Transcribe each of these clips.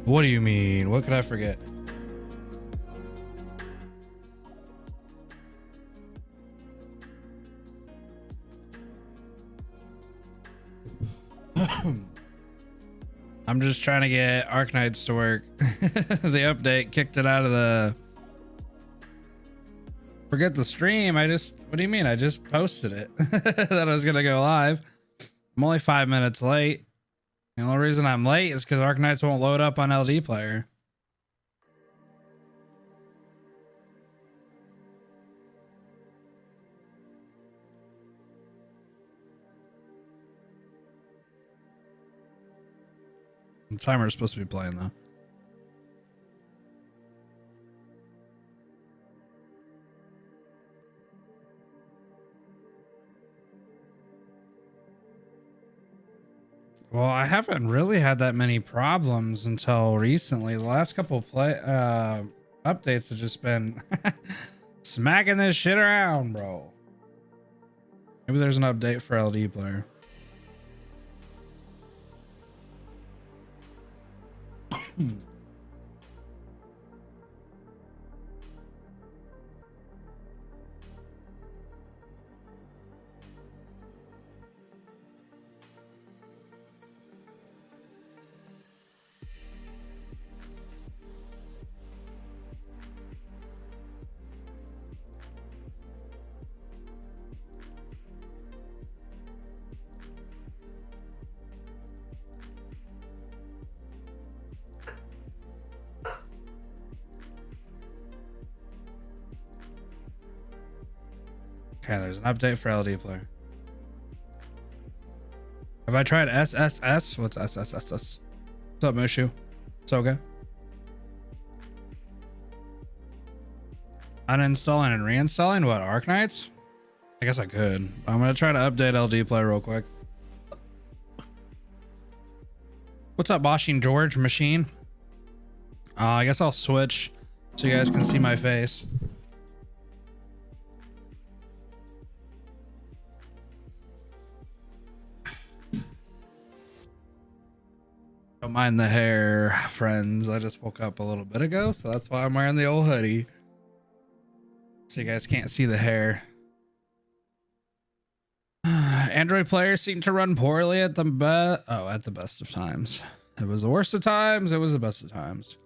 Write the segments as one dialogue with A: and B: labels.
A: What do you mean? What could I forget? I'm just trying to get Arknights to work. The update kicked it out of the... Forget the stream. What do you mean? I just posted it that I was going to go live. I'm only 5 minutes late. The only reason I'm late is because Arknights won't load up on LD player. The timer is supposed to be playing though. Well, I haven't really had that many problems until recently. The last couple of updates have just been smacking this shit around, bro. Maybe there's an update for LD player. Okay, there's an update for LD player. Have I tried SSS? What's SSS? What's up, Mushu? It's okay. Uninstalling and reinstalling what? Arknights? I guess I could. I'm gonna try to update LD player real quick. What's up, Washing George Machine? I guess I'll switch so you guys can see my face. Don't mind the hair, friends. I just woke up a little bit ago, so that's why I'm wearing the old hoodie. So you guys can't see the hair. Android players seem to run poorly at the best of times. It was the worst of times. It was the best of times.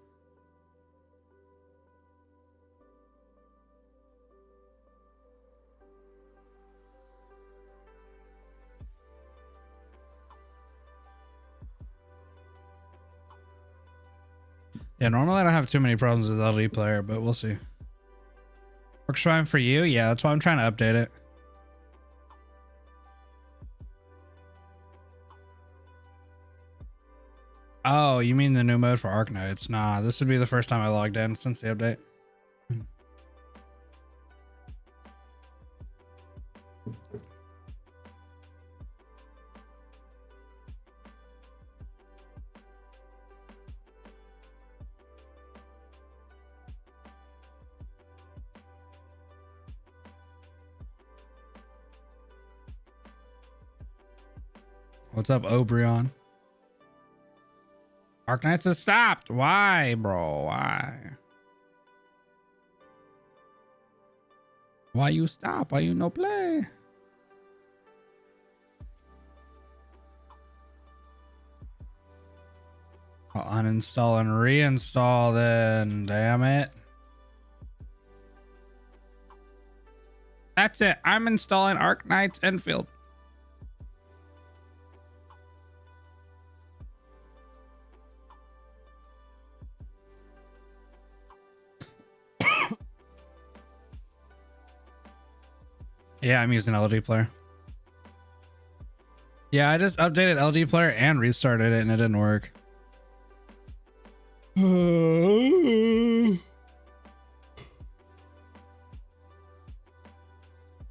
A: Yeah, normally I don't have too many problems with LD player, but we'll see. Works fine for you? Yeah, that's why I'm trying to update it. Oh, you mean the new mode for Arknights? Nah, this would be the first time I logged in since the update. What's up, Obrion? Arknights has stopped. Why, bro? Why? Why you stop? Why you no play? I'll uninstall and reinstall then. Damn it. That's it. I'm installing Arknights Enfield. Yeah, I'm using LD player. Yeah, I just updated LD player and restarted it and it didn't work.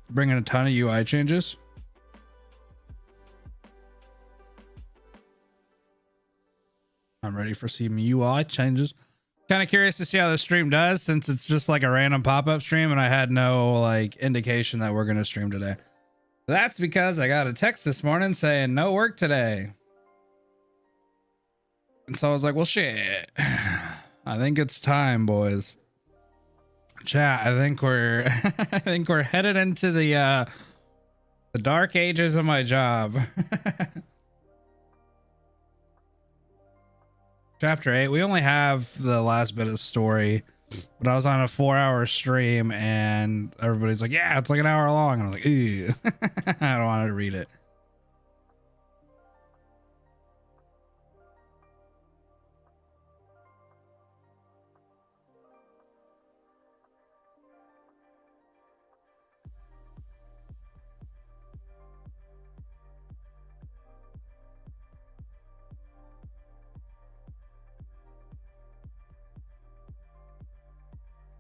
A: Bringing a ton of UI changes. I'm ready for some UI changes. Kind of curious to see how the stream does since it's just like a random pop-up stream and I had no like indication that we're going to stream today. That's because I got a text this morning saying no work today. And so I was like, well, shit. I think it's time, boys. Chat, I think we're I think we're headed into the dark ages of my job. Chapter 8. We only have the last bit of story, but I was on a 4-hour stream and everybody's like, yeah, it's like an hour long. And I was like, ew. I don't want to read it.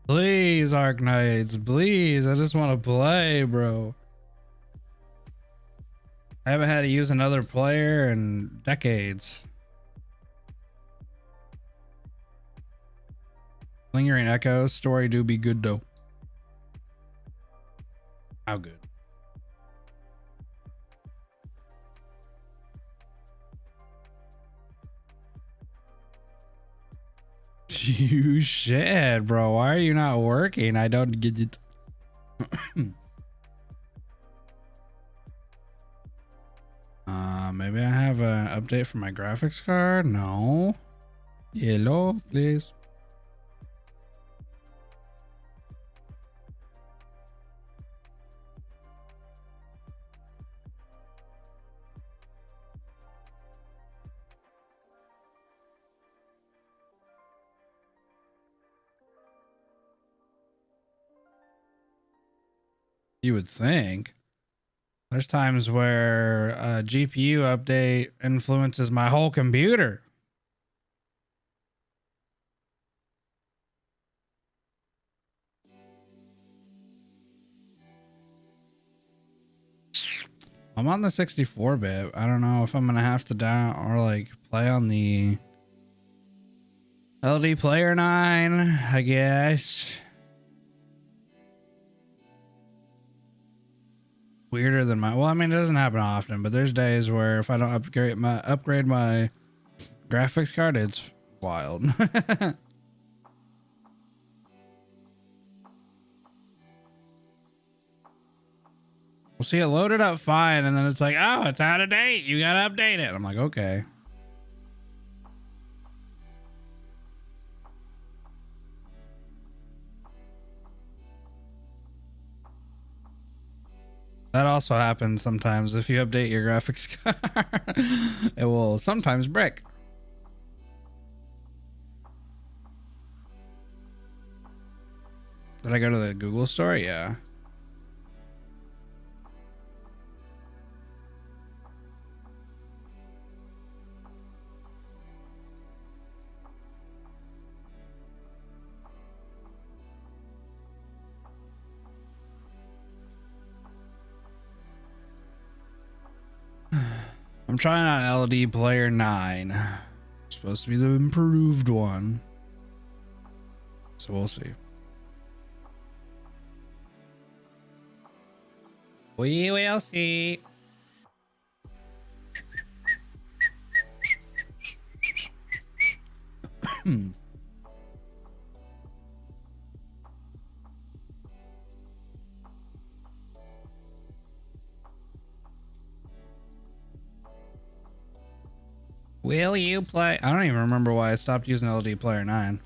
A: Please, Arknights, please. I just want to play, bro. I haven't had to use another player in decades. Lingering Echoes story do be good though. How good? You shit, bro. Why are you not working? I don't get it. Maybe I have an update for my graphics card. No. Hello, please. You would think. There's times where a GPU update influences my whole computer. I'm on the 64-bit. I don't know if I'm gonna have to down or like play on the LD Player 9, I guess. Weirder than my, well, I mean, it doesn't happen often, but there's days where if I don't upgrade my graphics card, it's wild. Well, see, it loaded up fine, and then it's like, oh, it's out of date. You gotta update it. I'm like, okay. That also happens sometimes. If you update your graphics card, it will sometimes break. Did I go to the Google store? Yeah. I'm trying on LD Player 9. It's supposed to be the improved one. So we'll see. We will see. Will you play? I don't even remember why I stopped using LD Player 9.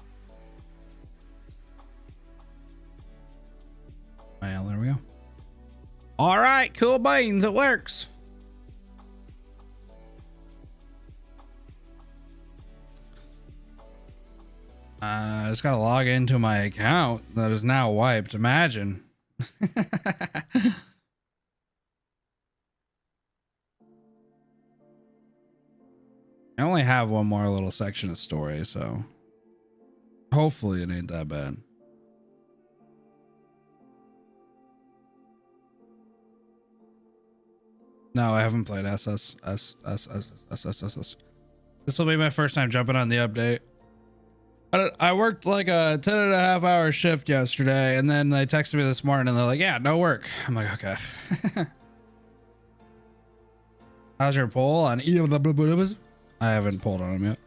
A: Well, there we go. All right, cool beans. It works. I just gotta log into my account that is now wiped. Imagine. I only have one more little section of story, so hopefully it ain't that bad. No, I haven't played SS. This will be my first time jumping on the update. I worked like a 10.5-hour shift yesterday, and then they texted me this morning and they're like, yeah, no work. I'm like, okay. How's your poll on I haven't pulled on them yet.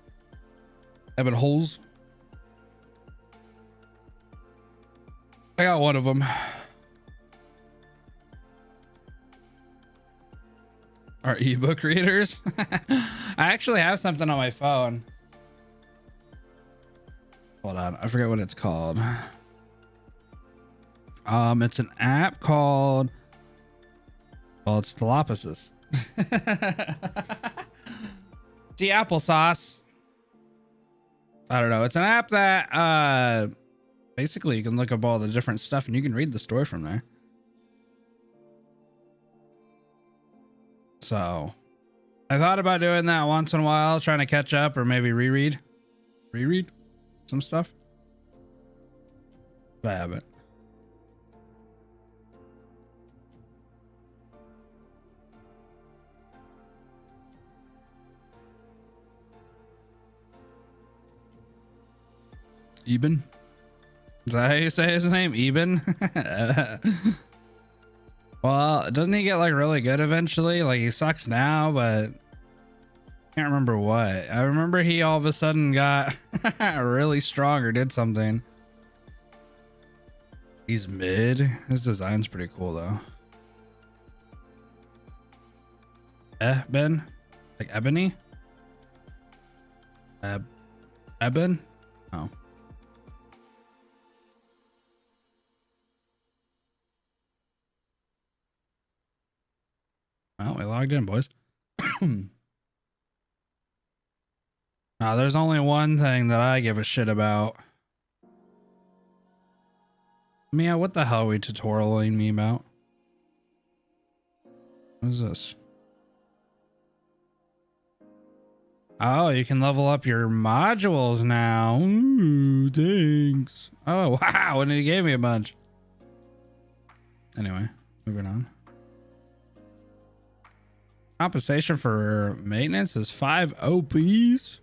A: Rabbit holes. I got one of them. Our ebook readers. I actually have something on my phone. Hold on, I forget what it's called. It's an app called, well, it's Telopasis. The applesauce. I don't know. It's an app that basically you can look up all the different stuff and you can read the story from there. So I thought about doing that once in a while, trying to catch up or maybe reread some stuff. But I haven't. Eben? Is that how you say his name? Eben? Well, doesn't he get like really good eventually? Like he sucks now, but can't remember what. I remember he all of a sudden got really strong or did something. He's mid. His design's pretty cool though. Ben? Like Ebony? Eben? Oh. Well, we logged in, boys. Now, there's only one thing that I give a shit about. Mia, what the hell are we tutorialing me about? What is this? Oh, you can level up your modules now. Ooh, thanks. Oh, wow. And he gave me a bunch. Anyway, moving on. Compensation for maintenance is 5 OPs.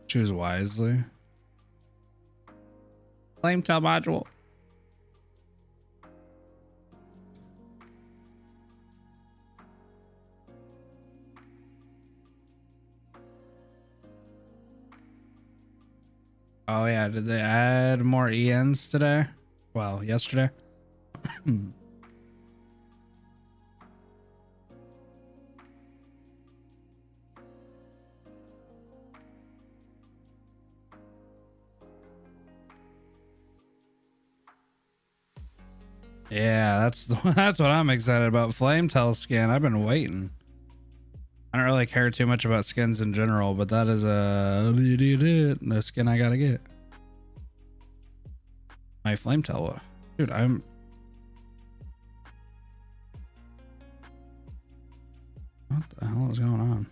A: Choose wisely. Flame tail module. Oh yeah, did they add more ENs today? Well, yesterday. Yeah, that's what I'm excited about. Flametail skin. I've been waiting. I don't really care too much about skins in general, but that is the skin I gotta get. My Flametail, dude. What the hell is going on?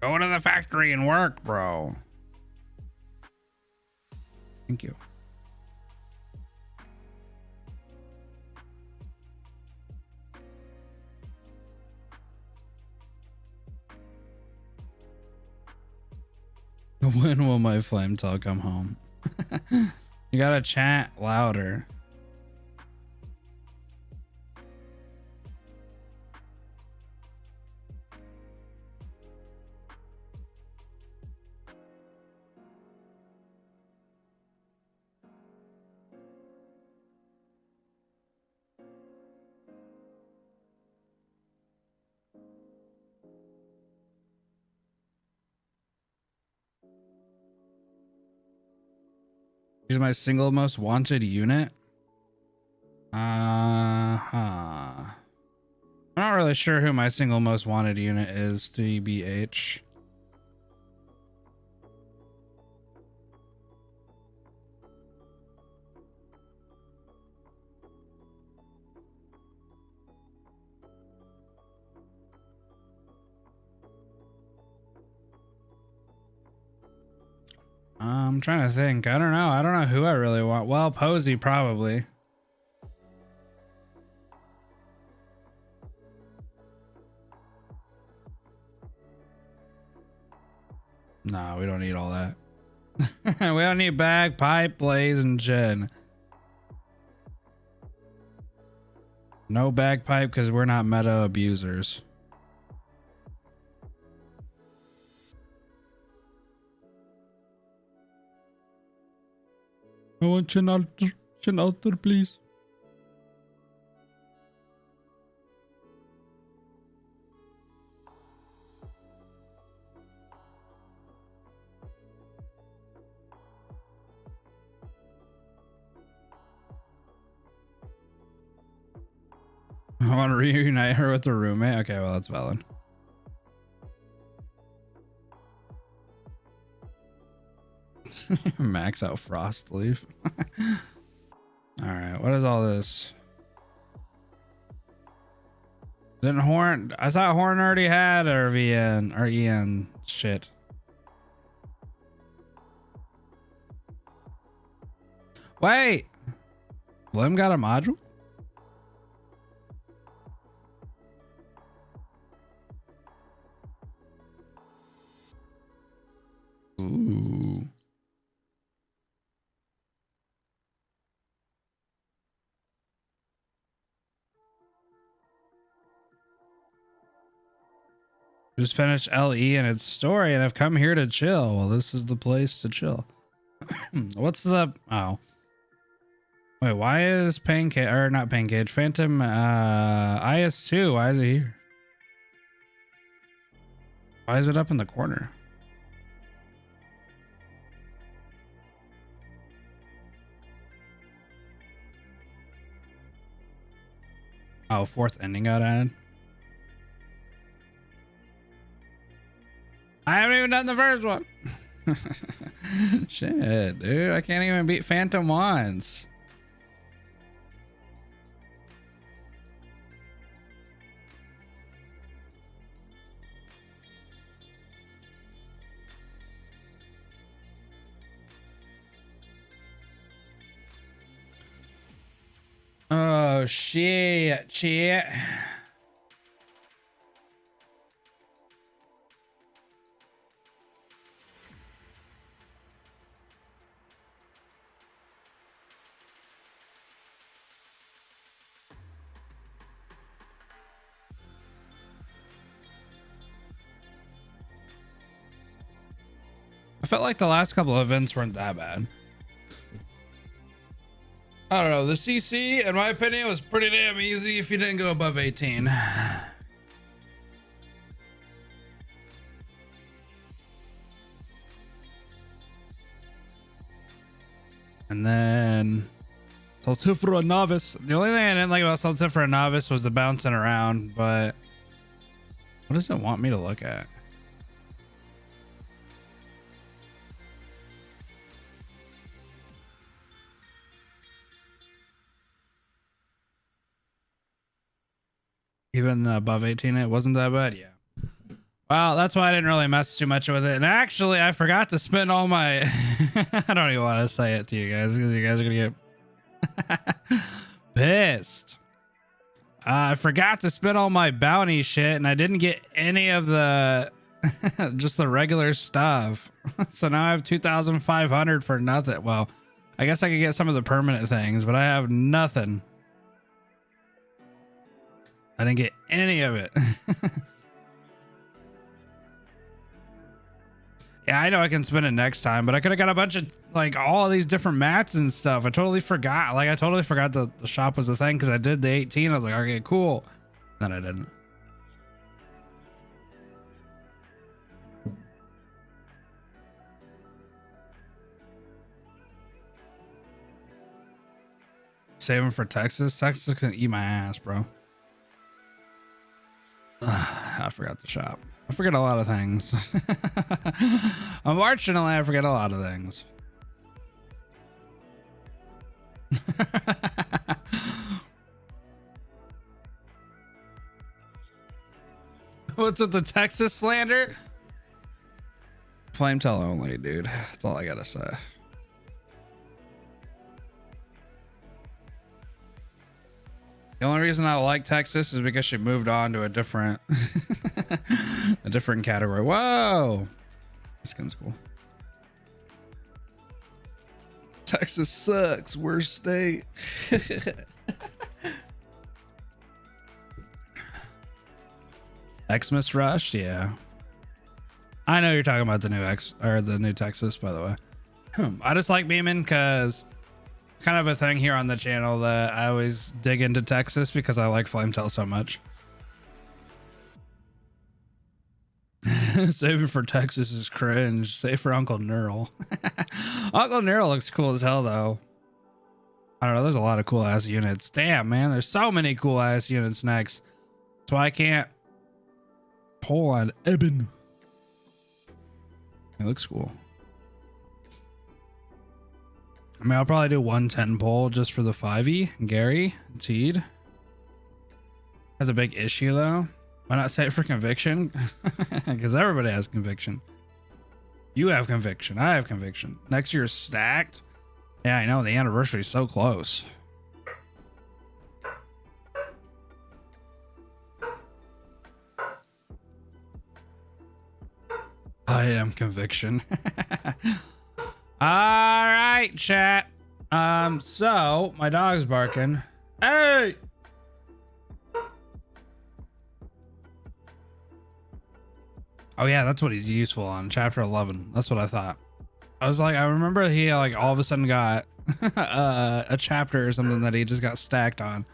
A: Go to the factory and work, bro. Thank you. When will my Flametail come home? You gotta chat louder. He's my single most wanted unit. I'm not really sure who my single most wanted unit is, TBH. I'm trying to think. I don't know. I don't know who I really want. Well, Posey probably. No, we don't need all that. We don't need bagpipe, blaze, and Jen. No bagpipe because we're not meta abusers. I want chin altar, please. I want to reunite her with her roommate. Okay, well, that's valid. Max out frost leaf. All right, what is all this? Didn't Horn? I thought Horn already had our VN or EN shit. Wait, Blim got a module? Ooh. Just finished LE and its story and I've come here to chill. Well, this is the place to chill. What's the... Oh. Wait, why is Pancake... Or not Pancake. Phantom IS2. Why is it here? Why is it up in the corner? Oh, fourth ending got added. I haven't even done the first one. Shit, dude. I can't even beat Phantom once. Oh, shit. I felt like the last couple of events weren't that bad. I don't know. The CC, in my opinion, was pretty damn easy if you didn't go above 18. And then Salted for a Novice. The only thing I didn't like about Salted for a Novice was the bouncing around, but what does it want me to look at? Even above 18, it wasn't that bad. Yeah. Well, that's why I didn't really mess too much with it. And actually, I forgot to spend all my... I don't even want to say it to you guys because you guys are going to get pissed. I forgot to spend all my bounty shit and I didn't get any of the... just the regular stuff. So now I have 2,500 for nothing. Well, I guess I could get some of the permanent things, but I have nothing. I didn't get any of it. Yeah, I know I can spend it next time, but I could have got a bunch of like all of these different mats and stuff. I totally forgot. Like I totally forgot the shop was the thing because I did the 18. I was like, okay, cool. Then I didn't. Saving for Texas. Texas can eat my ass, bro. I forgot the shop. I forget a lot of things. Unfortunately, I forget a lot of things. What's with the Texas slander? Flame tell only, dude. That's all I gotta say. The only reason I like Texas is because she moved on to a different a different category. Whoa, this skin's cool. Texas sucks. Worst state. Xmas Rush, yeah. I know you're talking about the new the new Texas, by the way. I just like memeing because kind of a thing here on the channel that I always dig into Texas because I like Flametail so much. Saving for Texas is cringe. Save for Uncle Neural. Uncle Neural looks cool as hell though. I don't know, there's a lot of cool ass units. Damn, man, there's so many cool ass units next. That's why I can't pull on Eben. It looks cool. I mean, I'll probably do 110 pull just for the 5e. Gary Teed has a big issue though. Why not say it for conviction? Because everybody has conviction. You have conviction. I have conviction. Next year's stacked. Yeah, I know. The anniversary is so close. I am conviction. All right, chat. So my dog's barking. Hey! Oh yeah, that's what he's useful on, chapter 11. That's what I thought. I was like, I remember he like all of a sudden got a chapter or something that he just got stacked on.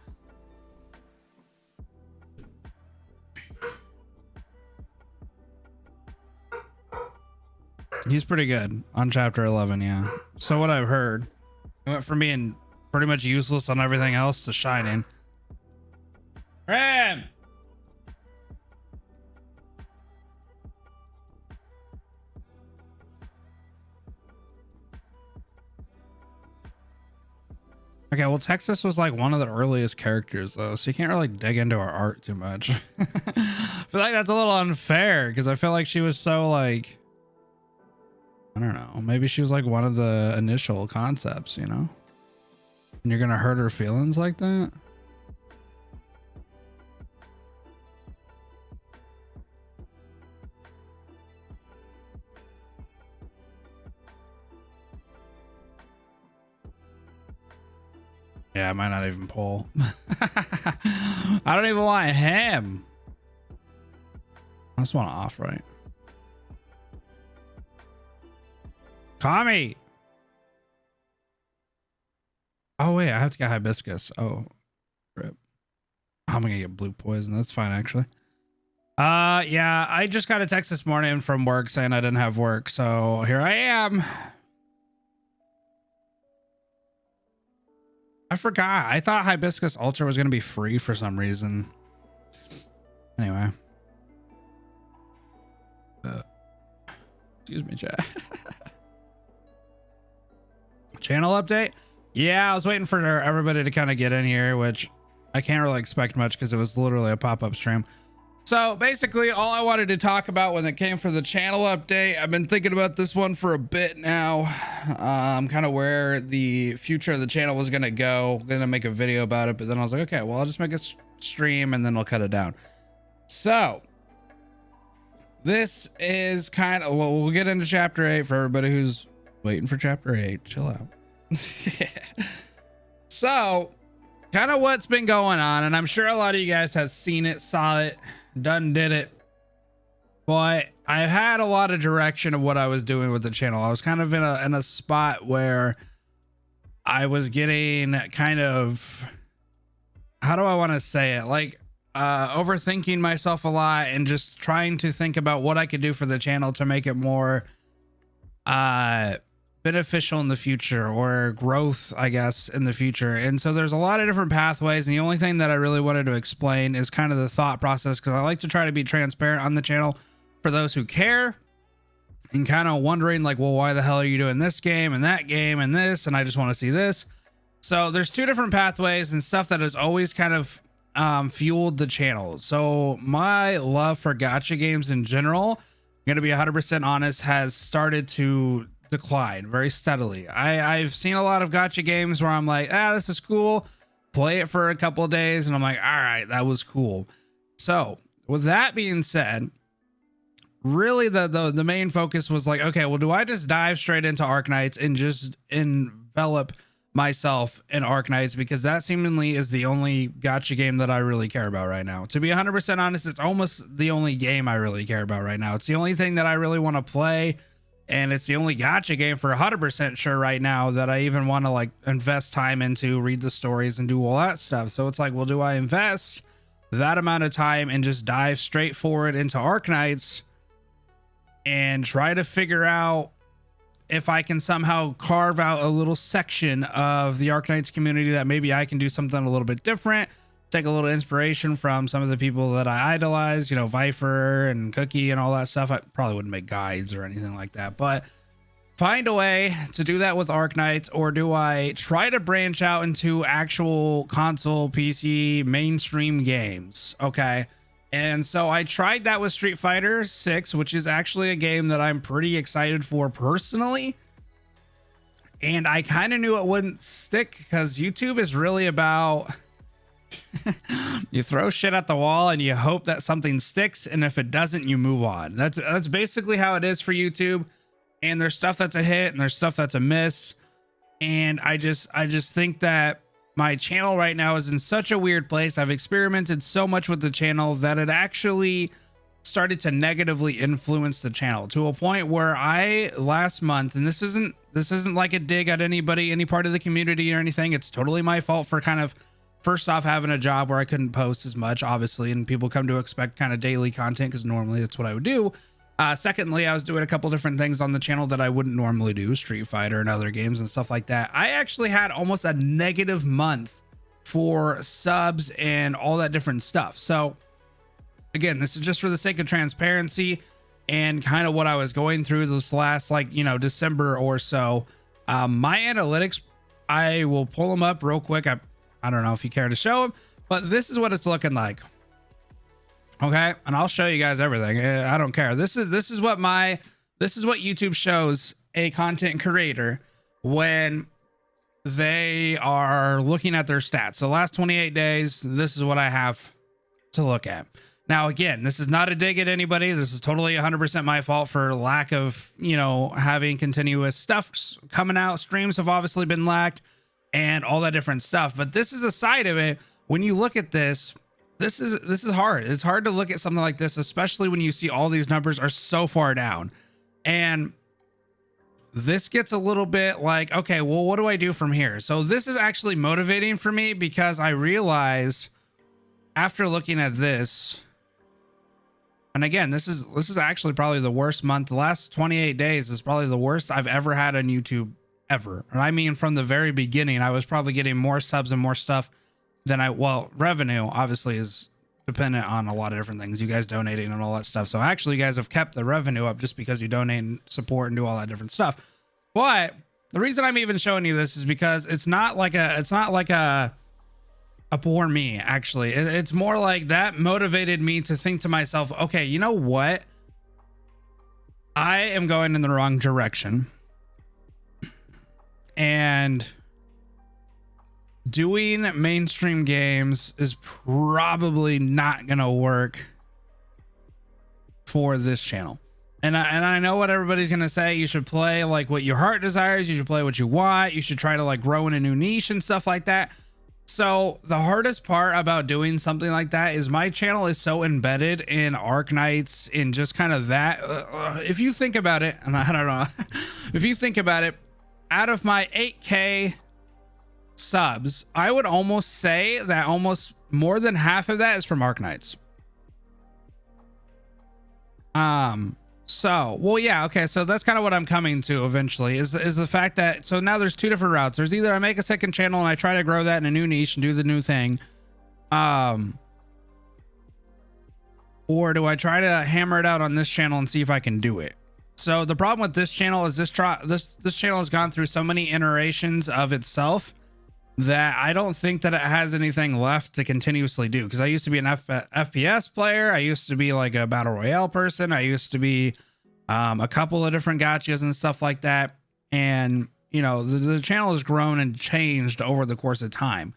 A: He's pretty good on chapter 11, yeah. So what I've heard, he went from being pretty much useless on everything else to shining. Ram! Okay, well, Texas was like one of the earliest characters though, so you can't really dig into her art too much. I feel like that's a little unfair because I feel like she was so like, I don't know, maybe she was like one of the initial concepts, you know? And you're gonna hurt her feelings like that? Yeah, I might not even pull. I don't even want him. I just want to off, right? Kami. Oh wait, I have to get hibiscus. Oh, rip. I'm gonna get blue poison. That's fine actually. Yeah, I just got a text this morning from work saying I didn't have work, so here I am. I forgot. I thought Hibiscus Ultra was going to be free for some reason. Anyway. Excuse me, chat. Channel update? Yeah, I was waiting for everybody to kind of get in here, which I can't really expect much because it was literally a pop-up stream. So basically all I wanted to talk about when it came for the channel update, I've been thinking about this one for a bit now. Kind of where the future of the channel was going to go. I'm going to make a video about it, but then I was like, okay, well, I'll just make a stream and then we'll cut it down. So this is kind of, well, we'll get into chapter 8 for everybody who's waiting for chapter 8. Chill out. So kind of what's been going on, and I'm sure a lot of you guys have seen it, saw it, done did it, but I had a lot of direction of what I was doing with the channel. I was kind of in a spot where I was getting kind of, how do I want to say it, like overthinking myself a lot and just trying to think about what I could do for the channel to make it more beneficial in the future, or growth, I guess, in the future. And so there's a lot of different pathways, and the only thing that I really wanted to explain is kind of the thought process, because I like to try to be transparent on the channel for those who care and kind of wondering like, well, why the hell are you doing this game and that game and this, and I just want to see this. So there's two different pathways and stuff that has always kind of fueled the channel. So my love for gacha games in general, I'm gonna be 100% honest, has started to decline very steadily. I've seen a lot of gacha games where I'm like, this is cool, play it for a couple of days, and I'm like, all right, that was cool. So with that being said, really the main focus was like, okay, well, do I just dive straight into Arknights and just envelop myself in Arknights, because that seemingly is the only gacha game that I really care about right now. To be 100% honest, it's almost the only game I really care about right now. It's the only thing that I really want to play, and it's the only gacha game for 100% sure right now that I even want to like invest time into, read the stories and do all that stuff. So it's like, well, do I invest that amount of time and just dive straight forward into Arknights and try to figure out if I can somehow carve out a little section of the Arknights community that maybe I can do something a little bit different, take a little inspiration from some of the people that I idolize, you know, Viper and Cookie and all that stuff. I probably wouldn't make guides or anything like that, but find a way to do that with Arknights. Or do I try to branch out into actual console, PC, mainstream games? Okay. And so I tried that with Street Fighter 6, which is actually a game that I'm pretty excited for personally. And I kind of knew it wouldn't stick because YouTube is really about you throw shit at the wall and you hope that something sticks, and if it doesn't, you move on. That's basically how it is for YouTube. And there's stuff that's a hit and there's stuff that's a miss. And I just think that my channel right now is in such a weird place. I've experimented so much with the channel that it actually started to negatively influence the channel to a point where I last month, and this isn't like a dig at anybody, any part of the community or anything. It's totally my fault for kind of first off having a job where I couldn't post as much, obviously, and people come to expect kind of daily content because normally that's what I would do. Secondly, I was doing a couple different things on the channel that I wouldn't normally do, Street Fighter and other games and stuff like that. I actually had almost a negative month for subs and all that different stuff. So again, this is just for the sake of transparency and kind of what I was going through this last, like, you know, December or so. My analytics, I will pull them up real quick. I don't know if you care to show them, but this is what it's looking like. Okay, and I'll show you guys everything. I don't care. This is what YouTube shows a content creator when they are looking at their stats. So last 28 days, this is what I have to look at. Now, again, this is not a dig at anybody. This is totally 100% my fault for lack of, you know, having continuous stuff coming out. Streams have obviously been lacked and all that different stuff. But this is a side of it. When you look at this, this is hard. It's hard to look at something like this, especially when you see all these numbers are so far down. And this gets a little bit like, okay, well, what do I do from here? So this is actually motivating for me because I realize after looking at this, and again, this is actually probably the worst month. The last 28 days is probably the worst I've ever had on YouTube ever. And I mean, from the very beginning, I was probably getting more subs and more stuff than revenue obviously is dependent on a lot of different things, you guys donating and all that stuff. So actually you guys have kept the revenue up just because you donate and support and do all that different stuff. But the reason I'm even showing you this is because it's not like a poor me, actually. It's more like that motivated me to think to myself, okay, you know what? I am going in the wrong direction. And doing mainstream games is probably not gonna work for this channel. And I know what everybody's gonna say. You should play like what your heart desires. You should play what you want. You should try to like grow in a new niche and stuff like that. So the hardest part about doing something like that is my channel is so embedded in Arknights, in just kind of that. If you think about it, and I don't know, if you think about it, out of my 8K subs, I would almost say that almost more than half of that is from Arknights. So, well, yeah, okay, so that's kind of what I'm coming to eventually is the fact that, so now there's two different routes. There's either I make a second channel and I try to grow that in a new niche and do the new thing, or do I try to hammer it out on this channel and see if I can do it? So the problem with this channel is this channel has gone through so many iterations of itself that I don't think that it has anything left to continuously do. Because I used to be an FPS player. I used to be like a battle royale person. I used to be a couple of different gachas and stuff like that. And, you know, the channel has grown and changed over the course of time.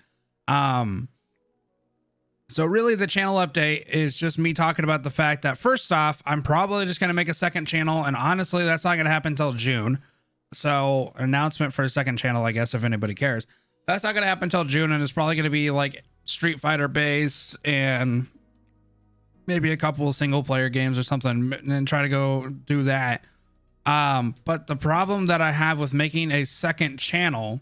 A: So really the channel update is just me talking about the fact that first off, I'm probably just going to make a second channel. And honestly, that's not going to happen until June. So announcement for a second channel, I guess, if anybody cares. That's not gonna happen until June, and it's probably gonna be like Street Fighter base and maybe a couple of single player games or something, and then try to go do that. But the problem that I have with making a second channel,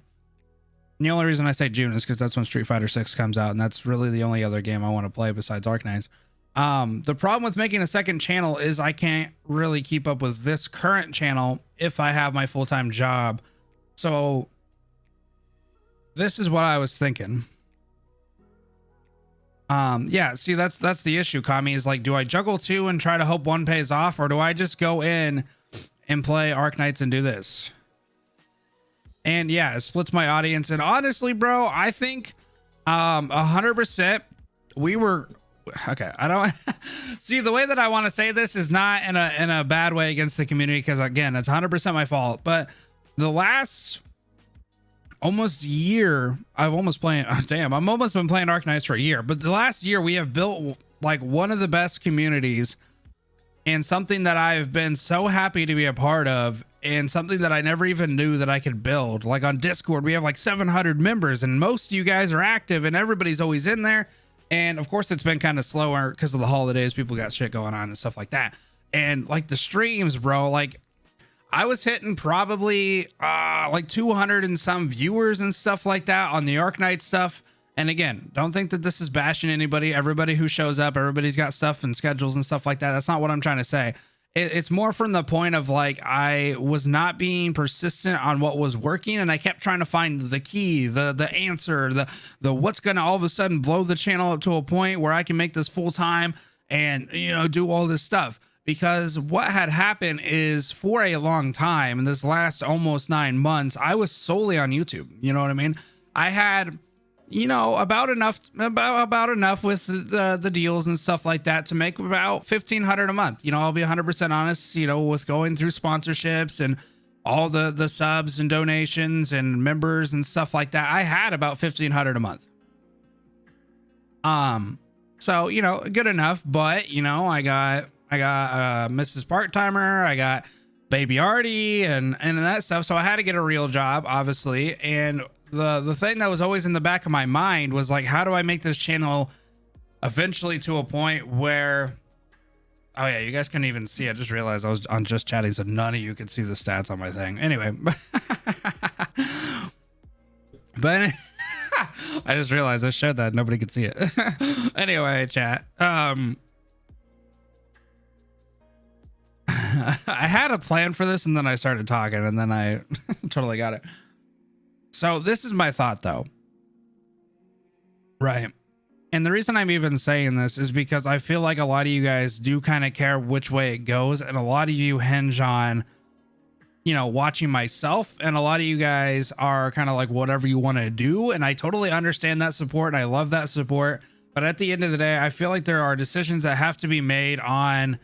A: and the only reason I say June is because that's when Street Fighter 6 comes out, and that's really the only other game I want to play besides Arknights. The problem with making a second channel is I can't really keep up with this current channel if I have my full-time job. So this is what I was thinking. Yeah, see, that's the issue, Kami, is like, do I juggle two and try to hope one pays off, or do I just go in and play Arknights and do this? And yeah, it splits my audience. And honestly, bro, I think 100% we were okay. I don't see, the way that I want to say this is not in a bad way against the community, because again, it's 100% my fault. But the last almost year, I've almost playing, damn, I'm almost been playing Arknights for a year, but the last year we have built like one of the best communities, and something that I've been so happy to be a part of, and something that I never even knew that I could build. Like on Discord, we have like 700 members, and most of you guys are active, and everybody's always in there. And of course, it's been kind of slower because of the holidays. People got shit going on and stuff like that. And like the streams, bro, like I was hitting probably like 200 and some viewers and stuff like that on the Arknights stuff. And again, don't think that this is bashing anybody. Everybody who shows up, everybody's got stuff and schedules and stuff like that. That's not what I'm trying to say. It's more from the point of like, I was not being persistent on what was working, and I kept trying to find the key, the answer, the what's going to all of a sudden blow the channel up to a point where I can make this full time and, you know, do all this stuff. Because what had happened is, for a long time, in this last almost 9 months, I was solely on YouTube. You know what I mean? I had, you know, about enough with the deals and stuff like that to make about $1,500 a month. You know, I'll be 100% honest, you know, with going through sponsorships and all the subs and donations and members and stuff like that, I had about $1,500 a month. So, you know, good enough, but you know, I got Mrs. Part-Timer, I got baby Artie and that stuff. So I had to get a real job, obviously. And the thing that was always in the back of my mind was like, how do I make this channel eventually to a point where, oh yeah, you guys couldn't even see. I just realized I was on just chatting, so none of you could see the stats on my thing. Anyway, but I just realized I showed that nobody could see it. Anyway, chat. I had a plan for this, and then I started talking, and then I totally got it. So this is my thought, though. Right. And the reason I'm even saying this is because I feel like a lot of you guys do kind of care which way it goes, and a lot of you hinge on, you know, watching myself, and a lot of you guys are kind of like whatever you want to do, and I totally understand that support, and I love that support. But at the end of the day, I feel like there are decisions that have to be made on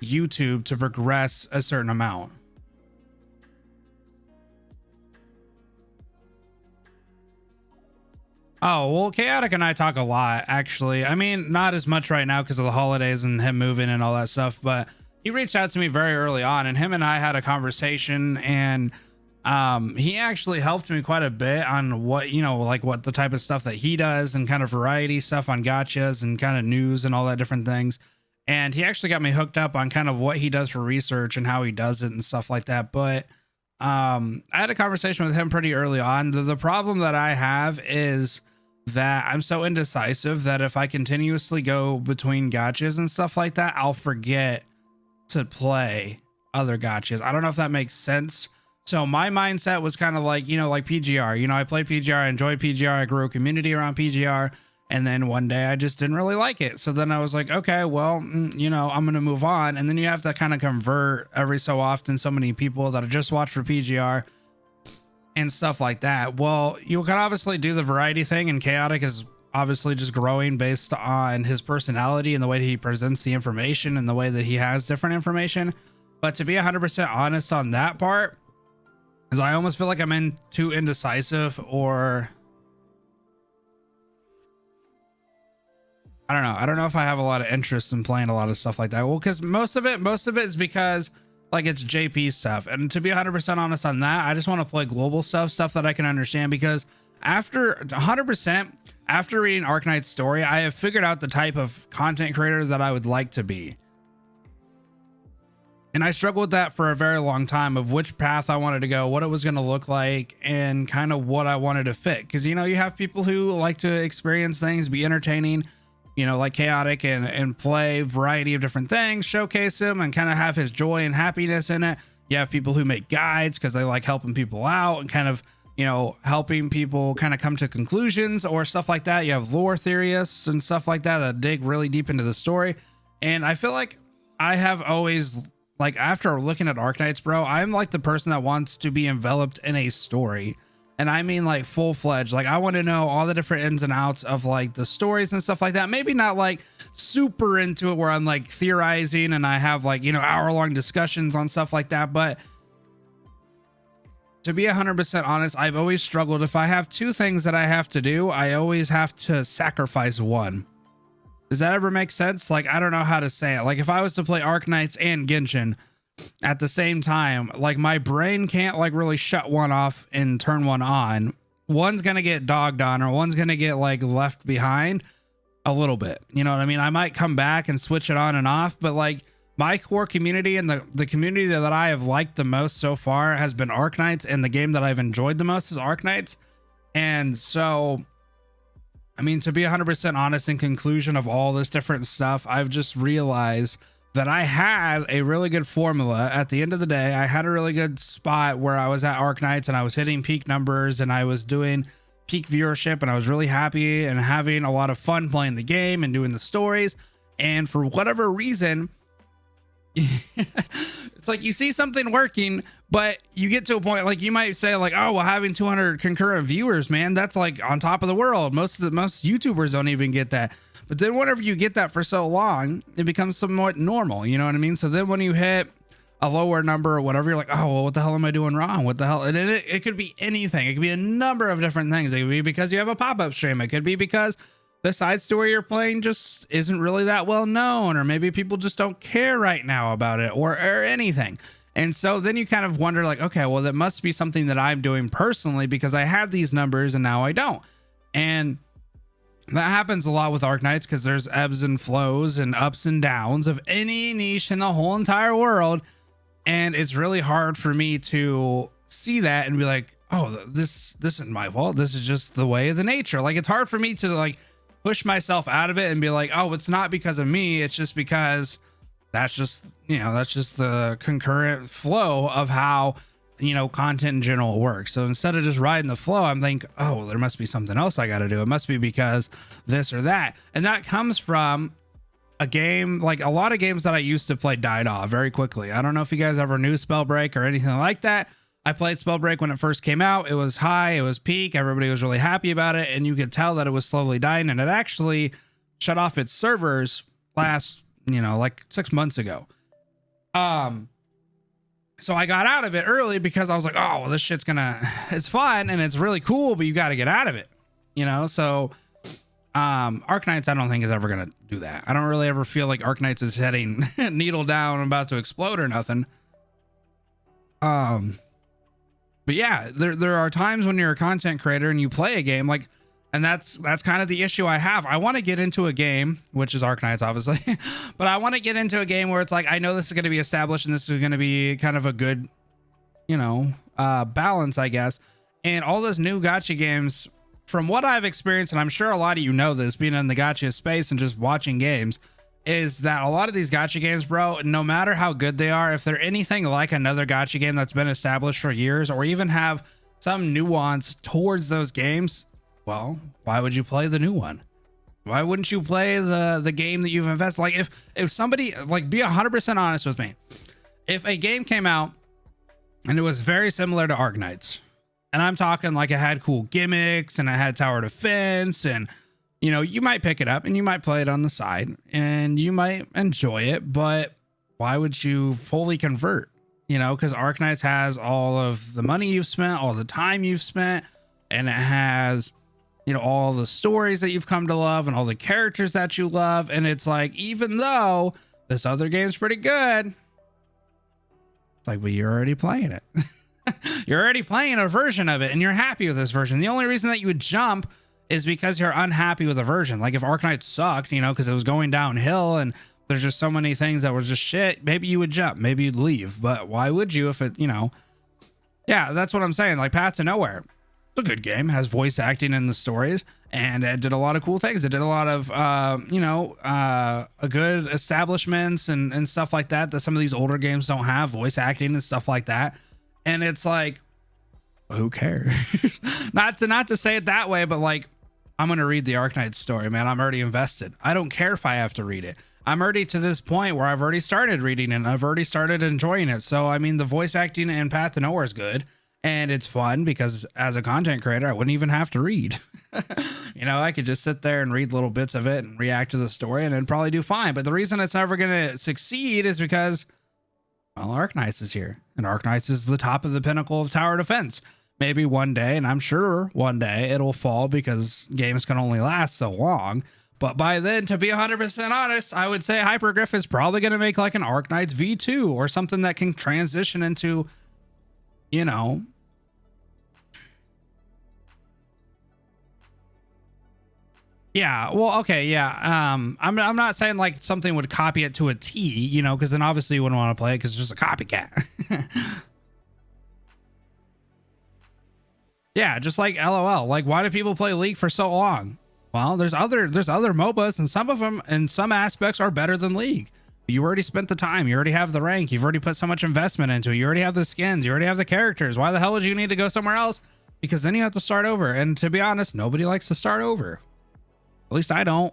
A: YouTube to progress a certain amount. Oh, well, Chaotic and I talk a lot, actually. I mean, not as much right now because of the holidays and him moving and all that stuff, but he reached out to me very early on, and him and I had a conversation, and he actually helped me quite a bit on what, you know, like what the type of stuff that he does, and kind of variety stuff on gotchas and kind of news and all that different things. And he actually got me hooked up on kind of what he does for research and how he does it and stuff like that. But I had a conversation with him pretty early on. The problem that I have is that I'm so indecisive that if I continuously go between gotchas and stuff like that, I'll forget to play other gotchas. I don't know if that makes sense. So my mindset was kind of like, you know, like PGR, you know, I played PGR, I enjoyed PGR, I grew a community around PGR, and then one day I just didn't really like it. So then I was like, okay, well, you know, I'm going to move on. And then you have to kind of convert every so often so many people that just watch for PGR and stuff like that. Well, you can obviously do the variety thing, and Chaotic is obviously just growing based on his personality and the way that he presents the information and the way that he has different information. But to be 100% honest on that part, is I almost feel like I'm too indecisive, or I don't know. I don't know if I have a lot of interest in playing a lot of stuff like that. Well, because most of it is because like it's JP stuff. And to be 100% honest on that, I just want to play global stuff that I can understand, because after 100%, after reading Arknights' story, I have figured out the type of content creator that I would like to be. And I struggled with that for a very long time, of which path I wanted to go, what it was going to look like, and kind of what I wanted to fit. Because, you know, you have people who like to experience things, be entertaining, you know, like chaotic, and play a variety of different things, showcase them, and kind of have his joy and happiness in it. You have people who make guides because they like helping people out and kind of, you know, helping people kind of come to conclusions or stuff like that. You have lore theorists and stuff like that that dig really deep into the story. And I feel like I have always, like, after looking at Arknights, bro, I'm like the person that wants to be enveloped in a story. And I mean, like, full-fledged. Like, I want to know all the different ins and outs of, like, the stories and stuff like that. Maybe not like super into it where I'm like theorizing and I have, like, you know, hour-long discussions on stuff like that. But to be 100% honest, I've always struggled. If I have two things that I have to do, I always have to sacrifice one. Does that ever make sense? Like, I don't know how to say it. Like, if I was to play Arknights and Genshin at the same time, like, my brain can't, like, really shut one off and turn one on. One's gonna get dogged on, or one's gonna get, like, left behind a little bit. You know what I mean? I might come back and switch it on and off, but, like, my core community and the community that I have liked the most so far has been Arknights, and the game that I've enjoyed the most is Arknights. And so, I mean, to be 100% honest, in conclusion of all this different stuff, I've just realized that I had a really good formula. At the end of the day, I had a really good spot where I was at Arknights and I was hitting peak numbers and I was doing peak viewership, and I was really happy and having a lot of fun playing the game and doing the stories. And for whatever reason, it's like you see something working, but you get to a point, like, you might say, like, oh, well, having 200 concurrent viewers, man, that's like on top of the world. Most YouTubers don't even get that. But then whenever you get that for so long, it becomes somewhat normal, you know what I mean? So then when you hit a lower number or whatever, you're like, oh, well, what the hell am I doing wrong? What the hell? And it could be anything. It could be a number of different things. It could be because you have a pop-up stream. It could be because the side story you're playing just isn't really that well known, or maybe people just don't care right now about it, or anything. And so then you kind of wonder, like, okay, well, that must be something that I'm doing personally, because I had these numbers and now I don't. And that happens a lot with Arknights, because there's ebbs and flows and ups and downs of any niche in the whole entire world. And it's really hard for me to see that and be like, oh, this isn't my fault. This is just the way of the nature. Like, it's hard for me to, like, push myself out of it and be like, oh, it's not because of me. It's just because that's just, you know, that's just the concurrent flow of how, you know, content in general works. So instead of just riding the flow, I'm thinking, oh, well, there must be something else I got to do. It must be because this or that. And that comes from a game, like a lot of games that I used to play died off very quickly. I don't know if you guys ever knew Spellbreak or anything like that. I played Spellbreak when it first came out. It was high, it was peak, everybody was really happy about it, and you could tell that it was slowly dying, and it actually shut off its servers last, you know, like 6 months ago. So I got out of it early because I was like, oh, well, this shit's it's fun and it's really cool, but you got to get out of it, you know? So Arknights, I don't think is ever gonna do that. I don't really ever feel like Arknights is heading needle down, about to explode or nothing. But yeah, there are times when you're a content creator and you play a game, like, and that's kind of the issue I have. I want to get into a game, which is Arknights, obviously, but I want to get into a game where it's like, I know this is going to be established and this is going to be kind of a good, you know, balance, I guess. And all those new gacha games, from what I've experienced, and I'm sure a lot of you know this, being in the gacha space and just watching games, is that a lot of these gacha games, bro, no matter how good they are, if they're anything like another gacha game that's been established for years, or even have some nuance towards those games, well, why would you play the new one? Why wouldn't you play the game that you've invested? Like, if somebody, like, be 100% honest with me, if a game came out and it was very similar to Arknights, and I'm talking like it had cool gimmicks and it had tower defense, and you know, you might pick it up and you might play it on the side and you might enjoy it, but why would you fully convert? You know, because Arknights has all of the money you've spent, all the time you've spent, and it has, you know, all the stories that you've come to love and all the characters that you love. And it's like, even though this other game's pretty good, It's like, well, you're already playing it. You're already playing a version of it and you're happy with this version. The only reason that you would jump is because you're unhappy with the version. Like if Arknights sucked, you know, because it was going downhill and there's just so many things that were just shit, maybe you would jump, maybe you'd leave. But why would you if it, you know? Yeah, that's what I'm saying. Like Path to Nowhere. It's a good game, has voice acting in the stories, and it did a lot of cool things. It did a lot of, a good establishments and stuff like that some of these older games don't have, voice acting and stuff like that. And it's like, who cares? not to say it that way, but like, I'm going to read the Arknights story, man. I'm already invested. I don't care if I have to read it. I'm already to this point where I've already started reading it and I've already started enjoying it. So, I mean, the voice acting in Path to Nowhere is good. And it's fun because as a content creator, I wouldn't even have to read. You know, I could just sit there and read little bits of it and react to the story and it'd probably do fine. But the reason it's never going to succeed is because, well, Arknights is here. And Arknights is the top of the pinnacle of tower defense. Maybe one day, and I'm sure one day, it'll fall because games can only last so long. But by then, to be 100% honest, I would say Hypergryph is probably going to make like an Arknights V2 or something that can transition into, you know, yeah, well, okay, yeah. I'm not saying like something would copy it to a T, you know, because then obviously you wouldn't want to play it because it's just a copycat. Yeah, just like LOL. Like, why do people play League for so long? Well, there's other MOBAs, and some of them in some aspects are better than League. You already spent the time. You already have the rank. You've already put so much investment into it. You already have the skins. You already have the characters. Why the hell would you need to go somewhere else? Because then you have to start over. And to be honest, nobody likes to start over. At least I don't.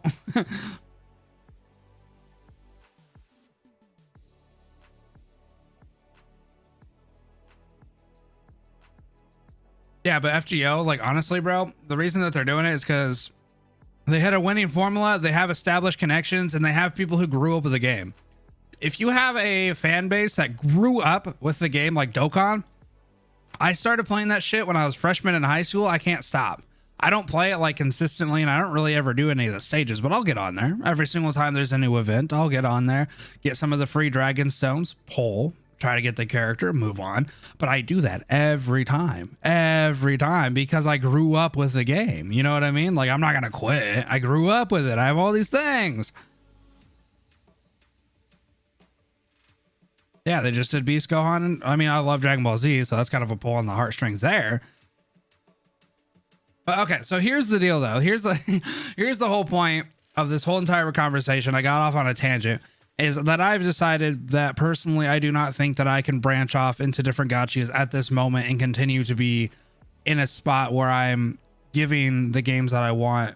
A: Yeah, but FGO, like, honestly, bro, the reason that they're doing it is because they had a winning formula, they have established connections, and they have people who grew up with the game. If you have a fan base that grew up with the game, like Dokkan, I started playing that shit when I was freshman in high school. I can't stop. I don't play it like consistently, and I don't really ever do any of the stages, but I'll get on there. Every single time there's a new event, I'll get on there, get some of the free dragon stones, pull, try to get the character, move on. But I do that every time, because I grew up with the game. You know what I mean? Like, I'm not going to quit. I grew up with it. I have all these things. Yeah, they just did Beast Gohan. I mean, I love Dragon Ball Z, so that's kind of a pull on the heartstrings there. But okay, so here's the deal, though. Here's the whole point of this whole entire conversation. I got off on a tangent. Is that I've decided that personally, I do not think that I can branch off into different gachas at this moment and continue to be in a spot where I'm giving the games that I want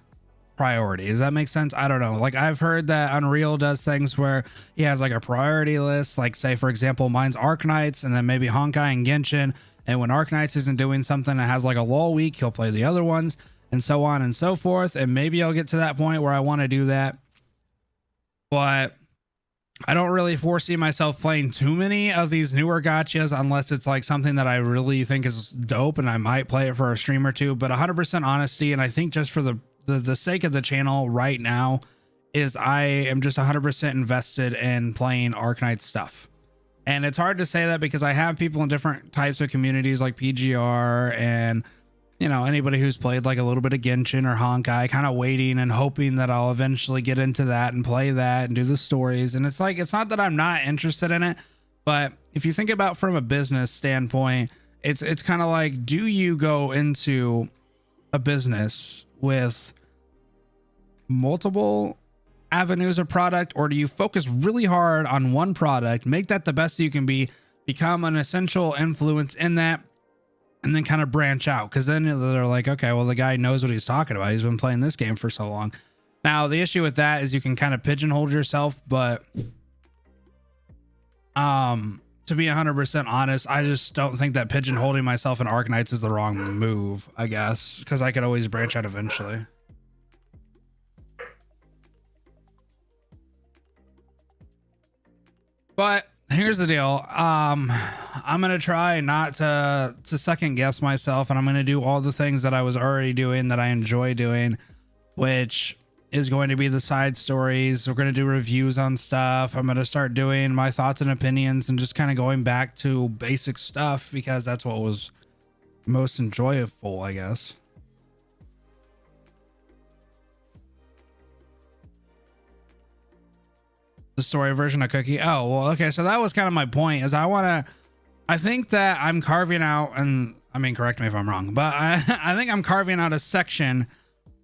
A: priority. Does that make sense? I don't know. Like, I've heard that Unreal does things where he has like a priority list. Like, say, for example, mine's Arknights and then maybe Honkai and Genshin. And when Arknights isn't doing something that has like a lull week, he'll play the other ones and so on and so forth. And maybe I'll get to that point where I want to do that. But I don't really foresee myself playing too many of these newer gachas unless it's like something that I really think is dope and I might play it for a stream or two. But 100% honesty, and I think just for the sake of the channel right now, is I am just 100% invested in playing Arknights stuff. And it's hard to say that because I have people in different types of communities like PGR and, you know, anybody who's played like a little bit of Genshin or Honkai, kind of waiting and hoping that I'll eventually get into that and play that and do the stories. And it's like, it's not that I'm not interested in it, but if you think about from a business standpoint, it's kind of like, do you go into a business with multiple avenues of product, or do you focus really hard on one product, make that the best you can be, become an essential influence in that, and then kind of branch out? Because then they're like, okay, well, the guy knows what he's talking about. He's been playing this game for so long. Now, the issue with that is you can kind of pigeonhole yourself, but to be 100% honest, I just don't think that pigeonholing myself in Arknights is the wrong move, I guess, because I could always branch out eventually. But here's the deal. I'm going to try not to second guess myself, and I'm going to do all the things that I was already doing that I enjoy doing, which is going to be the side stories. We're going to do reviews on stuff. I'm going to start doing my thoughts and opinions and just kind of going back to basic stuff because that's what was most enjoyable, I guess. The story version of Cookie. Oh, well, okay. So that was kind of my point is I think that I'm carving out, and I mean, correct me if I'm wrong, but I think I'm carving out a section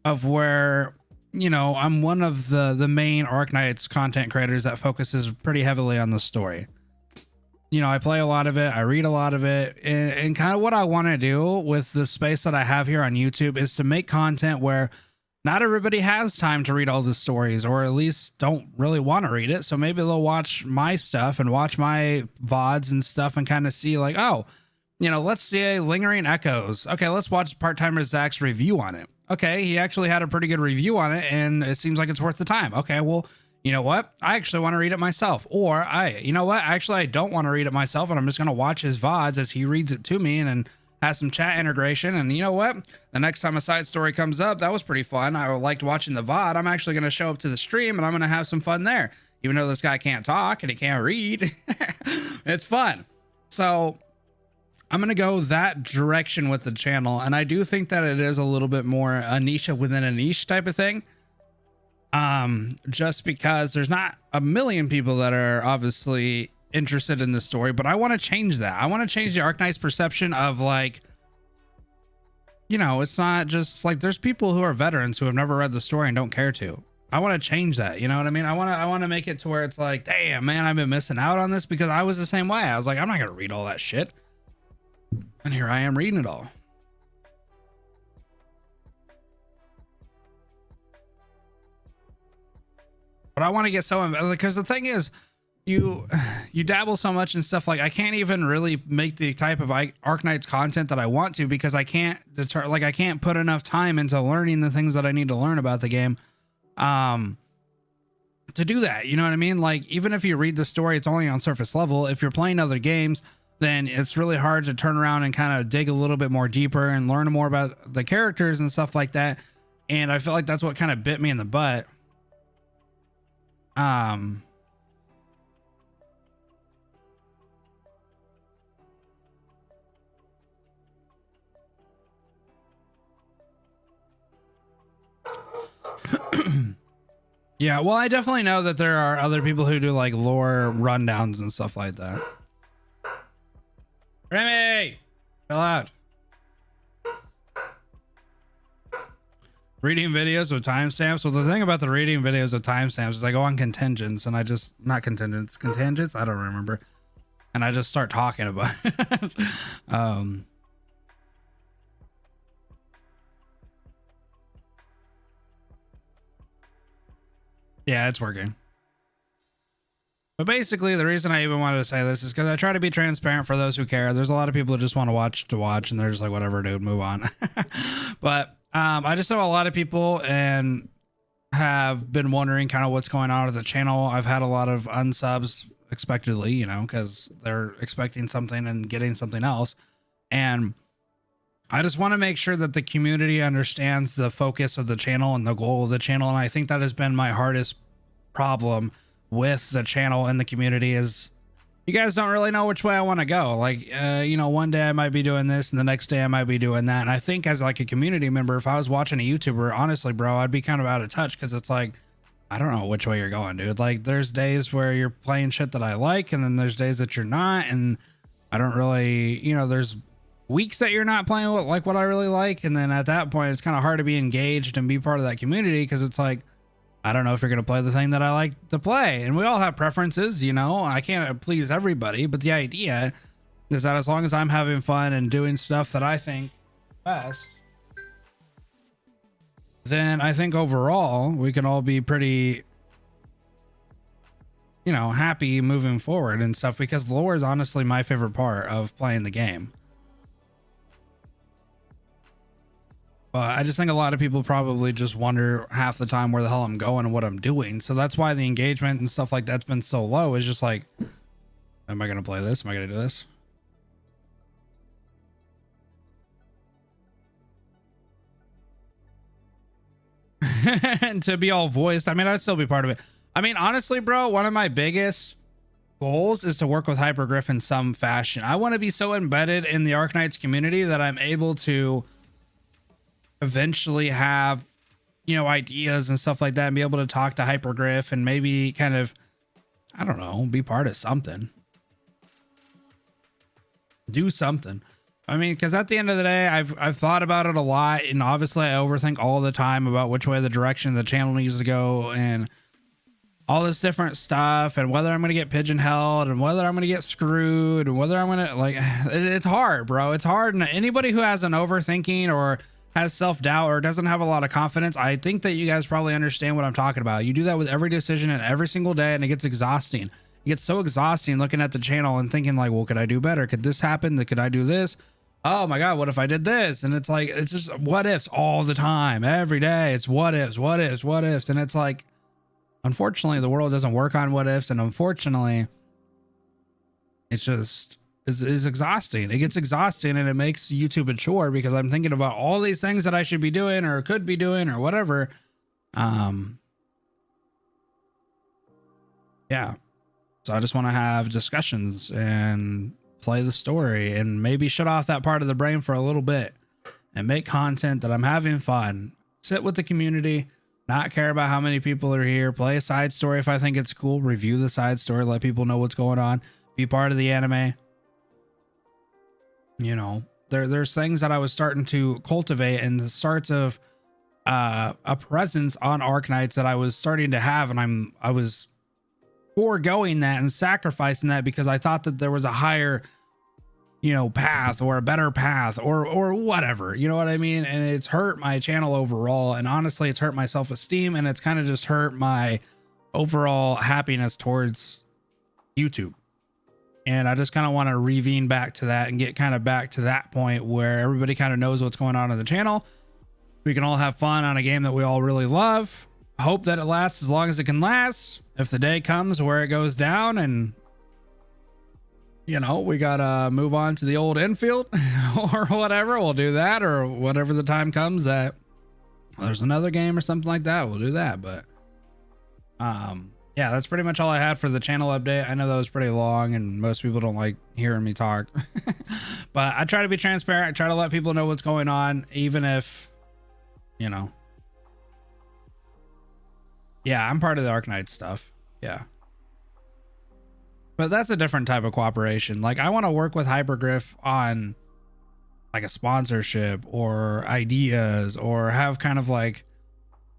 A: of where, you know, I'm one of the main Arknights content creators that focuses pretty heavily on the story. You know, I play a lot of it, I read a lot of it, and kind of what I want to do with the space that I have here on YouTube is to make content where not everybody has time to read all the stories, or at least don't really want to read it. So maybe they'll watch my stuff and watch my VODs and stuff and kind of see like, oh, you know, let's see Lingering Echoes. Okay, let's watch Part-Timer Zach's review on it. Okay, he actually had a pretty good review on it and it seems like it's worth the time. Okay, well, you know what? I actually want to read it myself. Or you know what? Actually, I don't want to read it myself and I'm just going to watch his VODs as he reads it to me and has some chat integration. And you know what? The next time a side story comes up, that was pretty fun. I liked watching the VOD. I'm actually going to show up to the stream and I'm going to have some fun there. Even though this guy can't talk and he can't read, it's fun. So I'm going to go that direction with the channel. And I do think that it is a little bit more a niche within a niche type of thing. Just because there's not a million people that are obviously interested in this story, but I want to change that. I want to change the Arknights perception of like, you know, it's not just like there's people who are veterans who have never read the story and don't care to. I want to change that. You know what I mean? I want to make it to where it's like, damn, man, I've been missing out on this because I was the same way. I was like, I'm not going to read all that shit. And here I am reading it all. But I want to get so because the thing is, you dabble so much in stuff like I can't even really make the type of Arknights content that I want to because I can't I can't put enough time into learning the things that I need to learn about the game to do that. You know what I mean? Like even if you read the story, it's only on surface level. If you're playing other games, then it's really hard to turn around and kind of dig a little bit more deeper and learn more about the characters and stuff like that. And I feel like that's what kind of bit me in the butt. Yeah, well, I definitely know that there are other people who do like lore rundowns and stuff like that. Remy, chill out. Reading videos with timestamps. Well, the thing about the reading videos with timestamps is I go on contingents and I just contingents. I don't remember, and I just start talking about it. Yeah, it's working. But basically, the reason I even wanted to say this is because I try to be transparent for those who care. There's a lot of people who just want to watch, and they're just like, whatever, dude, move on. But I just know a lot of people and have been wondering kind of what's going on with the channel. I've had a lot of unsubs expectedly, you know, because they're expecting something and getting something else. And I just want to make sure that the community understands the focus of the channel and the goal of the channel. And I think that has been my hardest problem with the channel and the community is you guys don't really know which way I want to go. Like, you know, one day I might be doing this and the next day I might be doing that. And I think as like a community member, if I was watching a YouTuber, honestly, bro, I'd be kind of out of touch because it's like, I don't know which way you're going, dude. Like there's days where you're playing shit that I like and then there's days that you're not. And I don't really, you know, there's weeks that you're not playing like what I really like. And then at that point, it's kind of hard to be engaged and be part of that community because it's like, I don't know if you're going to play the thing that I like to play. And we all have preferences, you know, I can't please everybody, but the idea is that as long as I'm having fun and doing stuff that I think best, then I think overall we can all be pretty, you know, happy moving forward and stuff because lore is honestly my favorite part of playing the game. But I just think a lot of people probably just wonder half the time where the hell I'm going and what I'm doing. So that's why the engagement and stuff like that's been so low. It's just like, am I going to play this? Am I going to do this? and to be all voiced. I mean, I'd still be part of it. I mean, honestly, bro, one of my biggest goals is to work with hypergryph in some fashion. I want to be so embedded in the Arknights community that I'm able to eventually have, you know, ideas and stuff like that, and be able to talk to hypergryph and maybe kind of, I don't know, be part of something, do something. I mean, because at the end of the day, I've thought about it a lot, and obviously I overthink all the time about which way the direction the channel needs to go and all this different stuff, and whether I'm going to get pigeonholed and whether I'm going to get screwed and whether I'm going to, like, it's hard, bro. It's hard. And anybody who has an overthinking or has self-doubt or doesn't have a lot of confidence, I think that you guys probably understand what I'm talking about. You do that with every decision and every single day, and it gets exhausting. It gets so exhausting looking at the channel and thinking like, well, could I do better? Could this happen? Could I do this? Oh my God, what if I did this? And it's like, it's just what ifs all the time, every day. It's what ifs, what ifs, what ifs. And it's like, unfortunately, the world doesn't work on what ifs. And unfortunately, it's just, is exhausting. It gets exhausting, and it makes YouTube a chore because I'm thinking about all these things that I should be doing or could be doing or whatever. Yeah. So I just want to have discussions and play the story and maybe shut off that part of the brain for a little bit and make content that I'm having fun, sit with the community, not care about how many people are here, play a side story if I think it's cool, review the side story, let people know what's going on, be part of the anime. You know, there's things that I was starting to cultivate, and the starts of a presence on Arknights that I was starting to have, and I was foregoing that and sacrificing that because I thought that there was a higher, you know, path or a better path or whatever, you know what I mean? And it's hurt my channel overall, and honestly, it's hurt my self-esteem, and it's kind of just hurt my overall happiness towards YouTube. And I just kind of want to revene back to that and get kind of back to that point where everybody kind of knows what's going on in the channel. We can all have fun on a game that we all really love. Hope that it lasts as long as it can last. If the day comes where it goes down and, you know, we got to move on to the old infield or whatever, we'll do that, or whatever the time comes that there's another game or something like that, we'll do that. But, yeah, that's pretty much all I had for the channel update. I know that was pretty long and most people don't like hearing me talk, but I try to be transparent. I try to let people know what's going on, even if, you know, yeah, I'm part of the Arknights stuff. Yeah. But that's a different type of cooperation. Like, I want to work with hypergryph on like a sponsorship or ideas, or have kind of like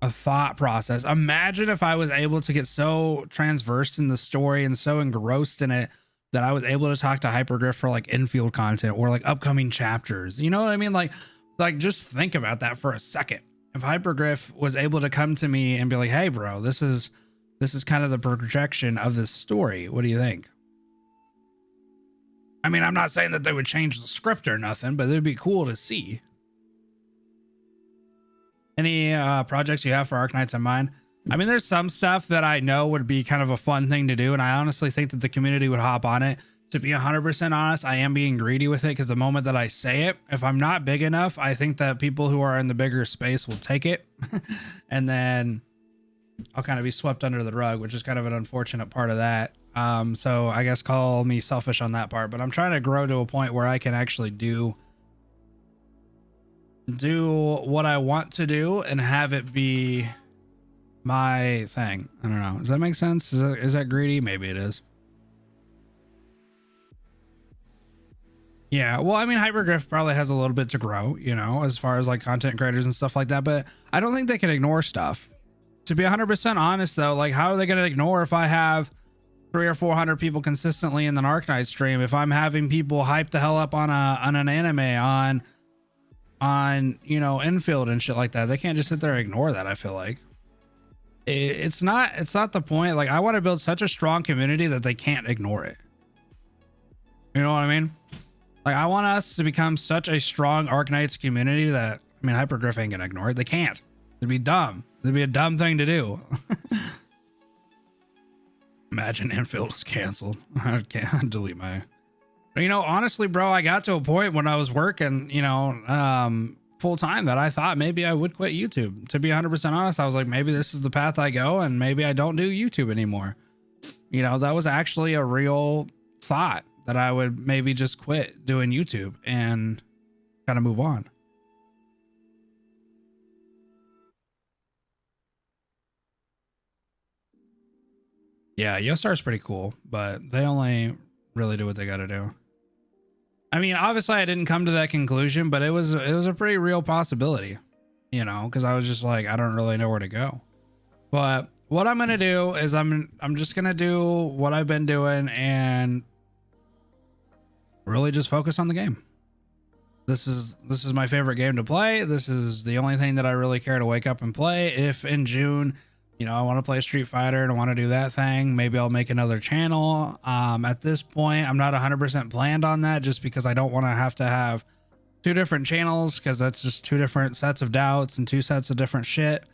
A: a thought process. Imagine if I was able to get so transversed in the story and so engrossed in it that I was able to talk to hypergryph for like infield content or like upcoming chapters. You know what I mean? Like just think about that for a second. If hypergryph was able to come to me and be like, hey bro, this is kind of the projection of this story. What do you think? I mean, I'm not saying that they would change the script or nothing, but it'd be cool to see. Any projects you have for Arknights in mind? I mean, there's some stuff that I know would be kind of a fun thing to do, and I honestly think that the community would hop on it. To be 100% honest, I am being greedy with it, because the moment that I say it, if I'm not big enough, I think that people who are in the bigger space will take it. And then I'll kind of be swept under the rug, which is kind of an unfortunate part of that. So I guess call me selfish on that part, but I'm trying to grow to a point where I can actually do what I want to do and have it be my thing. I don't know. Does that make sense? Is that greedy? Maybe it is. Yeah, well, I mean, hypergryph probably has a little bit to grow, you know, as far as like content creators and stuff like that, but I don't think they can ignore stuff. To be 100% honest though, like, how are they going to ignore if I have 300 or 400 people consistently in the Arknights stream? If I'm having people hype the hell up on an anime, on, you know, infield and shit like that, they can't just sit there and ignore that. I feel like it's not the point. Like, I want to build such a strong community that they can't ignore it. You know what I mean? Like, I want us to become such a strong Arknights community that, I mean, hypergryph ain't gonna ignore it. They can't. It'd be dumb. It'd be a dumb thing to do. Imagine infield is canceled. I can't delete my, you know, honestly, bro, I got to a point when I was working, you know, full time that I thought maybe I would quit YouTube. To be 100% honest, I was like, maybe this is the path I go and maybe I don't do YouTube anymore. You know, that was actually a real thought that I would maybe just quit doing YouTube and kind of move on. Yeah, Yostar's pretty cool, but they only really do what they got to do. I mean, obviously I didn't come to that conclusion, but it was a pretty real possibility, you know, because I was just like, I don't really know where to go. But what I'm gonna do is I'm just gonna do what I've been doing and really just focus on the game. This is my favorite game to play. This is the only thing that I really care to wake up and play. If in June, you know, I want to play Street Fighter and I want to do that thing, maybe I'll make another channel. At this point, I'm not 100% planned on that just because I don't want to have two different channels, because that's just two different sets of doubts and two sets of different shit.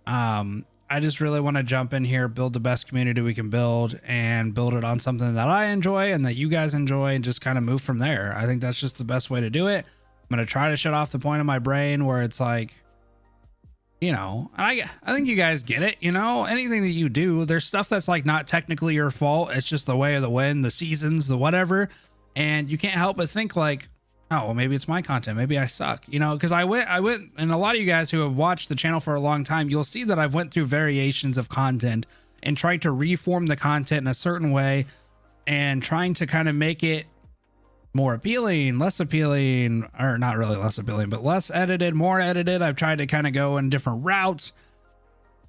A: I just really want to jump in here, build the best community we can build, and build it on something that I enjoy and that you guys enjoy, and just kind of move from there. I think that's just the best way to do it. I'm going to try to shut off the point of my brain where it's like, you know, I think you guys get it. You know, anything that you do, there's stuff that's like not technically your fault. It's just the way of the wind, the seasons, the whatever. And you can't help but think like, oh, well, maybe it's my content. Maybe I suck, you know, because I went, and a lot of you guys who have watched the channel for a long time, you'll see that I've went through variations of content and tried to reform the content in a certain way and trying to kind of make it more appealing, less appealing, or not really less appealing, but less edited, more edited. I've tried to kind of go in different routes,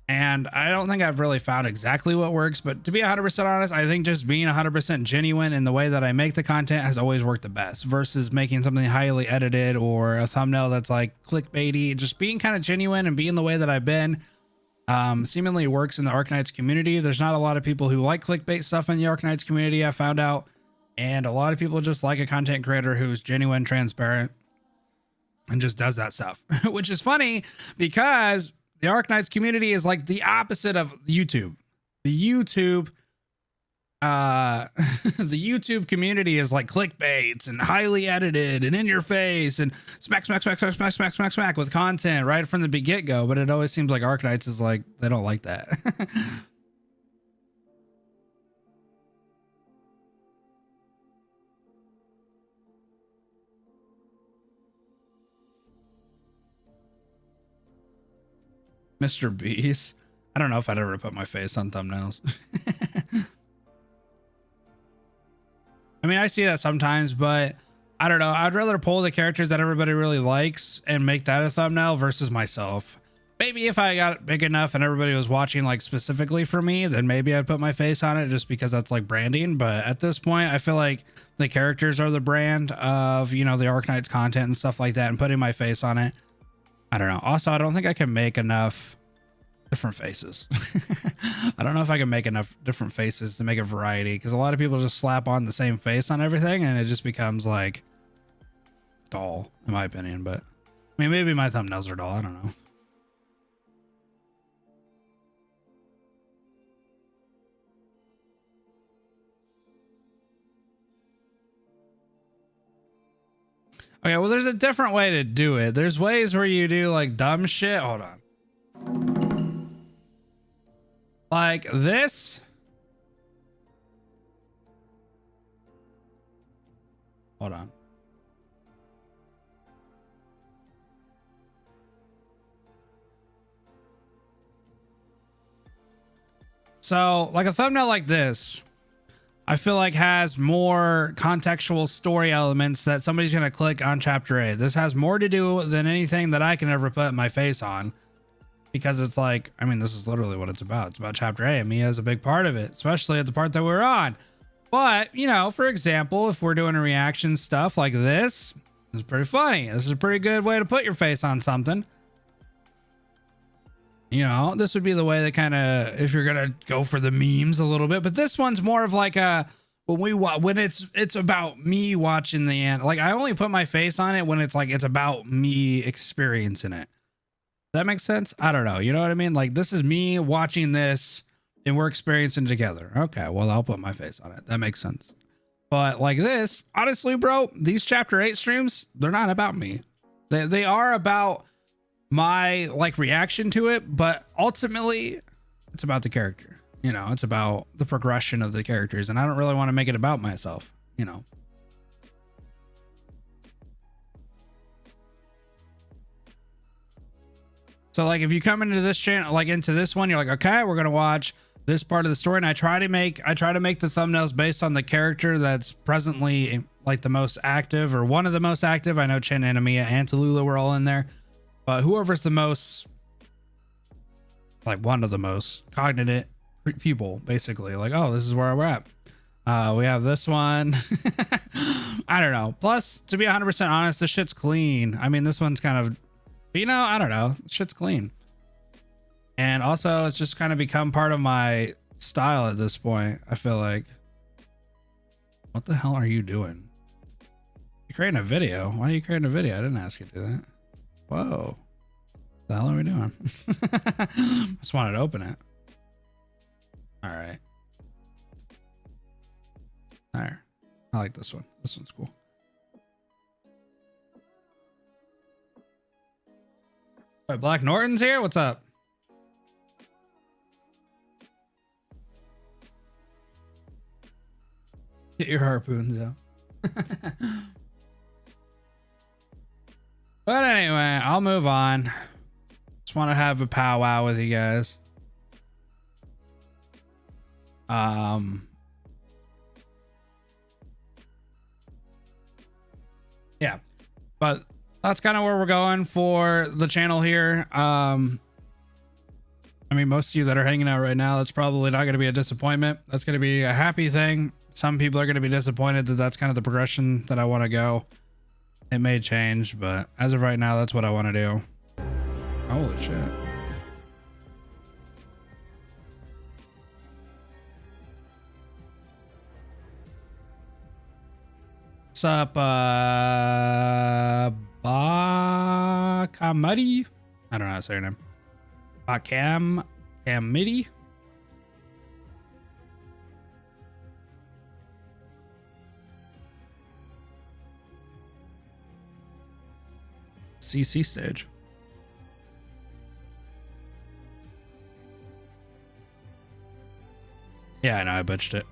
A: and I don't think I've really found exactly what works. But to be 100% honest, I think just being 100% genuine in the way that I make the content has always worked the best, versus making something highly edited or a thumbnail that's like clickbaity. Just being kind of genuine and being the way that I've been seemingly works in the Arknights community. There's not a lot of people who like clickbait stuff in the Arknights community, I found out. And a lot of people just like a content creator who's genuine, transparent, and just does that stuff, which is funny because the Arknights community is like the opposite of YouTube. The YouTube, the YouTube community is like clickbaits and highly edited and in your face and smack with content right from the get-go. But it always seems like Arknights is like, they don't like that. Mr. Beast. I don't know if I'd ever put my face on thumbnails. I mean, I see that sometimes, but I don't know. I'd rather pull the characters that everybody really likes and make that a thumbnail versus myself. Maybe if I got big enough and everybody was watching like specifically for me, then maybe I'd put my face on it just because that's like branding. But at this point, I feel like the characters are the brand of, you know, the Arknights content and stuff like that, and putting my face on it, I don't know. Also, I don't think I can make enough different faces. I don't know if I can make enough different faces to make a variety, because a lot of people just slap on the same face on everything and it just becomes like dull, in my opinion. But I mean, maybe my thumbnails are dull. I don't know. Okay, well, there's a different way to do it. There's ways where you do like dumb shit. Hold on. Like this. Hold on. So like a thumbnail like this, I feel like has more contextual story elements that somebody's going to click on chapter 8. This has more to do than anything that I can ever put my face on, because it's like, I mean, this is literally what it's about. It's about chapter 8 and me as a big part of it, especially at the part that we're on. But, you know, for example, if we're doing a reaction stuff like this is pretty funny. This is a pretty good way to put your face on something. You know, this would be the way that kind of, if you're gonna go for the memes a little bit, but this one's more of like a, when it's about me watching the end. Like, I only put my face on it when it's like, it's about me experiencing it. That makes sense? I don't know. You know what I mean? Like, this is me watching this and we're experiencing together. Okay, well, I'll put my face on it. That makes sense. But like this, honestly, bro, these chapter 8 streams, they're not about me. They are about my like reaction to it, but ultimately it's about the character. You know, it's about the progression of the characters, and I don't really want to make it about myself, you know. So like if you come into this channel, like into this one, you're like, okay, we're gonna watch this part of the story, and I try to make the thumbnails based on the character that's presently like the most active or one of the most active. I know Chin, Anamia, and Tallulah were all in there, but whoever's the most, like one of the most cognizant people, basically, like, oh, this is where we're at. We have this one. I don't know. Plus, to be 100% honest, this shit's clean. I mean, this one's kind of, you know, I don't know. Shit's clean. And also, it's just kind of become part of my style at this point, I feel like. What the hell are you doing? You're creating a video. Why are you creating a video? I didn't ask you to do that. Whoa. What the hell are we doing? Just wanted to open it. All right. All right. I like this one. This one's cool. Wait, Black Norton's here? What's up? Get your harpoons out. But anyway, I'll move on. Just want to have a powwow with you guys. Yeah, but that's kind of where we're going for the channel here. I mean, most of you that are hanging out right now, that's probably not going to be a disappointment. That's going to be a happy thing. Some people are going to be disappointed that that's kind of the progression that I want to go. It may change, but as of right now, that's what I want to do. Holy shit. What's up, Bakamari? I don't know how to say your name. Bakamidi? CC stage. Yeah, I know, I butched it.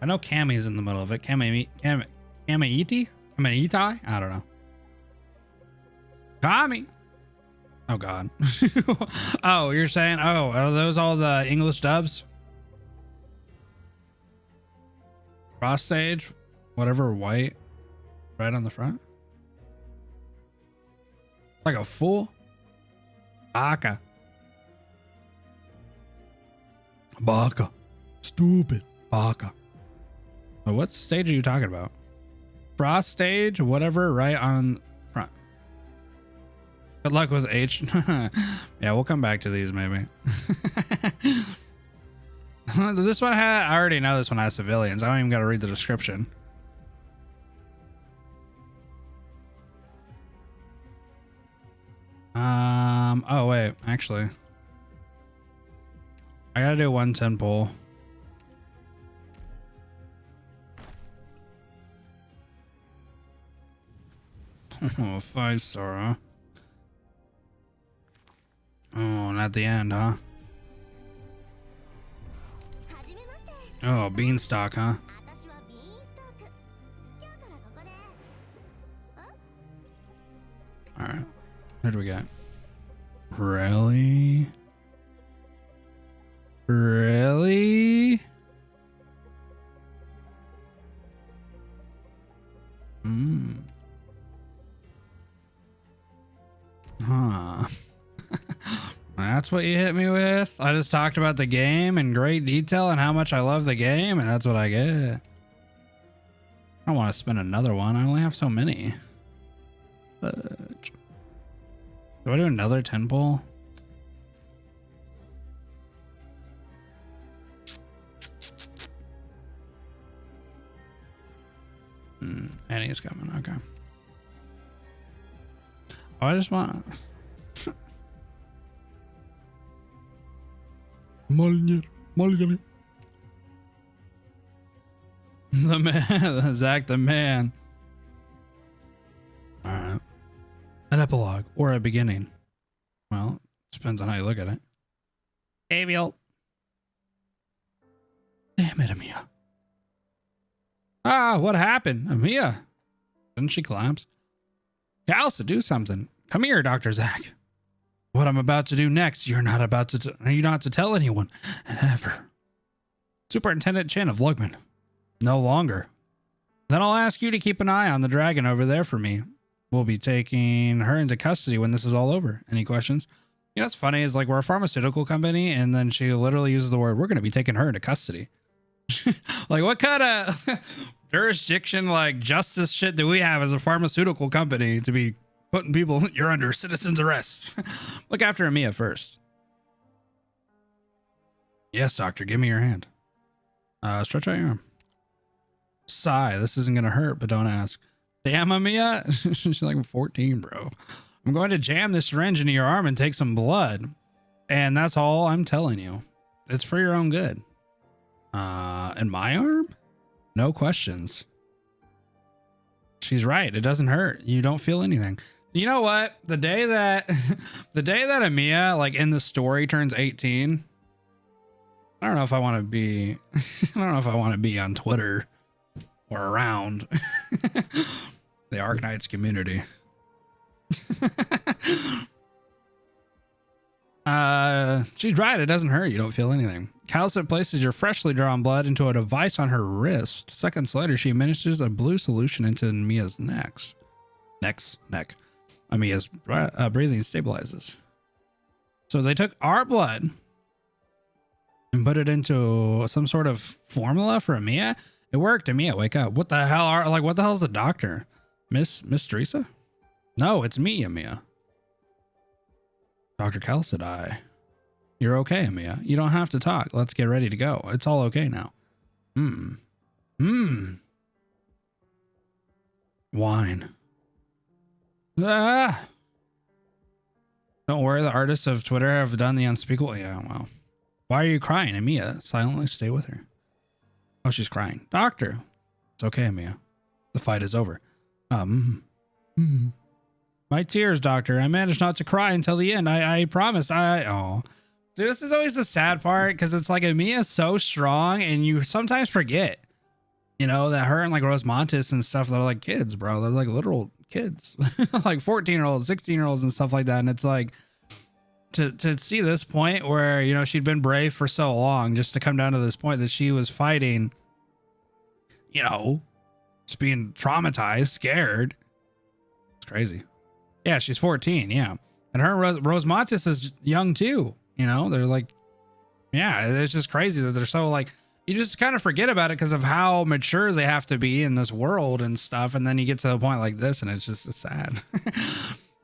A: I know Cammy's in the middle of it. Kamiiti? Kamiitai? I don't know. Kami. Oh God. Oh, you're saying, oh, are those all the English dubs? Cross stage, whatever, white, right on the front. Like a fool. Baka. Baka. Stupid. Baka. What stage are you talking about? Frost stage, whatever, right on front. Good luck with H. Yeah, we'll come back to these maybe. This one had, I already know this one has civilians. I don't even got to read the description. Oh wait, actually, I gotta do 110 pull. Oh, 5-star, huh? Oh, not the end, huh? Oh, beanstalk, huh? All right, who do we got? Really? Really? Huh. That's what you hit me with? I just talked about the game in great detail and how much I love the game, and that's what I get. I don't want to spend another one. I only have so many. But do I do another 10 pull? Annie's coming. Okay. Oh, I just want Molnir. The man, Zach the man. All right. An epilogue or a beginning. Well, depends on how you look at it. Avial. Damn it, Amia. Ah, what happened? Amia. Didn't she collapse? Calsa, do something. Come here, Dr. Zach. What I'm about to do next, you're not to tell anyone. Ever. Superintendent Chin of Lugman. No longer. Then I'll ask you to keep an eye on the dragon over there for me. We'll be taking her into custody when this is all over. Any questions? You know what's funny is like we're a pharmaceutical company and then she literally uses the word, we're going to be taking her into custody. Like what kind of jurisdiction, like justice shit do we have as a pharmaceutical company to be putting people, you're under citizen's arrest. Look after Amia first. Yes, doctor, give me your hand. Stretch out your arm. Sigh, this isn't going to hurt, but don't ask. Damn, Amia. She's like 14, bro. I'm going to jam this syringe into your arm and take some blood. And that's all I'm telling you. It's for your own good. In my arm? No questions. She's right. It doesn't hurt. You don't feel anything. You know what? The day that Amia, like in the story, turns 18, I don't know if I want to be, I don't know if I want to be on Twitter or around the Arknights community. She's right. It doesn't hurt. You don't feel anything. Calcit places your freshly drawn blood into a device on her wrist. Seconds later, she administers a blue solution into Mia's neck. Mia's breathing stabilizes. So they took our blood and put it into some sort of formula for Mia. It worked. Mia, wake up. What the hell what the hell's the doctor? Miss Teresa? No, it's me, Mia. Dr. Calcid, you're okay, Mia. You don't have to talk. Let's get ready to go. It's all okay now. Wine. Ah! Don't worry, the artists of Twitter have done the unspeakable. Yeah, well. Why are you crying, Mia? Silently stay with her. Oh, she's crying. Doctor. It's okay, Mia. The fight is over. My tears, doctor. I managed not to cry until the end. I promise. Oh. See, this is always the sad part because it's like Mia's so strong and you sometimes forget, you know, that her and like Rose Montes and stuff, they're like kids, bro. They're like literal kids, like 14-year-olds, 16-year-olds and stuff like that. And it's like to see this point where, you know, she'd been brave for so long just to come down to this point that she was fighting, you know, just being traumatized, scared. It's crazy. Yeah, she's 14. Yeah. And her and Rose Montes is young too. You know, they're like, yeah, it's just crazy that they're so like, you just kind of forget about it because of how mature they have to be in this world and stuff. And then you get to a point like this and it's just sad.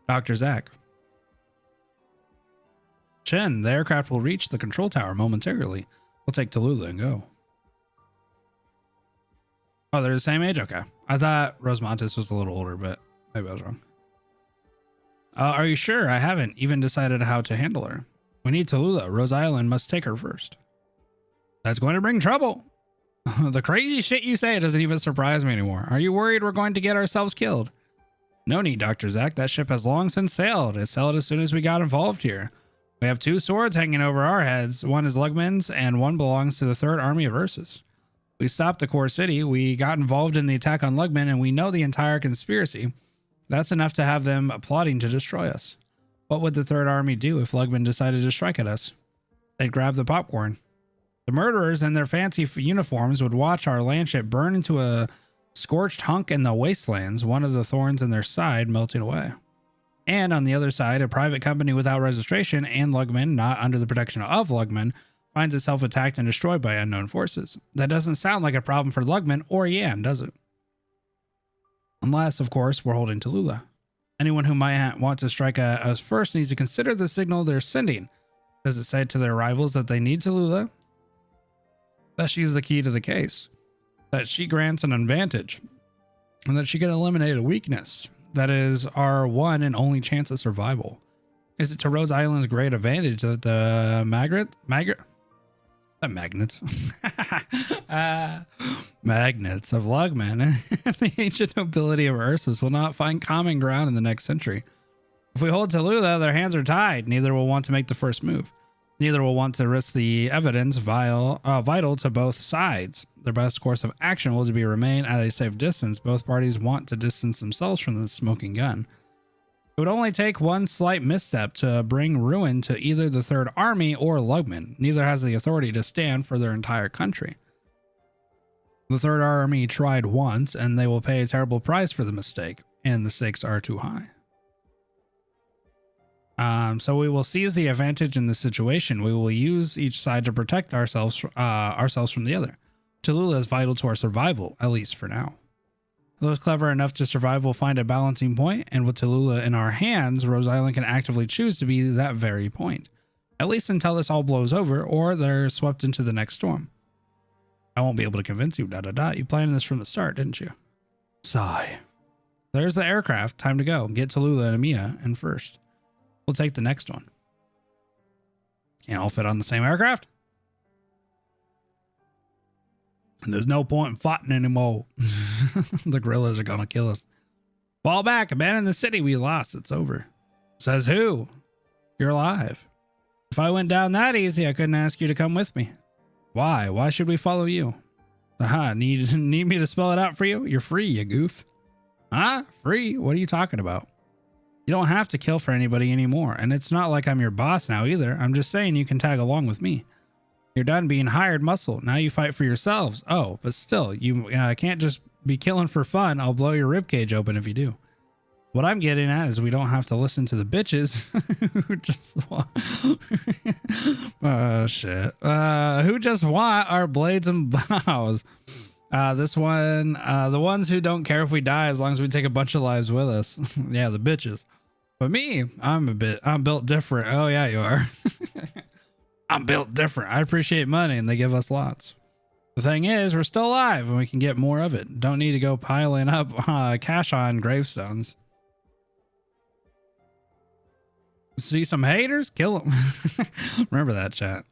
A: Dr. Zach. Chen, the aircraft will reach the control tower momentarily. We'll take Tallulah and go. Oh, they're the same age? Okay. I thought Rose Montes was a little older, but maybe I was wrong. Are you sure? I haven't even decided how to handle her. We need Tallulah. Rose Island must take her first. That's going to bring trouble. The crazy shit you say doesn't even surprise me anymore. Are you worried we're going to get ourselves killed? No need, Dr. Zach. That ship has long since sailed. It sailed as soon as we got involved here. We have 2 swords hanging over our heads. One is Lugman's and one belongs to the 3rd Army of Ursus. We stopped the core city. We got involved in the attack on Lugman and we know the entire conspiracy. That's enough to have them plotting to destroy us. What would the 3rd Army do if Lugman decided to strike at us? They'd grab the popcorn. The murderers in their fancy uniforms would watch our landship burn into a scorched hunk in the wastelands, one of the thorns in their side melting away. And on the other side, a private company without registration and Lugman, not under the protection of Lugman, finds itself attacked and destroyed by unknown forces. That doesn't sound like a problem for Lugman or Yan, does it? Unless, of course, we're holding Tallulah. Anyone who might want to strike at us first needs to consider the signal they're sending. Does it say to their rivals that they need Tallulah? That she's the key to the case. That she grants an advantage. And that she can eliminate a weakness. That is our one and only chance of survival. Is it to Rose Island's great advantage that the The magnets. Magnets of Lugmen. The ancient nobility of Ursus will not find common ground in the next century. If we hold Tallulah, their hands are tied. Neither will want to make the first move. Neither will want to risk the evidence vital to both sides. Their best course of action will be remain at a safe distance. Both parties want to distance themselves from the smoking gun. It would only take one slight misstep to bring ruin to either the Third Army or Lugmen. Neither has the authority to stand for their entire country. The Third Army tried once, and they will pay a terrible price for the mistake, and the stakes are too high. So we will seize the advantage in this situation. We will use each side to protect ourselves from the other. Tallulah is vital to our survival, at least for now. Those clever enough to survive will find a balancing point, and with Tallulah in our hands, Rose Island can actively choose to be that very point. At least until this all blows over, or they're swept into the next storm. I won't be able to convince you, You planned this from the start, didn't you? Sigh. There's the aircraft. Time to go. Get Tallulah and Amia in first. We'll take the next one. Can't all fit on the same aircraft? And there's no point in fighting anymore. The gorillas are gonna kill us. Fall back, abandon the city. We lost. It's over. Says who? You're alive. If I went down that easy, I couldn't ask you to come with me. Why? Why should we follow you? Aha, need me to spell it out for you? You're free, you goof. Huh? Free? What are you talking about? You don't have to kill for anybody anymore, and it's not like I'm your boss now either. I'm just saying you can tag along with me. You're done being hired muscle. Now you fight for yourselves. Oh, but still, you can't just be killing for fun. I'll blow your ribcage open if you do. What I'm getting at is we don't have to listen to the bitches who just want... oh, shit. Who just want our blades and bows. This one, the ones who don't care if we die as long as we take a bunch of lives with us. Yeah, the bitches. But me, I'm built different. Oh, yeah, you are. I'm built different. I appreciate money and they give us lots. The thing is, we're still alive and we can get more of it. Don't need to go piling up cash on gravestones. See some haters? Kill them. Remember that, chat.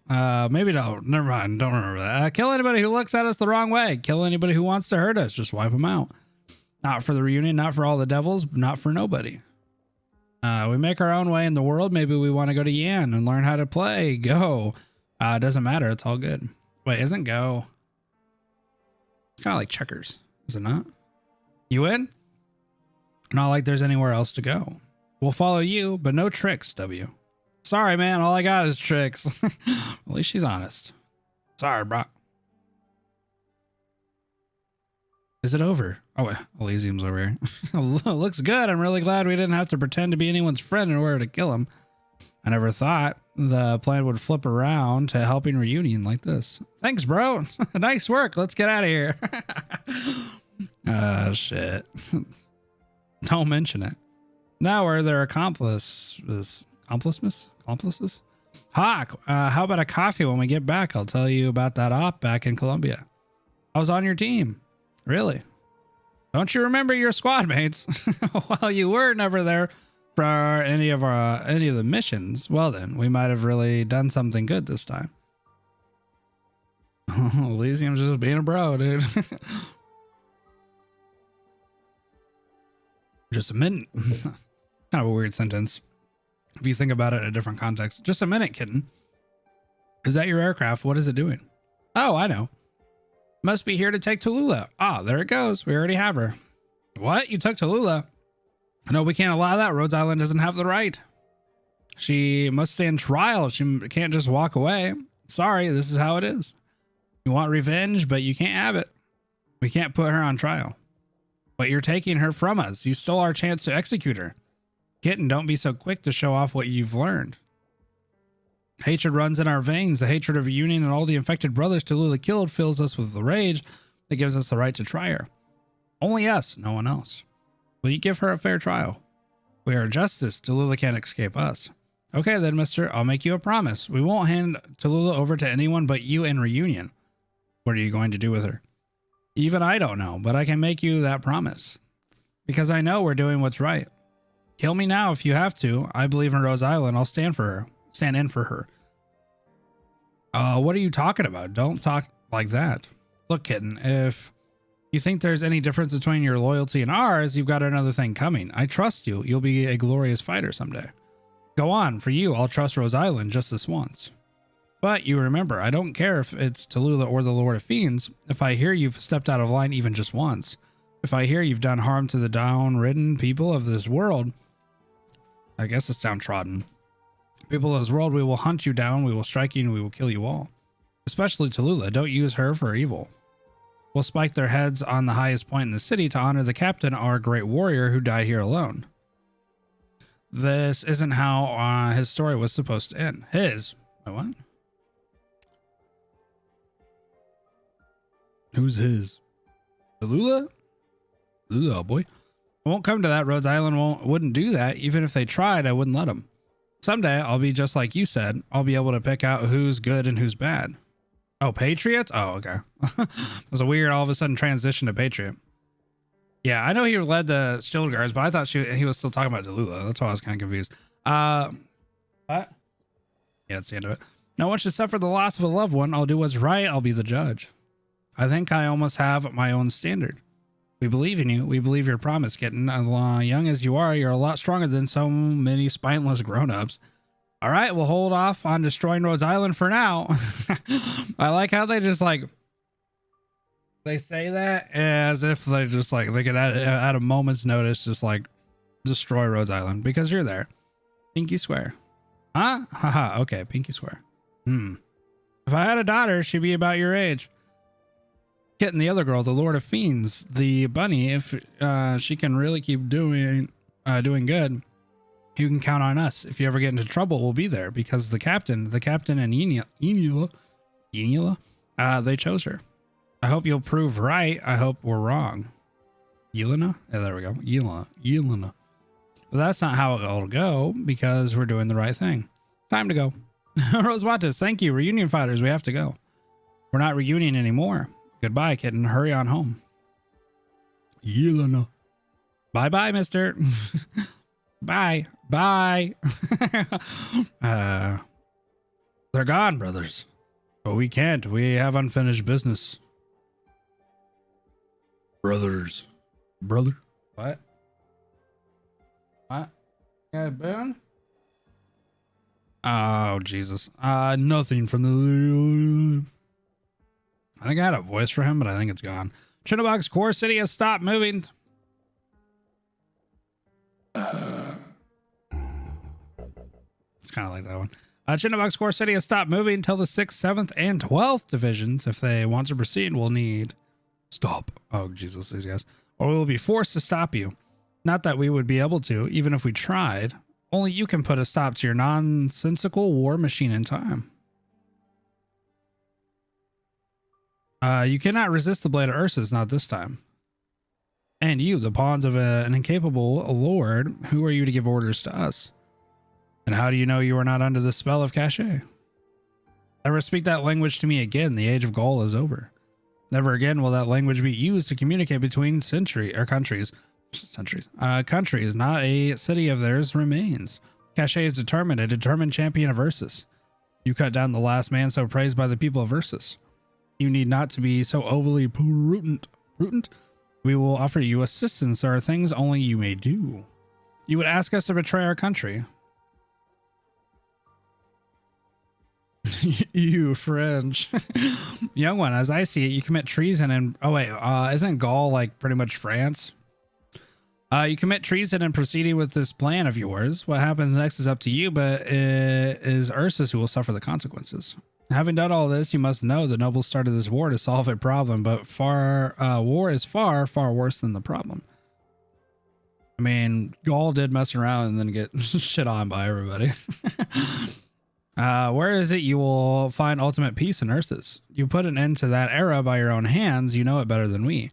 A: Maybe don't. Never mind. Don't remember that. Kill anybody who looks at us the wrong way. Kill anybody who wants to hurt us. Just wipe them out. Not for the reunion. Not for all the devils. Not for nobody. We make our own way in the world. Maybe we want to go to Yan and learn how to play. Go. It doesn't matter. It's all good. Wait, isn't Go? It's kind of like checkers. Is it not? You in? Not like there's anywhere else to go. We'll follow you, but no tricks, W. Sorry, man. All I got is tricks. At least she's honest. Sorry, bro. Is it over? Oh, Elysium's over here. Looks good. I'm really glad we didn't have to pretend to be anyone's friend in order to kill him. I never thought the plan would flip around to helping reunion like this. Thanks, bro. Nice work. Let's get out of here. Shit. Don't mention it. Now we're their accomplices. Hawk, how about a coffee when we get back? I'll tell you about that op back in Colombia. I was on your team. Really? Don't you remember your squad mates? Well, you were never there for any of the missions. Well then, we might have really done something good this time. Elysium's just being a bro, dude. Just a minute. Kind of a weird sentence if you think about it in a different context. Just a minute, kitten. Is that your aircraft? What is it doing? Oh, I know. Must be here to take Tallulah. Ah, there it goes. We already have her. What? You took Tallulah? No, we can't allow that. Rhodes Island doesn't have the right. She must stand trial. She can't just walk away. Sorry, this is how it is. You want revenge, but you can't have it. We can't put her on trial. But you're taking her from us. You stole our chance to execute her. Kitten, don't be so quick to show off what you've learned. Hatred runs in our veins. The hatred of reunion and all the infected brothers Tallulah killed fills us with the rage that gives us the right to try her. Only us, no one else. Will you give her a fair trial? We are justice. Tallulah can't escape us. Okay then, mister. I'll make you a promise. We won't hand Tallulah over to anyone but you and reunion. What are you going to do with her? Even I don't know, but I can make you that promise. Because I know we're doing what's right. Kill me now if you have to. I believe in Rose Island. I'll stand in for her. What are you talking about? Don't talk like that. Look, kitten, if you think there's any difference between your loyalty and ours, you've got another thing coming. I trust you. You'll be a glorious fighter someday. Go on. For you, I'll trust Rose Island just this once. But you remember, I don't care if it's Tallulah or the Lord of Fiends. If I hear you've stepped out of line even just once, if I hear you've done harm to the down-ridden people of this world, I guess it's downtrodden. People of this world, we will hunt you down, we will strike you, and we will kill you all. Especially Tallulah. Don't use her for evil. We'll spike their heads on the highest point in the city to honor the captain, our great warrior who died here alone. This isn't how his story was supposed to end. His? What? Who's his? Tallulah? Oh boy. I won't come to that. Rhodes Island wouldn't do that. Even if they tried, I wouldn't let them. Someday I'll be just like you said. I'll be able to pick out who's good and who's bad. Oh, Patriots? Oh, okay. It was a weird all of a sudden transition to Patriot. Yeah, I know he led the Shield Guards, but I thought he was still talking about Tallulah. That's why I was kind of confused. What? Yeah, that's the end of it. No one should suffer the loss of a loved one. I'll do what's right. I'll be the judge. I think I almost have my own standard. We believe in you. We believe your promise, kitten. As young as you are, you're a lot stronger than so many spineless grown-ups. All right, we'll hold off on destroying Rhodes Island for now. I like how they just like, they say that as if they just like, they could at a moment's notice, just like destroy Rhodes Island because you're there. Pinky swear. Huh? Haha. Okay. Pinky swear. If I had a daughter, she'd be about your age. Kitten, the other girl, the Lord of Fiends, the bunny, if she can really keep doing good, you can count on us. If you ever get into trouble, we'll be there because the captain and Enula, they chose her. I hope you'll prove right. I hope we're wrong. Yelena? Yeah, there we go. Yelena. But that's not how it'll go because we're doing the right thing. Time to go. Rose Matas, thank you. Reunion fighters, we have to go. We're not reunion anymore. Goodbye, kitten. Hurry on home. Yelena. Bye-bye, mister. Bye. Bye. They're gone, brothers. But we can't. We have unfinished business. Brothers. Brother. What? What? Yeah, Boone? Oh, Jesus. Nothing from the... I think I had a voice for him, but I think it's gone. Chinnabox Core City has stopped moving. It's kind of like that one. Chinnabox Core City has stopped moving until the 6th, 7th, and 12th divisions. If they want to proceed, we'll need... Stop. Oh, Jesus, these guys. Or we will be forced to stop you. Not that we would be able to, even if we tried. Only you can put a stop to your nonsensical war machine in time. You cannot resist the blade of Ursus, not this time. And you, the pawns of an incapable lord, who are you to give orders to us? And how do you know you are not under the spell of cachet? Never speak that language to me again. The age of Gaul is over. Never again will that language be used to communicate between countries. Countries, not a city of theirs remains. Cachet is determined, a determined champion of Ursus. You cut down the last man so praised by the people of Ursus. You need not to be so overly prudent. We will offer you assistance. There are things only you may do. You would ask us to betray our country. You French. Young one, as I see it, you commit treason and... Oh, wait. Isn't Gaul like pretty much France? You commit treason in proceeding with this plan of yours. What happens next is up to you, but it is Ursus who will suffer the consequences. Having done all this, you must know the nobles started this war to solve a problem, but war is far, far worse than the problem. I mean, Gaul did mess around and then get shit on by everybody. Where is it you will find ultimate peace in Ursus? You put an end to that era by your own hands. You know it better than we.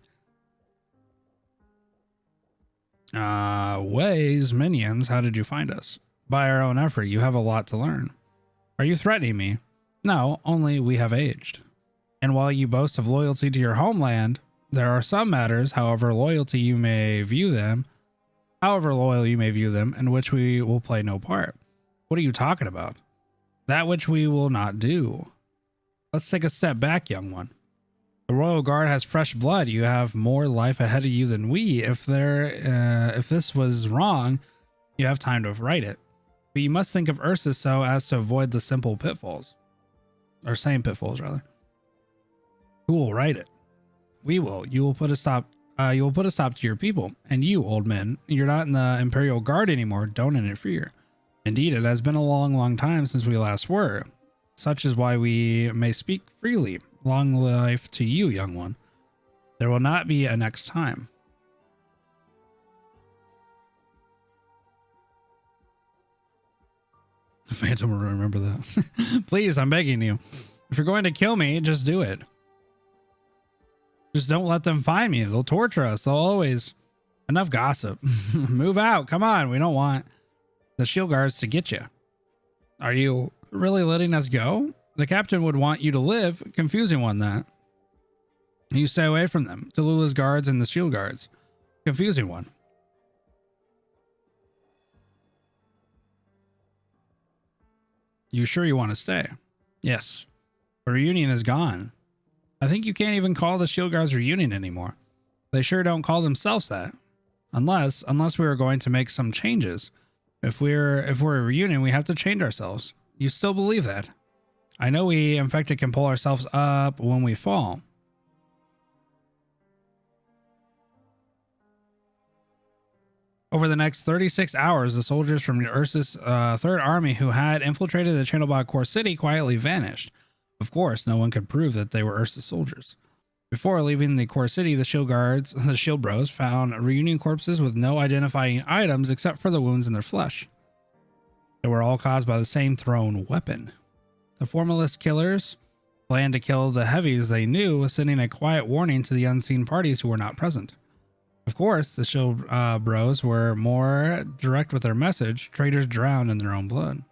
A: Ways, minions, how did you find us? By our own effort. You have a lot to learn. Are you threatening me? No, only we have aged. And while you boast of loyalty to your homeland, there are some matters, however loyal you may view them, in which we will play no part. What are you talking about? That which we will not do. Let's take a step back, young one. The Royal Guard has fresh blood. You have more life ahead of you than we. If this was wrong, you have time to right it. But you must think of Ursus so as to avoid the simple pitfalls. Or same pitfalls, rather. Who will right it? We will. You will put a stop to your people. And you, old men, you're not in the Imperial Guard anymore. Don't interfere. Indeed, it has been a long, long time since we last were. Such is why we may speak freely. Long life to you, young one. There will not be a next time. The Phantom will remember that. Please, I'm begging you. If you're going to kill me, just do it. Just don't let them find me. They'll torture us. They'll always... Enough gossip. Move out. Come on. We don't want the shield guards to get you. Are you really letting us go? The captain would want you to live. Confusing one, that. You stay away from them. Tallulah guards and the shield guards. Confusing one. You sure you want to stay? Yes. The reunion is gone. I think you can't even call the shield guards reunion anymore. They sure don't call themselves that. Unless we are going to make some changes. If we're a reunion, we have to change ourselves. You still believe that? I know we infected can pull ourselves up when we fall. Over the next 36 hours, the soldiers from the Ursus Third Army who had infiltrated the Channelbog Core City quietly vanished. Of course, no one could prove that they were Ursus soldiers. Before leaving the Core City, the Shield Bros, found reunion corpses with no identifying items except for the wounds in their flesh. They were all caused by the same thrown weapon. The Formalist killers planned to kill the heavies they knew, sending a quiet warning to the unseen parties who were not present. Of course, the Shield Bros were more direct with their message. Traitors drowned in their own blood.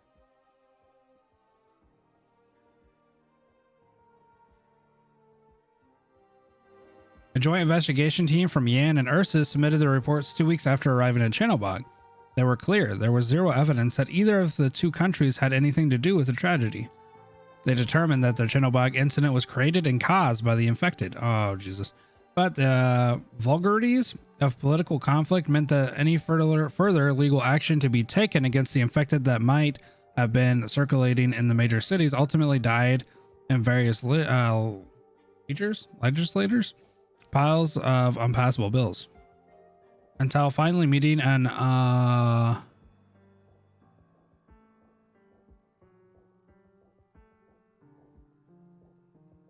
A: A joint investigation team from Yan and Ursus submitted their reports 2 weeks after arriving in Channelbog. They were clear. There was zero evidence that either of the two countries had anything to do with the tragedy. They determined that the Channelbog incident was created and caused by the infected. Oh, Jesus. But the vulgarities of political conflict meant that any further legal action to be taken against the infected that might have been circulating in the major cities ultimately died in various legislators' piles of unpassable bills. Until finally meeting an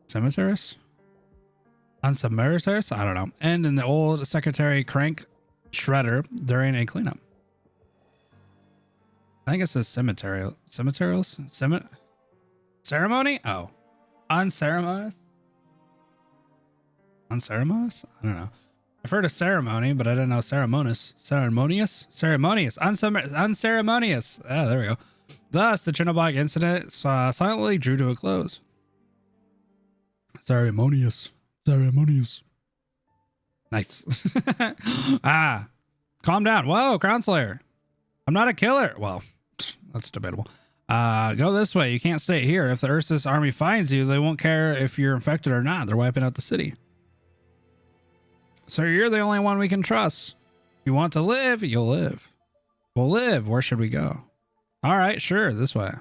A: Cemeteris? On Cemeteris? I don't know. And in the old Secretary Crank Shredder during a cleanup. I think it says cemeterials? Ceremony? Oh. Unceremonious? Unceremonious? I don't know. I've heard of ceremony, but I didn't know ceremonious. Ceremonious? Ceremonious. Unceremonious. Ah, there we go. Thus, the Channelbog incident silently drew to a close. Ceremonious. Ceremonious. Nice. Ah. Calm down. Whoa, Crown Slayer. I'm not a killer. Well, that's debatable. Go this way. You can't stay here. If the Ursus army finds you, they won't care if you're infected or not. They're wiping out the city. So you're the only one we can trust. If you want to live, you'll live. We'll live. Where should we go? All right, sure. This way.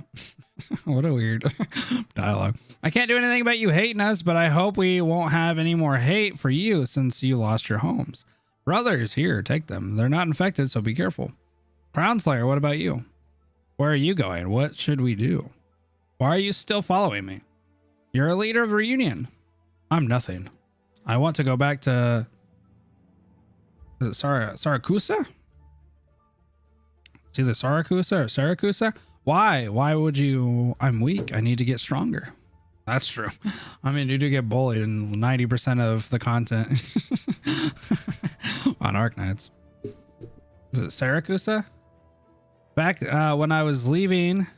A: What a weird dialogue. I can't do anything about you hating us, but I hope we won't have any more hate for you since you lost your homes. Brothers, here, take them. They're not infected, so be careful. Crown Slayer, what about you? Where are you going? What should we do? Why are you still following me? You're a leader of the reunion. I'm nothing. I want to go back to... Is it Saracusa? It's either Saracusa or Saracusa. Why? Why would you... I'm weak. I need to get stronger. That's true. I mean, you do get bullied in 90% of the content on Arknights. Is it Saracusa? Back when I was leaving...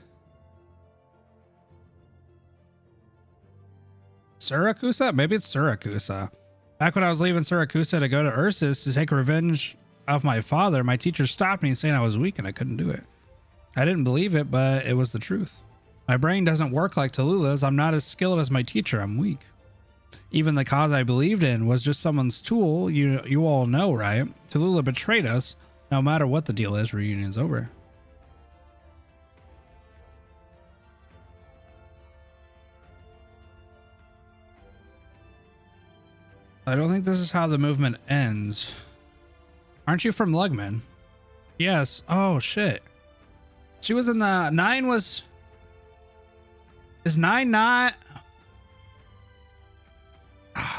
A: Saracusa? Maybe it's Saracusa. Back when I was leaving Saracusa to go to Ursus to take revenge of my father, my teacher stopped me saying I was weak and I couldn't do it. I didn't believe it, but it was the truth. My brain doesn't work like Tallulah's. I'm not as skilled as my teacher. I'm weak. Even the cause I believed in was just someone's tool. You all know, right? Tallulah betrayed us. No matter what the deal is, reunion's over. I don't think this is how the movement ends. Aren't you from Lugman? Yes. Oh, shit. She was in the... 9 was... Is 9 not...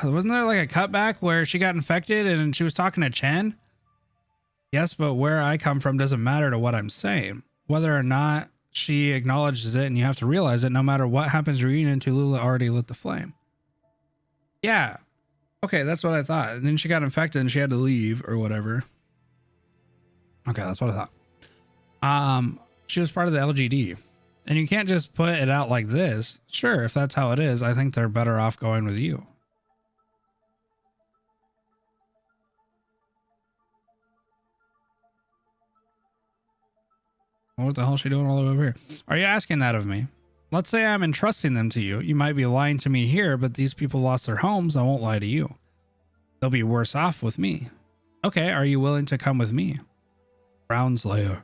A: Wasn't there like a cutback where she got infected and she was talking to Chen? Yes, but where I come from doesn't matter to what I'm saying. Whether or not she acknowledges it, and you have to realize it, no matter what happens, reunion, Tallulah already lit the flame. Yeah. Okay, that's what I thought. And then she got infected and she had to leave or whatever. Okay, that's what I thought. She was part of the LGD. And you can't just put it out like this. Sure, if that's how it is, I think they're better off going with you. What the hell is she doing all the way over here? Are you asking that of me? Let's say I'm entrusting them to you. You might be lying to me here, but these people lost their homes. I won't lie to you. They'll be worse off with me. Okay, are you willing to come with me? Brownslayer.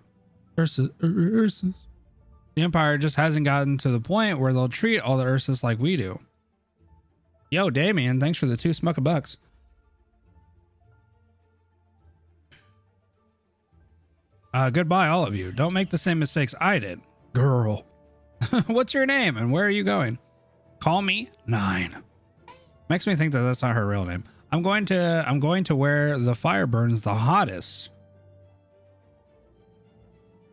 A: Ursus. The Empire just hasn't gotten to the point where they'll treat all the Ursus like we do. Yo, Damien, thanks for the 2 smucka bucks. Goodbye, all of you. Don't make the same mistakes I did. Girl. What's your name and where are you going? Call me 9. Makes me think that that's not her real name. I'm going to where the fire burns the hottest.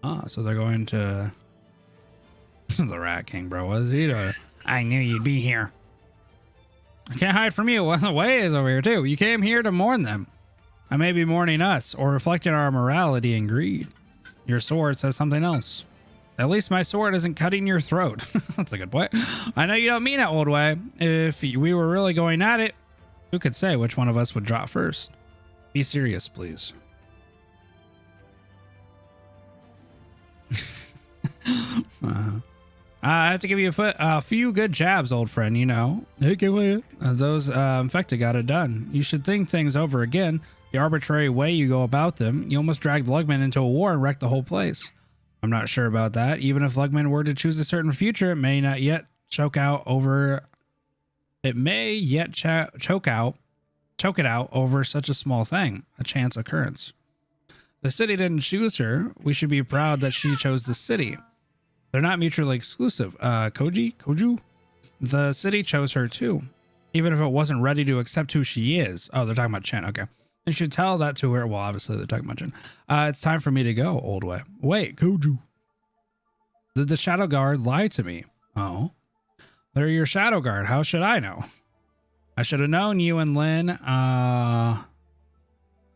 A: Ah, so they're going to the Rat King, bro. What is he doing? I knew you'd be here. I can't hide from you. Well, the way is over here too. You came here to mourn them. I may be mourning us or reflecting our morality and greed. Your sword says something else. At least my sword isn't cutting your throat. That's a good point. I know you don't mean it, old way. If we were really going at it, who could say which one of us would drop first? Be serious, please. I have to give you a few good jabs, old friend, you know. Those infected got it done. You should think things over again. The arbitrary way you go about them, you almost dragged Lugman into a war and wrecked the whole place. I'm not sure about that. Even if Lugman were to choose a certain future, it may not yet choke it out over such a small thing, a chance occurrence. The city didn't choose her. We should be proud that she chose the city. They're not mutually exclusive. Koju? The city chose her too, even if it wasn't ready to accept who she is. Oh, they're talking about Chen. Okay. You should tell that to her. Well, obviously they're talking about Chen. It's time for me to go, old way. Wait, Koju. Did the Shadow Guard lie to me? Oh. They're your Shadow Guard. How should I know? I should have known you and Lin,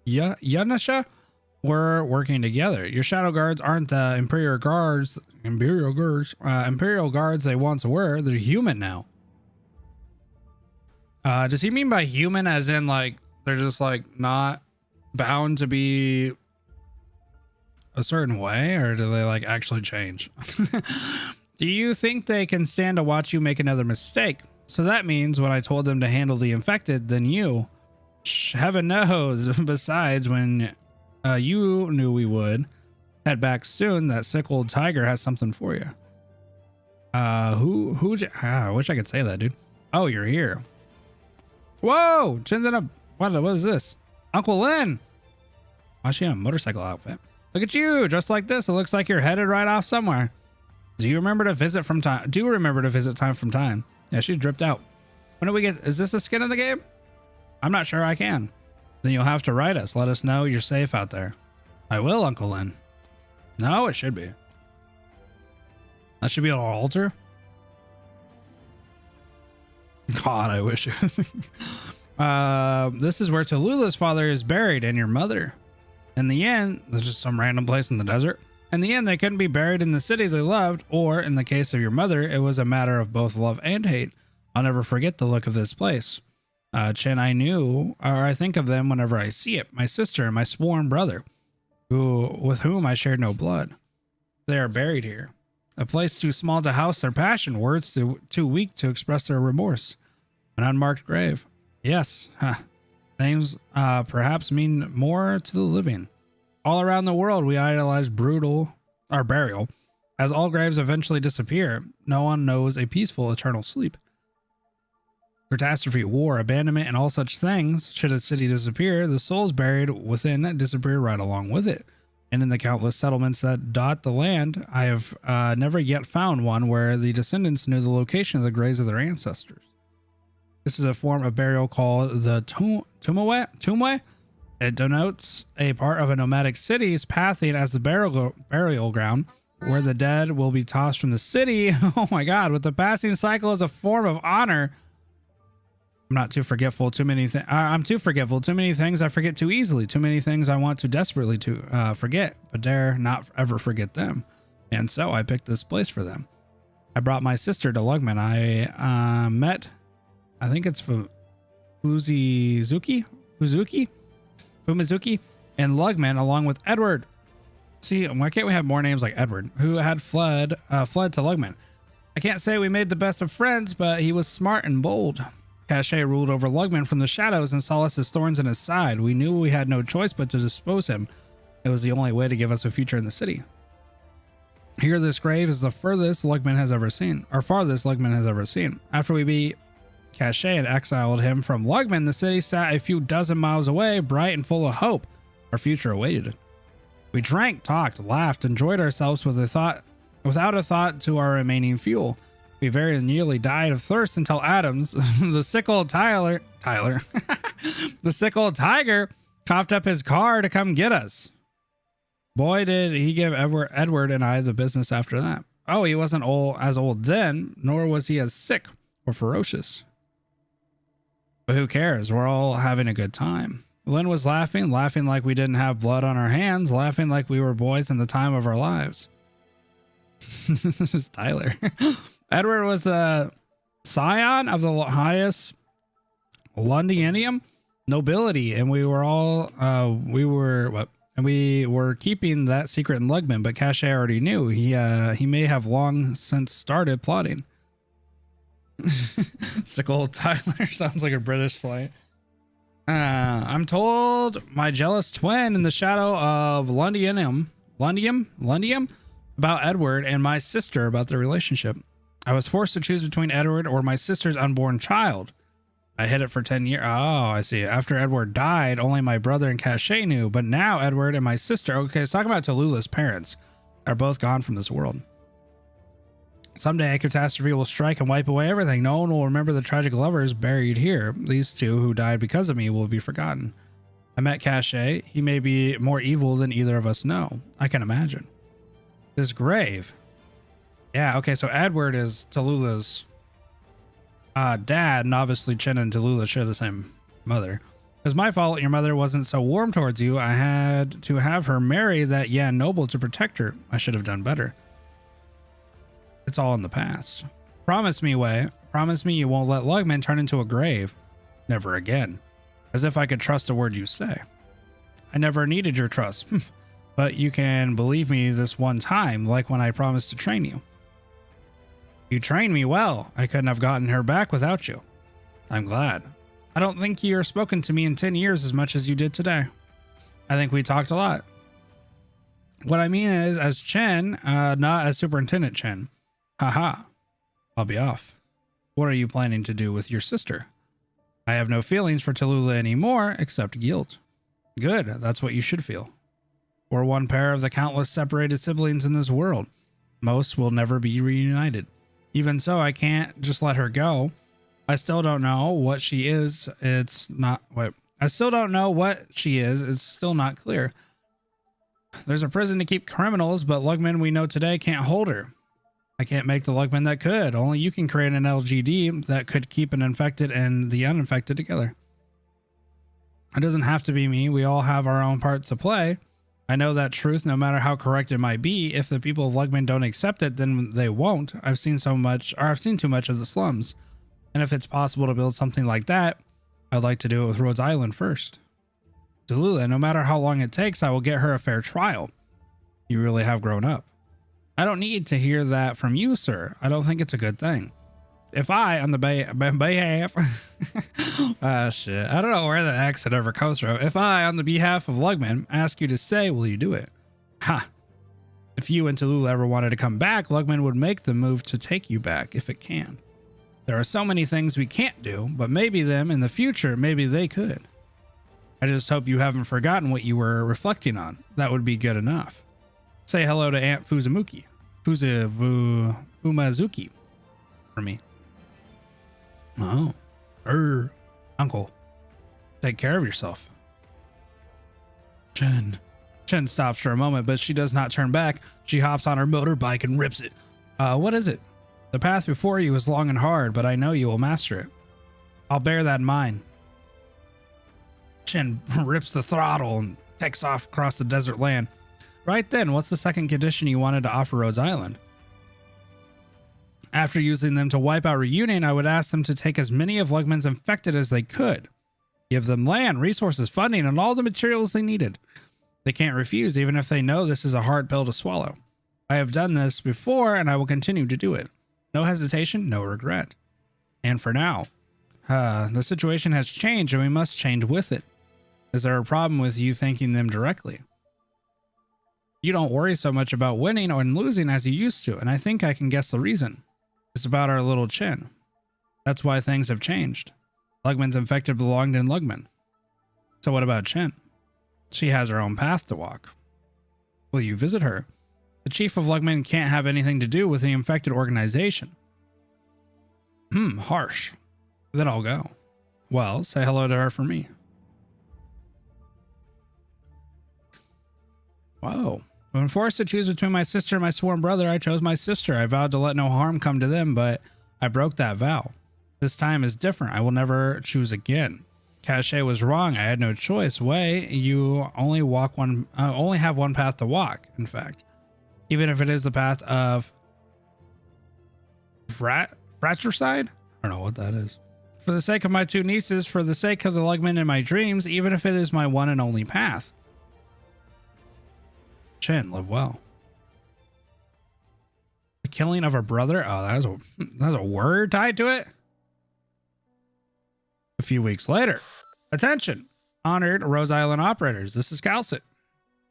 A: Yanasha were working together. Your Shadow Guards aren't the Imperial Guards they once were. They're human now. Does he mean by human as in like they're just like not bound to be a certain way, or do they like actually change? Do you think they can stand to watch you make another mistake? So that means when I told them to handle the infected, then you, heaven knows, besides when you knew we would head back soon, that sick old tiger has something for you. I wish I could say that, dude. Oh, you're here. Whoa, Chin's in a, what is this? Uncle Lin. Why is she in a motorcycle outfit? Look at you, just like this. It looks like you're headed right off somewhere. Do you remember to visit from time? Do remember to visit time from time? Yeah, she's dripped out. When do we get? Is this a skin in the game? I'm not sure I can. Then you'll have to write us. Let us know you're safe out there. I will, Uncle Lin. No, it should be. That should be an altar. God, I wish it was. This is where Tallulah's father is buried and your mother. In the end, there's just some random place in the desert. In the end, they couldn't be buried in the city they loved, or in the case of your mother, it was a matter of both love and hate. I'll never forget the look of this place. Chen, I think of them whenever I see it. My sister and my sworn brother, with whom I shared no blood. They are buried here. A place too small to house their passion, words too weak to express their remorse. An unmarked grave. Yes, names perhaps mean more to the living. All around the world, we idolize burial. As all graves eventually disappear, no one knows a peaceful, eternal sleep. Catastrophe, war, abandonment, and all such things. Should a city disappear, the souls buried within disappear right along with it. And in the countless settlements that dot the land, I have never yet found one where the descendants knew the location of the graves of their ancestors. This is a form of burial called the tumwe. It denotes a part of a nomadic city's pathing as the burial ground, where the dead will be tossed from the city. Oh my God! With the passing cycle as a form of honor. I'm not too forgetful. I'm too forgetful. Too many things I forget too easily. Too many things I want to desperately to forget, but dare not ever forget them. And so I picked this place for them. I brought my sister to Lugman. I met, I think it's Fumizuki, and Lugman, along with Edward. See, why can't we have more names like Edward, who had fled to Lugman? I can't say we made the best of friends, but he was smart and bold. Cachet ruled over Lugman from the shadows and saw us as thorns in his side. We knew we had no choice but to dispose him. It was the only way to give us a future in the city. Here, this grave is the furthest Lugman has ever seen, or farthest Lugman has ever seen. After we beat Cachet and exiled him from Lugman, the city sat a few dozen miles away, bright and full of hope. Our future awaited. We drank, talked, laughed, enjoyed ourselves without a thought to our remaining fuel. We very nearly died of thirst until Adams, the sick old the sick old tiger, coughed up his car to come get us. Boy, did he give Edward and I the business after that. Oh, he wasn't as old then, nor was he as sick or ferocious. But who cares? We're all having a good time. Lynn was laughing like we didn't have blood on our hands, laughing like we were boys in the time of our lives. This is Tyler. Edward was the scion of the highest Londinium nobility, and we were keeping that secret in Lugman, but Cachet already knew. He may have long since started plotting. Sick old Tyler sounds like a British slang. I'm told my jealous twin in the shadow of Londinium about Edward, and my sister about their relationship. I was forced to choose between Edward or my sister's unborn child. I hid it for 10 years. Oh, I see. After Edward died, only my brother and Cachet knew, but now Edward and my sister, okay, let's talk about Tallulah's parents, are both gone from this world. Someday a catastrophe will strike and wipe away everything. No one will remember the tragic lovers buried here. These two who died because of me will be forgotten. I met Cachet. He may be more evil than either of us know. I can imagine. This grave. Yeah, okay, so Edward is Tallulah's dad, and obviously Chen and Tallulah share the same mother. It was my fault your mother wasn't so warm towards you. I had to have her marry that Yan noble to protect her. I should have done better. It's all in the past. Promise me, Wei. Promise me you won't let Lugman turn into a grave. Never again. As if I could trust a word you say. I never needed your trust. But you can believe me this one time, like when I promised to train you. You trained me well. I couldn't have gotten her back without you. I'm glad. I don't think you've spoken to me in 10 years as much as you did today. I think we talked a lot. What I mean is as Chen, not as Superintendent Chen. Haha. I'll be off. What are you planning to do with your sister? I have no feelings for Tallulah anymore, except guilt. Good, that's what you should feel. We're one pair of the countless separated siblings in this world. Most will never be reunited. Even so, I can't just let her go. I still don't know what she is. I still don't know what she is. It's still not clear. There's a prison to keep criminals, but Lugman we know today can't hold her. I can't make the Lugman that could. Only you can create an LGD that could keep an infected and the uninfected together. It doesn't have to be me. We all have our own part to play. I know that truth, no matter how correct it might be. If the people of Lugman don't accept it, then they won't. I've seen too much of the slums. And if it's possible to build something like that, I'd like to do it with Rhodes Island first. Tallulah, no matter how long it takes, I will get her a fair trial. You really have grown up. I don't need to hear that from you, sir. I don't think it's a good thing. If I, on the behalf, shit, I don't know where the accent ever comes from. If I, on the behalf of Lugman, ask you to stay, will you do it? Ha! If you and Tallulah ever wanted to come back, Lugman would make the move to take you back if it can. There are so many things we can't do, but maybe them in the future, maybe they could. I just hope you haven't forgotten what you were reflecting on. That would be good enough. Say hello to Aunt Fumazuki for me. Oh, uncle, take care of yourself. Chen stops for a moment, but she does not turn back. She hops on her motorbike and rips it. What is it? The path before you is long and hard, but I know you will master it. I'll bear that in mind. Chen rips the throttle and takes off across the desert land. Right then, what's the second condition you wanted to offer Rhodes Island? After using them to wipe out Reunion, I would ask them to take as many of Lugman's infected as they could. Give them land, resources, funding, and all the materials they needed. They can't refuse, even if they know this is a hard pill to swallow. I have done this before, and I will continue to do it. No hesitation, no regret. And for now, the situation has changed, and we must change with it. Is there a problem with you thanking them directly? You don't worry so much about winning or losing as you used to, and I think I can guess the reason. It's about our little Chen. That's why things have changed. Lugman's infected belonged in Lugman. So what about Chen? She has her own path to walk. Will you visit her? The chief of Lugman can't have anything to do with the infected organization. Harsh. Then I'll go. Well, say hello to her for me. Whoa. When forced to choose between my sister and my sworn brother, I chose my sister. I vowed to let no harm come to them, but I broke that vow. This time is different. I will never choose again. Cachet was wrong. I had no choice. Wei, you only have one path to walk, in fact. Even if it is the path of fratricide? I don't know what that is. For the sake of my two nieces, for the sake of the Lugman in my dreams, even if it is my one and only path. Chen, live well. The killing of her brother? Oh, that's a word tied to it? A few weeks later. Attention! Honored Rose Island operators, this is Calcit.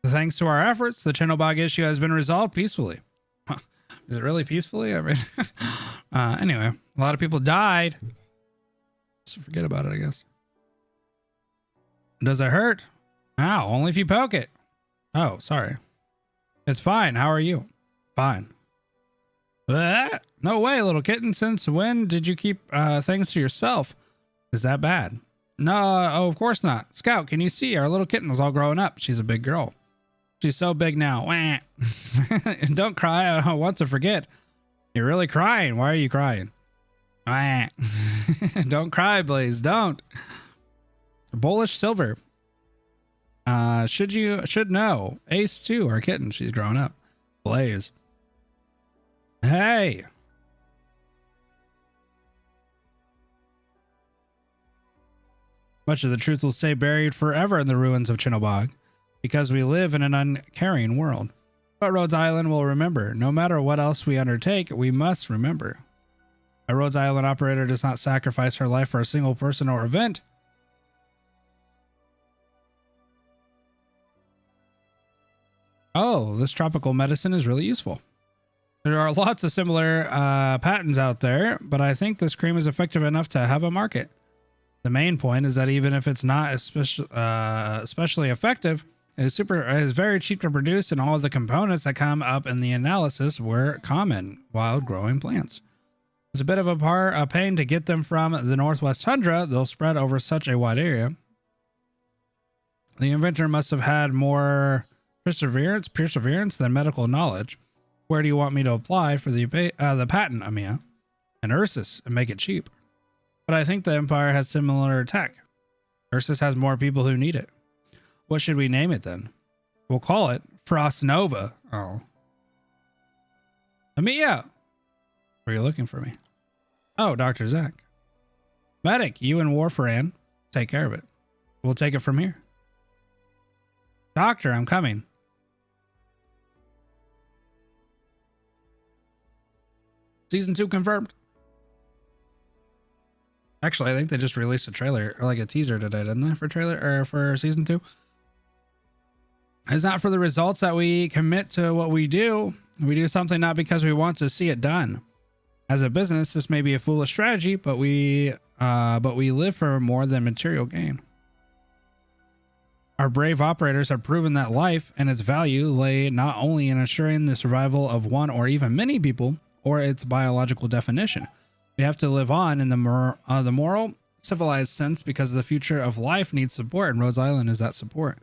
A: Thanks to our efforts, the Chenobog issue has been resolved peacefully. Huh. Is it really peacefully? I mean, anyway, a lot of people died. So forget about it, I guess. Does it hurt? Ow, only if you poke it. Oh, sorry. It's fine. How are you? Fine. No way, little kitten. Since when did you keep things to yourself? Is that bad? No, oh, of course not. Scout, can you see? Our little kitten is all growing up. She's a big girl. She's so big now. And don't cry. I don't want to forget. You're really crying. Why are you crying? Don't cry, Blaze. Don't. Bullish Silver. Should know. Ace 2, our kitten. She's grown up. Blaze. Hey. Much of the truth will stay buried forever in the ruins of Chenobog, because we live in an uncaring world. But Rhodes Island will remember. No matter what else we undertake, we must remember. A Rhodes Island operator does not sacrifice her life for a single person or event. Oh, this tropical medicine is really useful. There are lots of similar patents out there, but I think this cream is effective enough to have a market. The main point is that even if it's not especially effective, it is very cheap to produce, and all of the components that come up in the analysis were common wild growing plants. It's a bit of a pain to get them from the northwest tundra. They'll spread over such a wide area. The inventor must have had more perseverance than medical knowledge. Where do you want me to apply for the patent, Amia? And Ursus, and make it cheap. But I think the Empire has similar tech. Ursus has more people who need it. What should we name it then? We'll call it Frost Nova. Oh. Amia! Are you looking for me? Oh, Dr. Zach. Medic, you and Warfaran, take care of it. We'll take it from here. Doctor, I'm coming. Season 2 confirmed. Actually, I think they just released a trailer or like a teaser today, didn't they, for trailer or for season 2? It's not for the results that we commit to what we do. We do something not because we want to see it done. As a business, this may be a foolish strategy, but we live for more than material gain. Our brave operators have proven that life and its value lay not only in assuring the survival of one or even many people, or its biological definition. We have to live on in the moral, civilized sense because the future of life needs support, and Rhode Island is that support.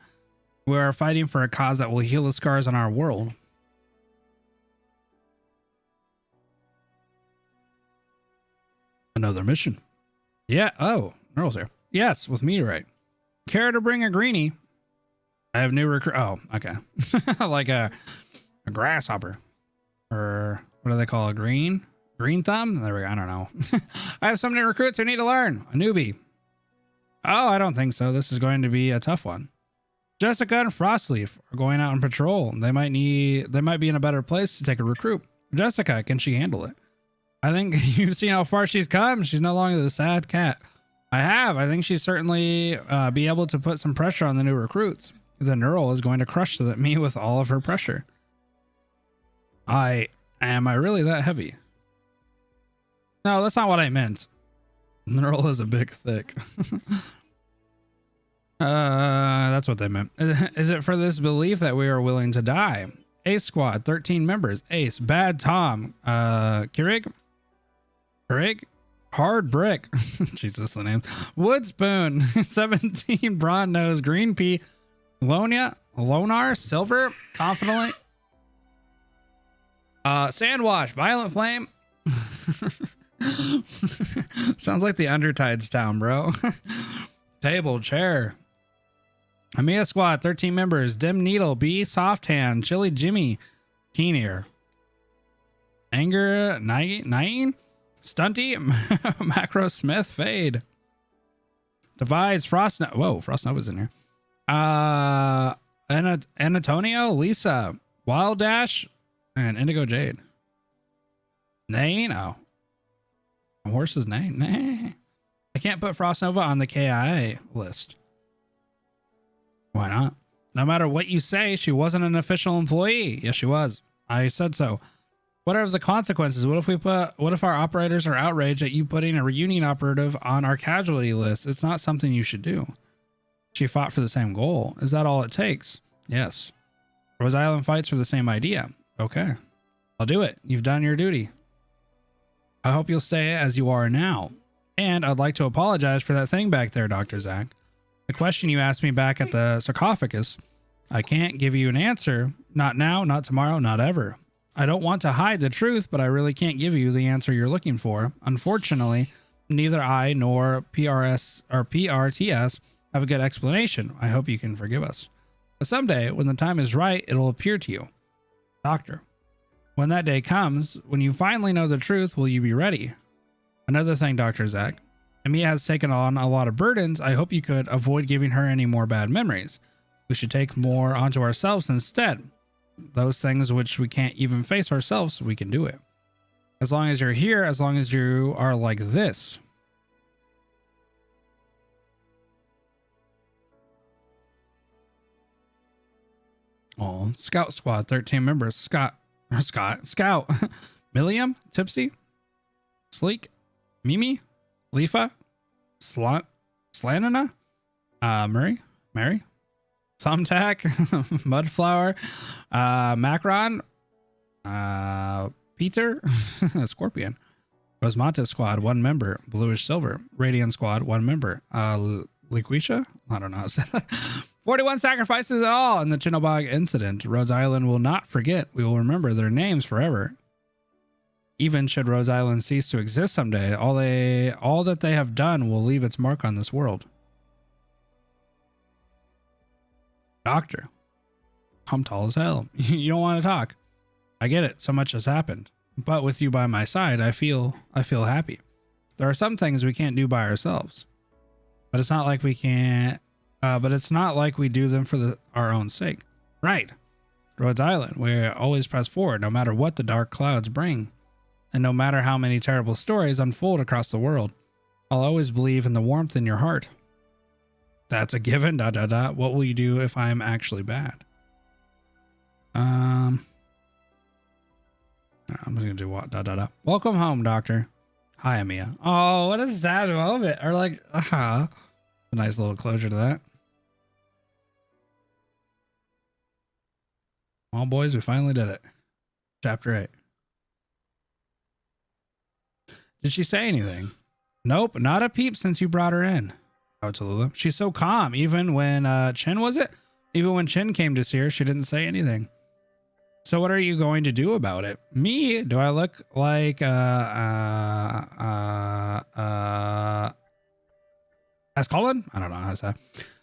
A: We are fighting for a cause that will heal the scars on our world. Another mission. Yeah. Oh, Earl's here. Yes, with meteorite. Care to bring a greenie? I have new recruit. Oh, okay. Like a grasshopper, or what do they call a green thumb? There we go. I don't know. I have some new recruits who need to learn. A newbie. Oh, I don't think so. This is going to be a tough one. Jessica and Frostleaf are going out on patrol. They might be in a better place to take a recruit. Jessica, can she handle it? I think you've seen how far she's come. She's no longer the sad cat. I have. I think she's certainly be able to put some pressure on the new recruits. The neural is going to crush me with all of her pressure. Am I really that heavy? No, that's not what I meant. Neural is a big thick. That's what they meant. Is it for this belief that we are willing to die? Ace Squad, 13 members. Ace, Bad Tom, Keurig, Hard Brick, Jesus the name, Wood Spoon, 17, Brawn Nose, Green Pea, Lonar, Silver, Confidently, Sandwash, Violent Flame. Sounds like the Undertides town, bro. Table, Chair, Amia Squad, 13 members. Dim Needle, B, Soft Hand, Chili Jimmy, Keen Ear, Anger, Nine, Stunty, Macro Smith, Fade, Divides, Frost. Whoa, Frost Nova's in here. Antonio, Lisa, Wild Dash, and Indigo Jade. Nain, oh, horse's name. Nah. I can't put Frost Nova on the KIA list. Why not? No matter what you say, she wasn't an official employee. Yes, she was. I said so. What are the consequences? What if our operators are outraged at you putting a reunion operative on our casualty list? It's not something you should do. She fought for the same goal. Is that all it takes? Yes. Rose Island fights for the same idea. Okay. I'll do it. You've done your duty. I hope you'll stay as you are now. And I'd like to apologize for that thing back there, Dr. Zach. The question you asked me back at the sarcophagus, I can't give you an answer. Not now, not tomorrow, not ever. I don't want to hide the truth, but I really can't give you the answer you're looking for. Unfortunately, neither I nor PRTS have a good explanation. I hope you can forgive us. But someday, when the time is right, it'll appear to you. Doctor, when that day comes, when you finally know the truth, will you be ready? Another thing, Dr. Zach. Amiya has taken on a lot of burdens. I hope you could avoid giving her any more bad memories. We should take more onto ourselves instead. Those things which we can't even face ourselves, we can do it. As long as you're here, as long as you are like this. Oh, Scout Squad, 13 members. Scout. Milliam, Tipsy, Sleek, Mimi, Leafa, Slanina, Mary, Thumbtack, Mudflower, Macron, Peter, Scorpion, Rosmata Squad, 1 member. Bluish Silver, Radiant Squad, 1 member. Liquisha, I don't know. 41 sacrifices in all in the Chinnobog incident. Rose Island will not forget. We will remember their names forever. Even should Rose Island cease to exist someday, all that they have done will leave its mark on this world. Doctor, I'm tall as hell. You don't want to talk. I get it. So much has happened. But with you by my side, I feel happy. There are some things we can't do by ourselves. But it's not like we can't. But it's not like we do them for our own sake. Right. Rhodes Island, we always press forward, no matter what the dark clouds bring. And no matter how many terrible stories unfold across the world, I'll always believe in the warmth in your heart. That's a given. ... What will you do if I'm actually bad? I'm just gonna do what? ... Welcome home, Doctor. Hi, Amia. Oh, what a sad moment. Or like, a nice little closure to that. Well, boys, we finally did it. Chapter 8. Did she say anything? Nope, not a peep since you brought her in. Oh, Tallulah. She's so calm. Even when Chin, was it? Even when Chin came to see her, she didn't say anything. So what are you going to do about it? Me? Do I look like as Colin? I don't know how to say.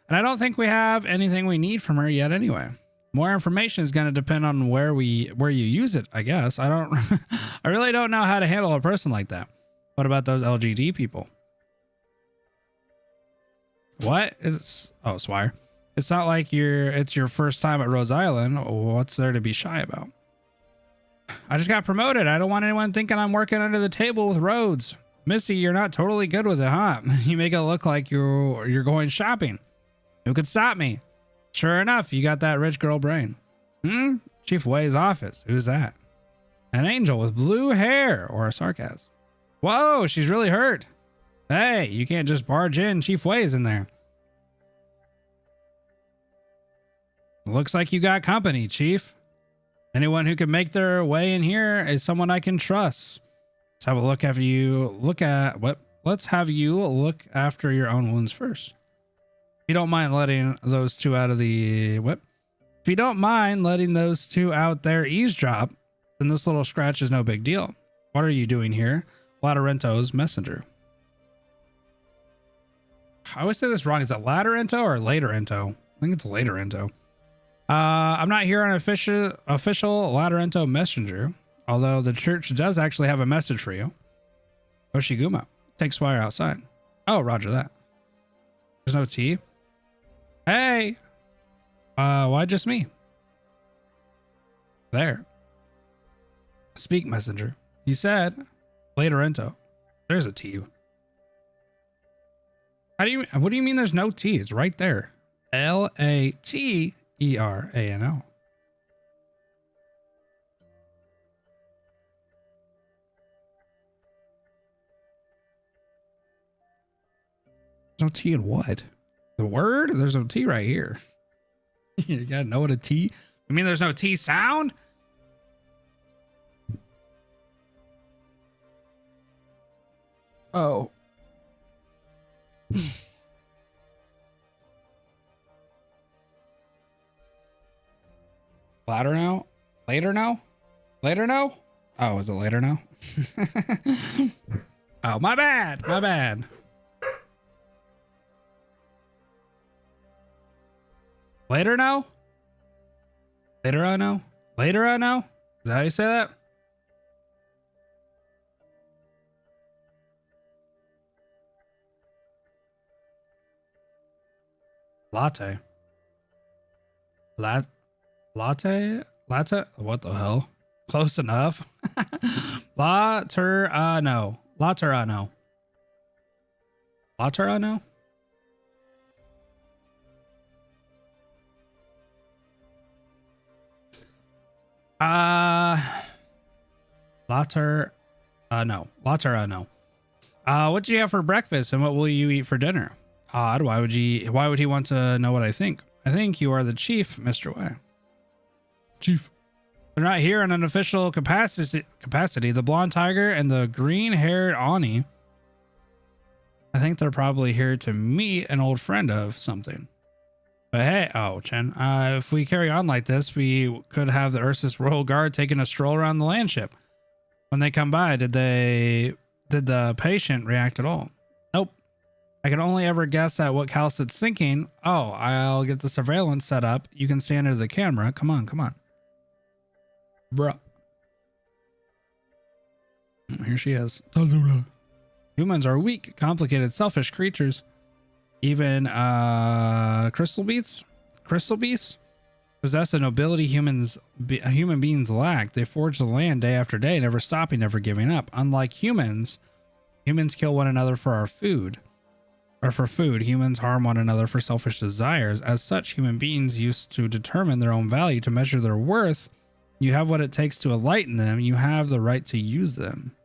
A: And I don't think we have anything we need from her yet anyway. More information is going to depend on where you use it, I guess. I really don't know how to handle a person like that. What about those LGD people? What is... Oh, Swire. It's not like it's your first time at Rose Island. What's there to be shy about? I just got promoted. I don't want anyone thinking I'm working under the table with Rhodes. Missy, you're not totally good with it, huh? You make it look like you're going shopping. Who could stop me? Sure enough, you got that rich girl brain. Chief Wei's office. Who's that? An angel with blue hair, or a sarcasm. Whoa, she's really hurt. Hey, you can't just barge in. Chief Wei's in there. Looks like you got company, Chief. Anyone who can make their way in here is someone I can trust. Let's have a look after you look at what. Let's have you look after your own wounds first. If you don't mind letting those two out of the whip. If you don't mind letting those two out there eavesdrop, then this little scratch is no big deal. What are you doing here? Latarento's messenger. I always say this wrong. Is it Latarento or Laterento? I think it's Laterento. I'm not here on official Latarento messenger, although the church does actually have a message for you. Oshiguma, take Spire outside. Oh, roger that. There's no tea. Hey, why just me? There. Speak, messenger. He said, Laterento. There's a tea. What do you mean there's no T? It's right there. Laterano. There's no T in what? The word? There's no T right here. You gotta know what a T. I mean, there's no T sound? Oh. Later now? Later now? Later now? Oh, is it later now? Oh, my bad. My bad. Later now? Later on now? Later on now? Is that how you say that? Latte. Latte? What the hell? Close enough. Laterano. Laterano. Laterano? No. Laterano. What do you have for breakfast and what will you eat for dinner? Odd. Why would he want to know what I think? I think you are the chief, Mr. Wei. Chief. They're not here in an official capacity. The blonde tiger and the green-haired Ani. I think they're probably here to meet an old friend of something. But hey, oh, Chen, if we carry on like this, we could have the Ursus Royal Guard taking a stroll around the landship. When they come by, did the patient react at all? Nope. I can only ever guess at what Calcit's thinking. Oh, I'll get the surveillance set up. You can stand under the camera. Come on, come on. Bruh. Here she is. Tallulah. Humans are weak, complicated, selfish creatures. Even crystal beasts? This possess a nobility human beings lack. They forge the land day after day, never stopping, never giving up. Unlike humans kill one another for our food. Or for food, humans harm one another for selfish desires. As such, human beings used to determine their own value, to measure their worth. You have what it takes to enlighten them. You have the right to use them.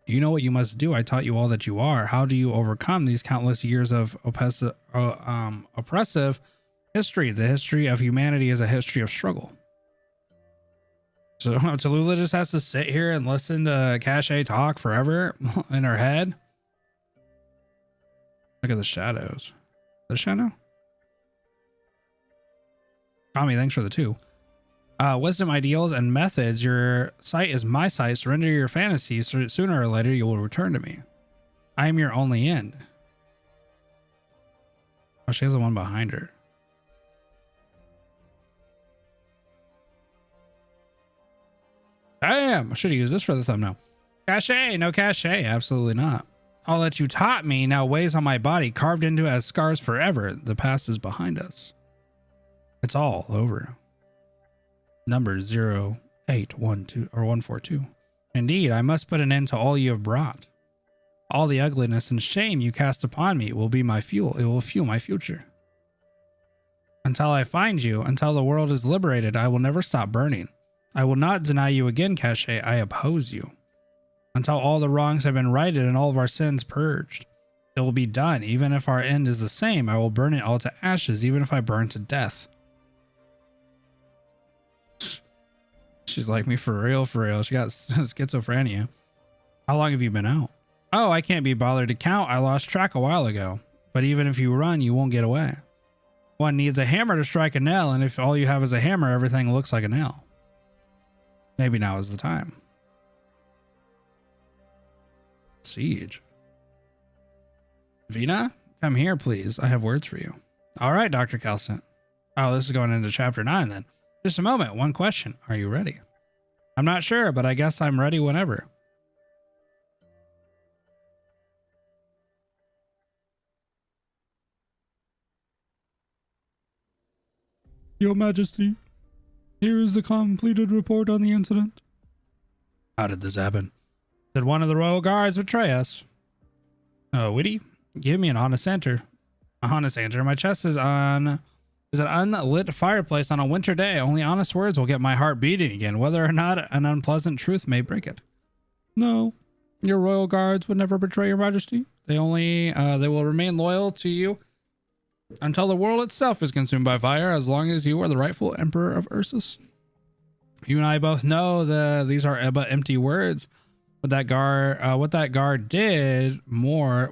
A: You know what you must do. I taught you all that you are. How do you overcome these countless years of oppressive history? The history of humanity is a history of struggle. So Tallulah just has to sit here and listen to Cache talk forever in her head. Look at the shadows. The shadow? Tommy, thanks for the 2. Wisdom, ideals, and methods. Your sight is my sight. Surrender your fantasies. So sooner or later, you will return to me. I am your only end. Oh, she has the one behind her. Damn, I should have used this for the thumbnail. Cache, no cache, absolutely not. All that you taught me now weighs on my body, carved into as scars forever. The past is behind us. It's all over. Number 0812 or 142. Indeed, I must put an end to all you have brought. All the ugliness and shame you cast upon me will be my fuel. It will fuel my future. Until I find you, until the world is liberated, I will never stop burning. I will not deny you again, Cache. I oppose you. Until all the wrongs have been righted and all of our sins purged. It will be done. Even if our end is the same, I will burn it all to ashes, even if I burn to death. She's like me for real, for real. She got schizophrenia. How long have you been out? Oh, I can't be bothered to count. I lost track a while ago. But even if you run, you won't get away. One needs a hammer to strike a nail, and if all you have is a hammer, everything looks like a nail. Maybe now is the time. Siege. Vina, come here, please. I have words for you. All right, Dr. Calcent. Oh, this is going into chapter 9 then. Just a moment. One question. Are you ready? I'm not sure, but I guess I'm ready whenever. Your Majesty, here is the completed report on the incident. How did this happen? Did one of the royal guards betray us? Oh, Witty, give me an honest answer. A honest answer. My chest is an unlit fireplace on a winter day. Only honest words will get my heart beating again, whether or not an unpleasant truth may break it. No, your royal guards would never betray your Majesty. They will remain loyal to you until the world itself is consumed by fire, as long as you are the rightful emperor of Ursus. You and I both know that these are but empty words. What that guard did more.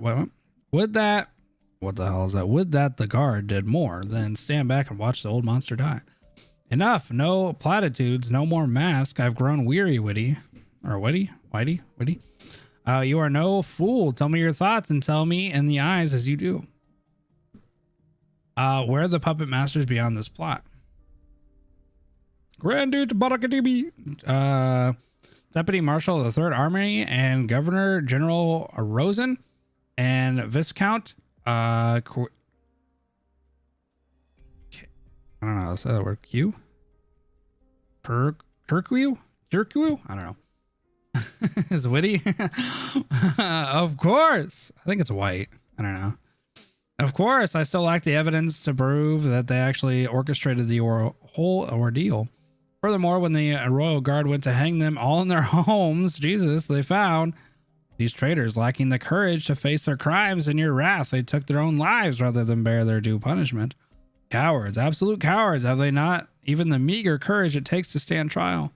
A: Would that the guard did more than stand back and watch the old monster die. Enough. No platitudes. No more mask. I've grown weary, Witty. Or Witty. You are no fool. Tell me your thoughts and tell me in the eyes as you do. Where are the puppet masters beyond this plot? Grand Duke Barakadibi, Deputy Marshal of the Third Army, and Governor General Rosen, and Viscount, I don't know how to say that word. Kirkwiu? I don't know. Is Witty? Of course. I think it's white. I don't know. Of course, I still lack the evidence to prove that they actually orchestrated the whole ordeal. Furthermore, when the royal guard went to hang them all in their homes, Jesus, they found these traitors lacking the courage to face their crimes. In your wrath, they took their own lives rather than bear their due punishment. Cowards, absolute cowards. Have they not even the meager courage it takes to stand trial?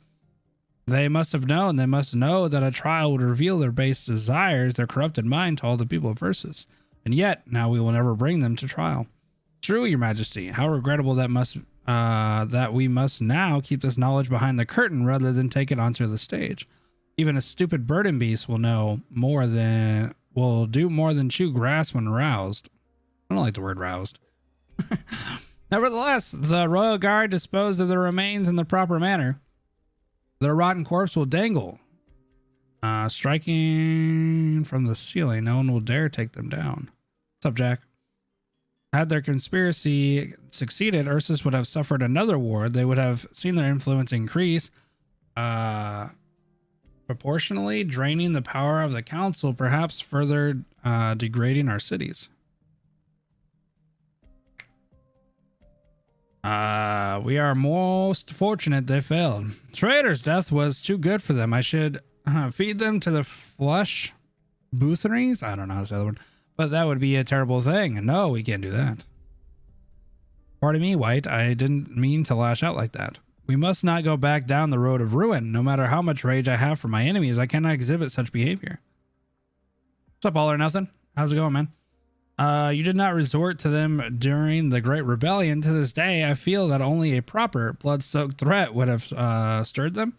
A: They must know that a trial would reveal their base desires, their corrupted mind to all the people of Ursus. And yet, now we will never bring them to trial. True, your Majesty. How regrettable that we must now keep this knowledge behind the curtain rather than take it onto the stage. Even a stupid burden beast will do more than chew grass when roused. I don't like the word roused. Nevertheless, the royal guard disposed of the remains in the proper manner. Their rotten corpse will dangle, striking from the ceiling. No one will dare take them down. What's up, Jack? Had their conspiracy succeeded, Ursus would have suffered another war. They would have seen their influence increase, proportionally, draining the power of the council, perhaps further degrading our cities. We are most fortunate they failed. Traitor's death was too good for them. I should feed them to the flesh bootheries. I don't know how to say the word, but that would be a terrible thing. No, we can't do that. Pardon me, White. I didn't mean to lash out like that. We must not go back down the road of ruin. No matter how much rage I have for my enemies, I cannot exhibit such behavior. What's up, All or Nothing? How's it going, man? You did not resort to them during the Great Rebellion. To this day, I feel that only a proper, blood-soaked threat would have stirred them.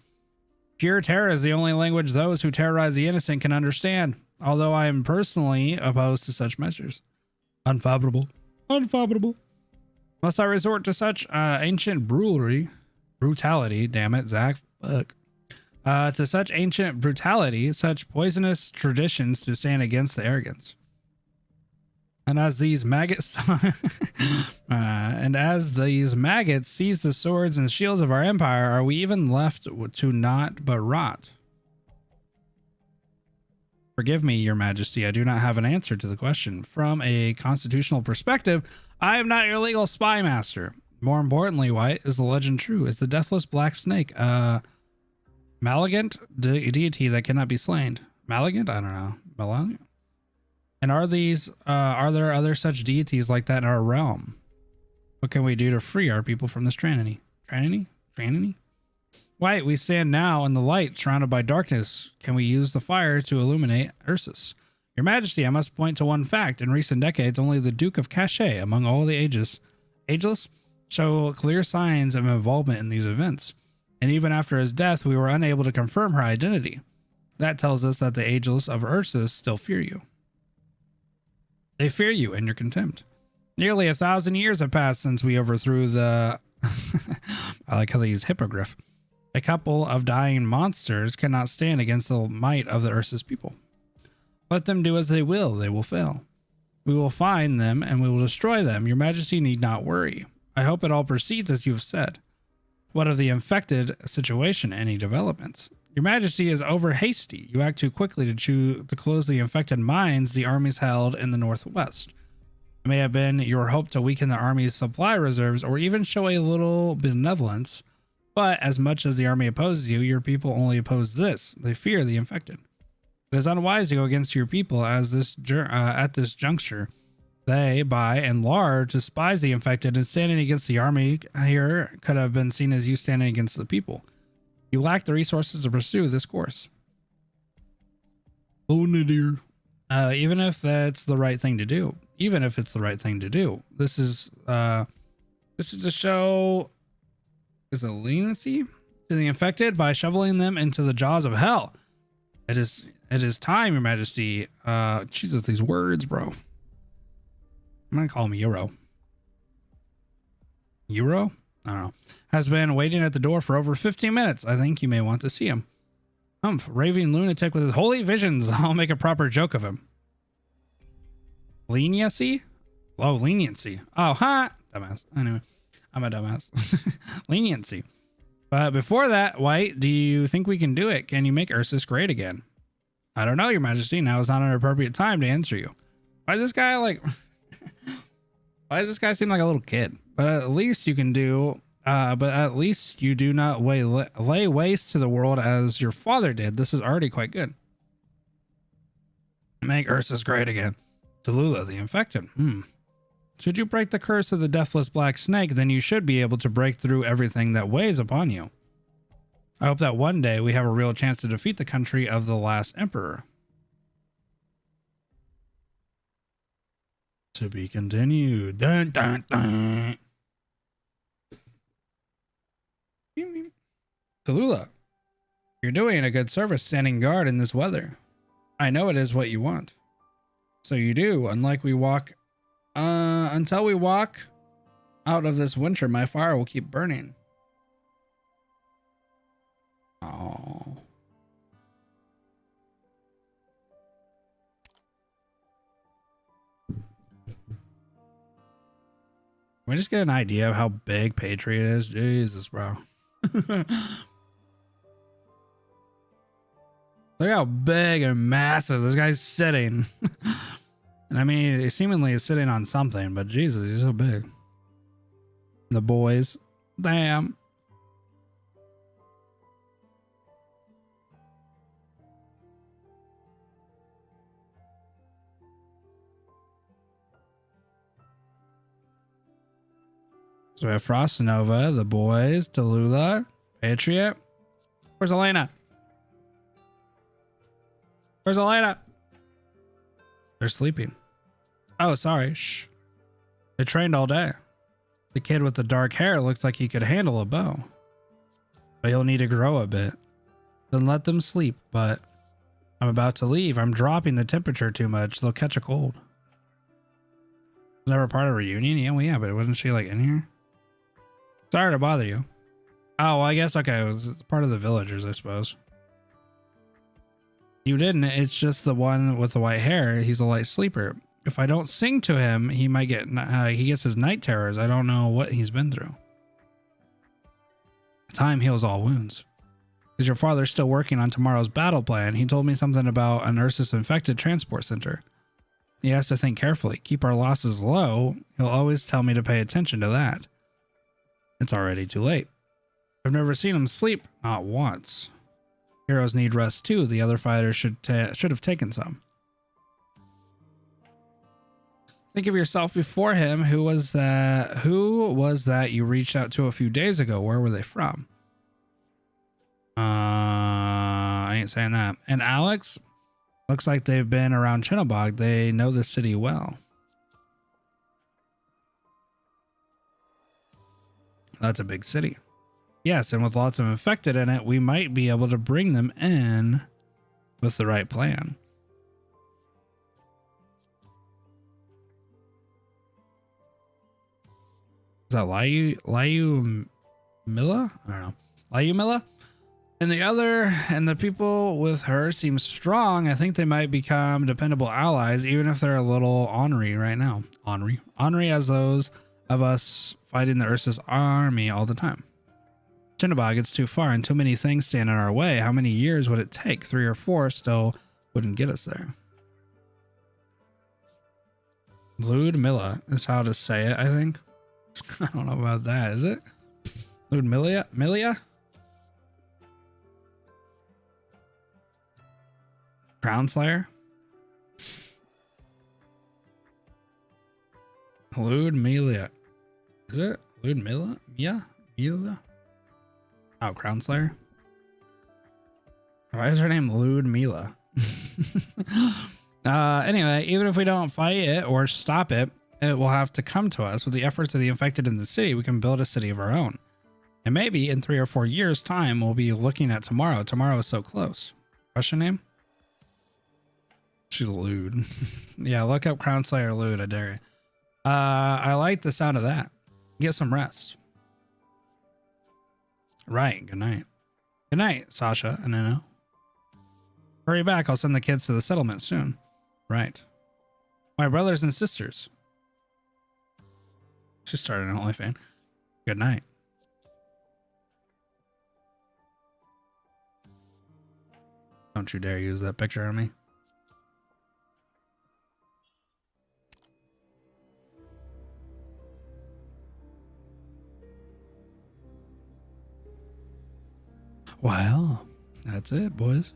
A: Pure terror is the only language those who terrorize the innocent can understand, although I am personally opposed to such measures. Unfavorable. Unfavorable. Must I resort to such ancient brutality, damn it, Zach, fuck. To such ancient brutality, such poisonous traditions to stand against the arrogance. And as these maggots seize the swords and shields of our empire, are we even left to naught but rot? Forgive me, Your Majesty, I do not have an answer to the question. From a constitutional perspective, I am not your legal spy master. More importantly, White, is the legend true? Is the deathless black snake malignant deity that cannot be slain? Malignant? I don't know. Malignant? And are there other such deities like that in our realm? What can we do to free our people from this tyranny? Tyranny? White, we stand now in the light, surrounded by darkness. Can we use the fire to illuminate Ursus? Your Majesty, I must point to one fact. In recent decades, only the Duke of Cachet, among all the ageless, show clear signs of involvement in these events. And even after his death, we were unable to confirm her identity. That tells us that the ageless of Ursus still fear you. They fear you and your contempt. Nearly 1,000 years have passed since we overthrew the... I like how they use hypergryph. A couple of dying monsters cannot stand against the might of the Ursus people. Let them do as they will fail. We will find them and we will destroy them. Your Majesty need not worry. I hope it all proceeds as you have said. What of the infected situation? Any developments? Your Majesty is over hasty. You act too quickly to close the infected mines the armies held in the northwest. It may have been your hope to weaken the army's supply reserves or even show a little benevolence, but as much as the army opposes you, your people only oppose this. They fear the infected. It is unwise to go against your people at this juncture. They, by and large, despise the infected, and standing against the army here could have been seen as you standing against the people. You lack the resources to pursue this course. Oh, dear. Even if that's the right thing to do. Even if it's the right thing to do. This is to show is a leniency to the infected by shoveling them into the jaws of hell. It is time, Your Majesty. Jesus, these words, bro. I'm gonna call him Euro. Euro? I don't know. Has been waiting at the door for over 15 minutes. I think you may want to see him. Humph, raving lunatic with his holy visions. I'll make a proper joke of him. Leniency? Oh, leniency. Oh, ha! Dumbass. Anyway, I'm a dumbass. Leniency. But before that, White, do you think we can do it? Can you make Ursus great again? I don't know, Your Majesty. Now is not an appropriate time to answer you. Why is this guy like... Why does this guy seem like a little kid? But at least you can do... but at least you do not lay waste to the world as your father did. This is already quite good. Make Ursus great again. Tallulah, the infected. Should you break the curse of the deathless black snake, then you should be able to break through everything that weighs upon you. I hope that one day we have a real chance to defeat the country of the last emperor. To be continued. Dun, dun, dun. Tallulah, you're doing a good service standing guard in this weather. I know it is what you want. So you do, until we walk out of this winter, my fire will keep burning. Oh. we just get an idea of how big Patriot is? Jesus, bro. Look how big and massive this guy's sitting. And I mean, he seemingly is sitting on something, but Jesus, he's so big. The boys. Damn. So we have Frost Nova, the boys, Tallulah, Patriot. Where's Elena? Where's Elena? They're sleeping. Oh, sorry. Shh. They trained all day. The kid with the dark hair looks like he could handle a bow. But he'll need to grow a bit. Then let them sleep, but I'm about to leave. I'm dropping the temperature too much. They'll catch a cold. Was never part of a reunion? Yeah, well, yeah, but wasn't she like in here? Sorry to bother you. Oh, well, I guess, okay, it was part of the villagers, I suppose. You didn't. It's just the one with the white hair. He's a light sleeper. If I don't sing to him, he might get, he gets his night terrors. I don't know what he's been through. Time heals all wounds. Is your father still working on tomorrow's battle plan? He told me something about an Ursus infected transport center. He has to think carefully. Keep our losses low. He'll always tell me to pay attention to that. It's already too late. I've never seen him sleep, not once. Heroes need rest too. The other fighters should have taken some. Think of yourself before him. Who was that? Who was that you reached out to a few days ago? Where were they from? I ain't saying that. And Alex, looks like they've been around Chinnabog. They know the city well. That's a big city. Yes, and with lots of infected in it, we might be able to bring them in with the right plan. Is that Liu Milla? I don't know. Liu Milla? And the people with her seem strong. I think they might become dependable allies, even if they're a little ornery right now. Ornery as those of us fighting the Ursus army all the time. Chinnabog, it's too far and too many things stand in our way. How many years would it take? 3 or 4 still wouldn't get us there. Ludmilla is how to say it, I think. I don't know about that, is it? Ludmilla? Milia? Crown Slayer? Ludmilla. Is it? Ludmilla? Yeah? Mila? Oh, Crown Slayer? Why is her name Ludmilla? Anyway, even if we don't fight it or stop it, it will have to come to us. With the efforts of the infected in the city, we can build a city of our own. And maybe in 3 or 4 years' time, we'll be looking at tomorrow. Tomorrow is so close. What's her name? She's Lude. Yeah, look up Crown Slayer Lude, I dare you. I like the sound of that. Get some rest. Right, good night. Good night, Sasha and Nino. Hurry back, I'll send the kids to the settlement soon. Right. My brothers and sisters. She started an OnlyFans. Good night. Don't you dare use that picture on me. Well, that's it, boys.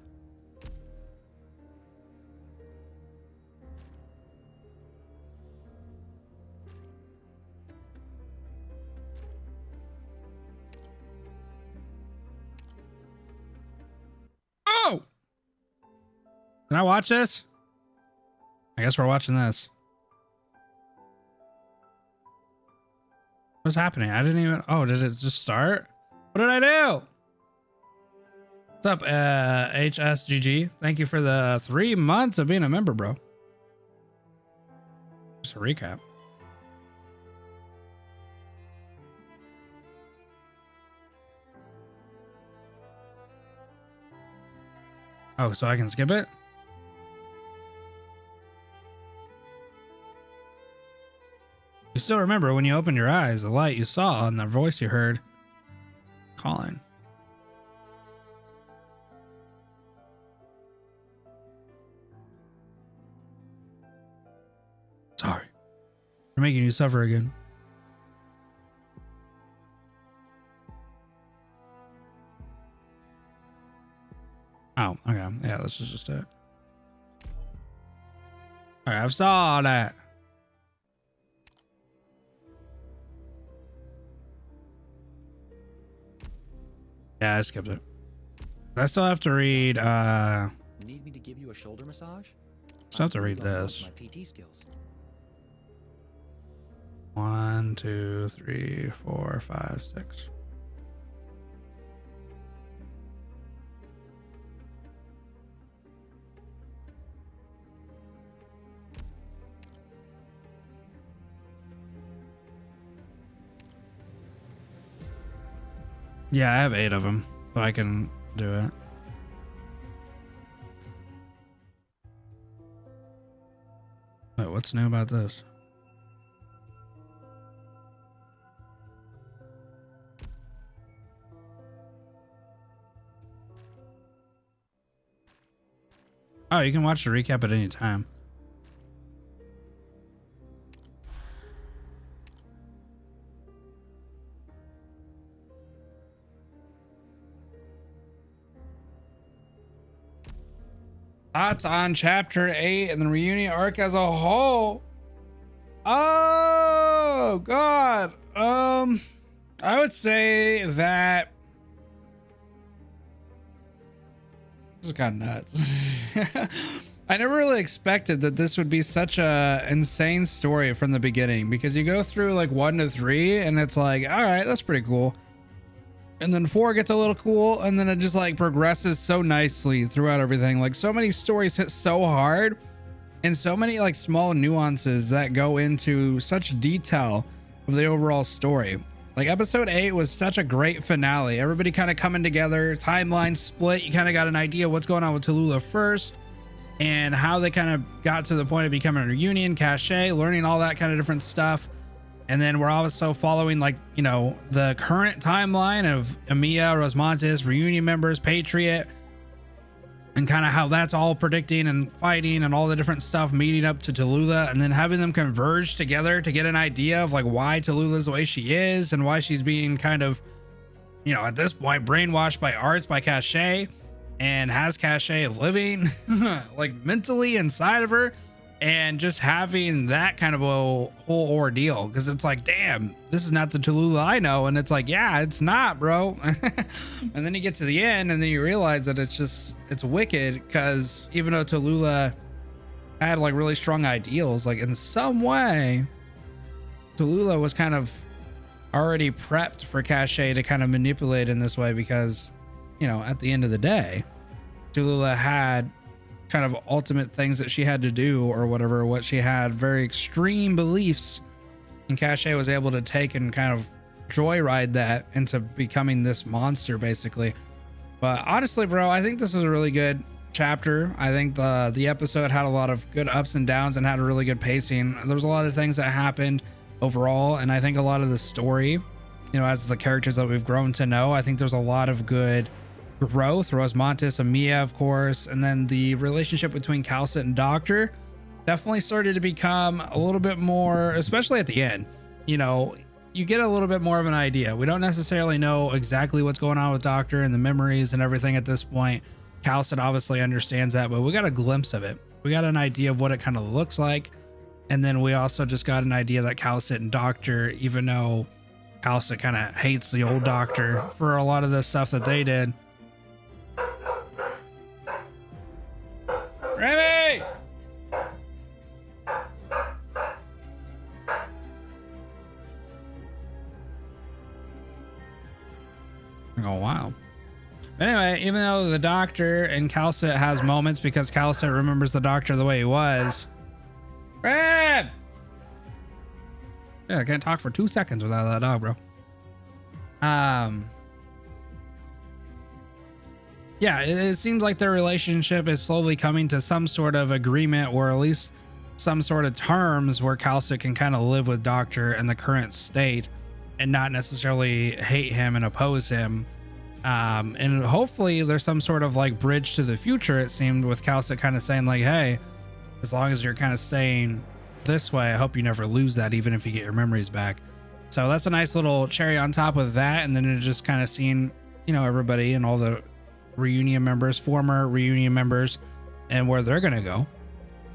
A: Oh! Can I watch this? I guess we're watching this. What's happening? I didn't even... Oh, did it just start? What did I do? What's up, HSGG? Thank you for the 3 months of being a member, bro. Just a recap. Oh, so I can skip it? still remember when you opened your eyes, the light you saw and the voice you heard calling. Sorry for making you suffer again. Oh, okay. Yeah, this is just it. All right, I saw that. Yeah, I skipped it. I still have to read.
B: Need me to give you a shoulder massage?
A: Still have to read this.
B: My PT skills.
A: 1, 2, 3, 4, 5, 6. Yeah, I have 8 of them, so I can do it. Wait, what's new about this? Oh, you can watch the recap at any time. Thoughts on chapter 8 and the reunion arc as a whole? Oh God. I would say that this is kind of nuts. I never really expected that this would be such a insane story from the beginning, because you go through like 1 to 3 and it's like, all right, that's pretty cool. And then 4 gets a little cool, and then it just like progresses so nicely throughout everything. Like so many stories hit so hard, and so many like small nuances that go into such detail of the overall story. Like episode 8 was such a great finale. Everybody kind of coming together, timeline split. You kind of got an idea of what's going on with Tallulah first, and how they kind of got to the point of becoming a reunion, Cache, learning all that kind of different stuff. And then we're also following, like, you know, the current timeline of Emilia, Rosmontis, reunion members, Patriot, and kind of how that's all predicting and fighting and all the different stuff meeting up to Tallulah, and then having them converge together to get an idea of like why Tallulah's the way she is and why she's being kind of, you know, at this point brainwashed by Arts, by Cache, and has Cache living like mentally inside of her. And just having that kind of a whole ordeal, because it's like, damn, this is not the Tallulah I know. And it's like, yeah, it's not, bro. And then you get to the end and then you realize that it's wicked, because even though Tallulah had like really strong ideals, like in some way Tallulah was kind of already prepped for Cache to kind of manipulate in this way, because, you know, at the end of the day, Tallulah had kind of ultimate things that she had to do, or whatever, what she had very extreme beliefs, and Cache was able to take and kind of joyride that into becoming this monster basically. But honestly, bro, I think this was a really good chapter. I think the episode had a lot of good ups and downs and had a really good pacing. There was a lot of things that happened overall, and I think a lot of the story, you know, as the characters that we've grown to know, I think there's a lot of good growth. Rosmontis, Emilia, of course, and then the relationship between Calcit and Doctor definitely started to become a little bit more, especially at the end. You know, you get a little bit more of an idea. We don't necessarily know exactly what's going on with Doctor and the memories and everything at this point. Calcit obviously understands that, but we got a glimpse of it. We got an idea of what it kind of looks like, and then we also just got an idea that Calcit and Doctor, even though Calcit kind of hates the old Doctor for a lot of the stuff that they did. Remy! Oh, wow. But anyway, even though the Doctor and Calcit has moments, because Calcit remembers the Doctor the way he was. Red! Yeah, I can't talk for 2 seconds without that dog, bro. Yeah, it seems like their relationship is slowly coming to some sort of agreement, or at least some sort of terms where Calcic can kind of live with Doctor in the current state and not necessarily hate him and oppose him. And hopefully there's some sort of like bridge to the future, it seemed, with Calcic kind of saying like, hey, as long as you're kind of staying this way, I hope you never lose that, even if you get your memories back. So that's a nice little cherry on top of that. And then it just kind of seeing, you know, everybody and all the reunion members, former reunion members, and where they're going to go,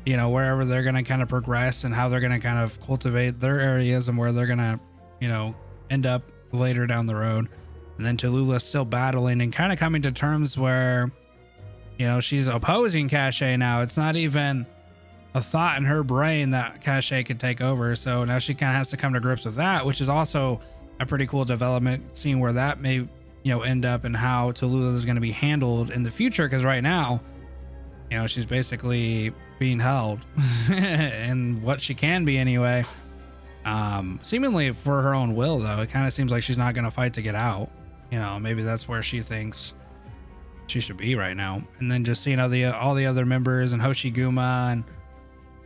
A: you know, wherever they're going to kind of progress and how they're going to kind of cultivate their areas and where they're going to, you know, end up later down the road. And then Tallulah's still battling and kind of coming to terms where, you know, she's opposing Cache now. It's not even a thought in her brain that Cache could take over. So now she kind of has to come to grips with that, which is also a pretty cool development, seeing where that may, you know, end up and how Tallulah is going to be handled in the future. Because right now, you know, she's basically being held and what she can be anyway. Seemingly for her own will, though. It kind of seems like she's not going to fight to get out. You know, maybe that's where she thinks she should be right now. And then just seeing all the other members and Hoshiguma and,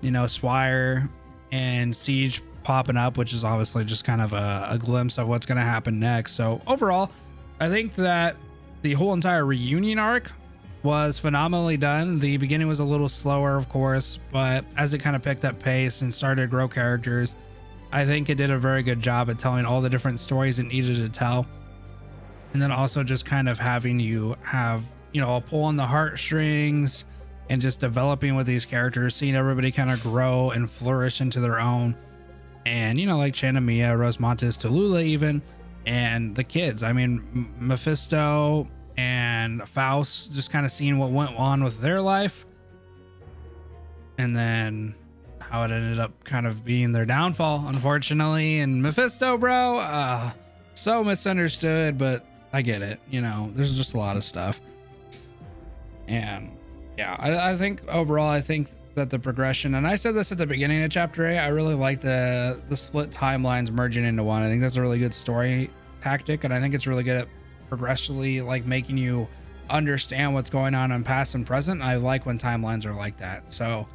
A: you know, Swire and Siege popping up, which is obviously just kind of a glimpse of what's going to happen next. So overall, I think that the whole entire reunion arc was phenomenally done. The beginning was a little slower, of course, but as it kind of picked up pace and started to grow characters, I think it did a very good job at telling all the different stories it needed to tell. And then also just kind of having you have, you know, a pull on the heartstrings and just developing with these characters, seeing everybody kind of grow and flourish into their own. And, you know, like Chanamiya, Rosemontes, Tallulah even, and the kids. I mean, Mephisto and Faust, just kind of seeing what went on with their life. And then how it ended up kind of being their downfall, unfortunately. And Mephisto, bro, so misunderstood, but I get it. You know, there's just a lot of stuff. And yeah, I think overall, I think that the progression, and I said this at the beginning of chapter 8, I really like the split timelines merging into one. I think that's a really good story tactic, and I think it's really good at progressively like making you understand what's going on in past and present. I like when timelines are like that. So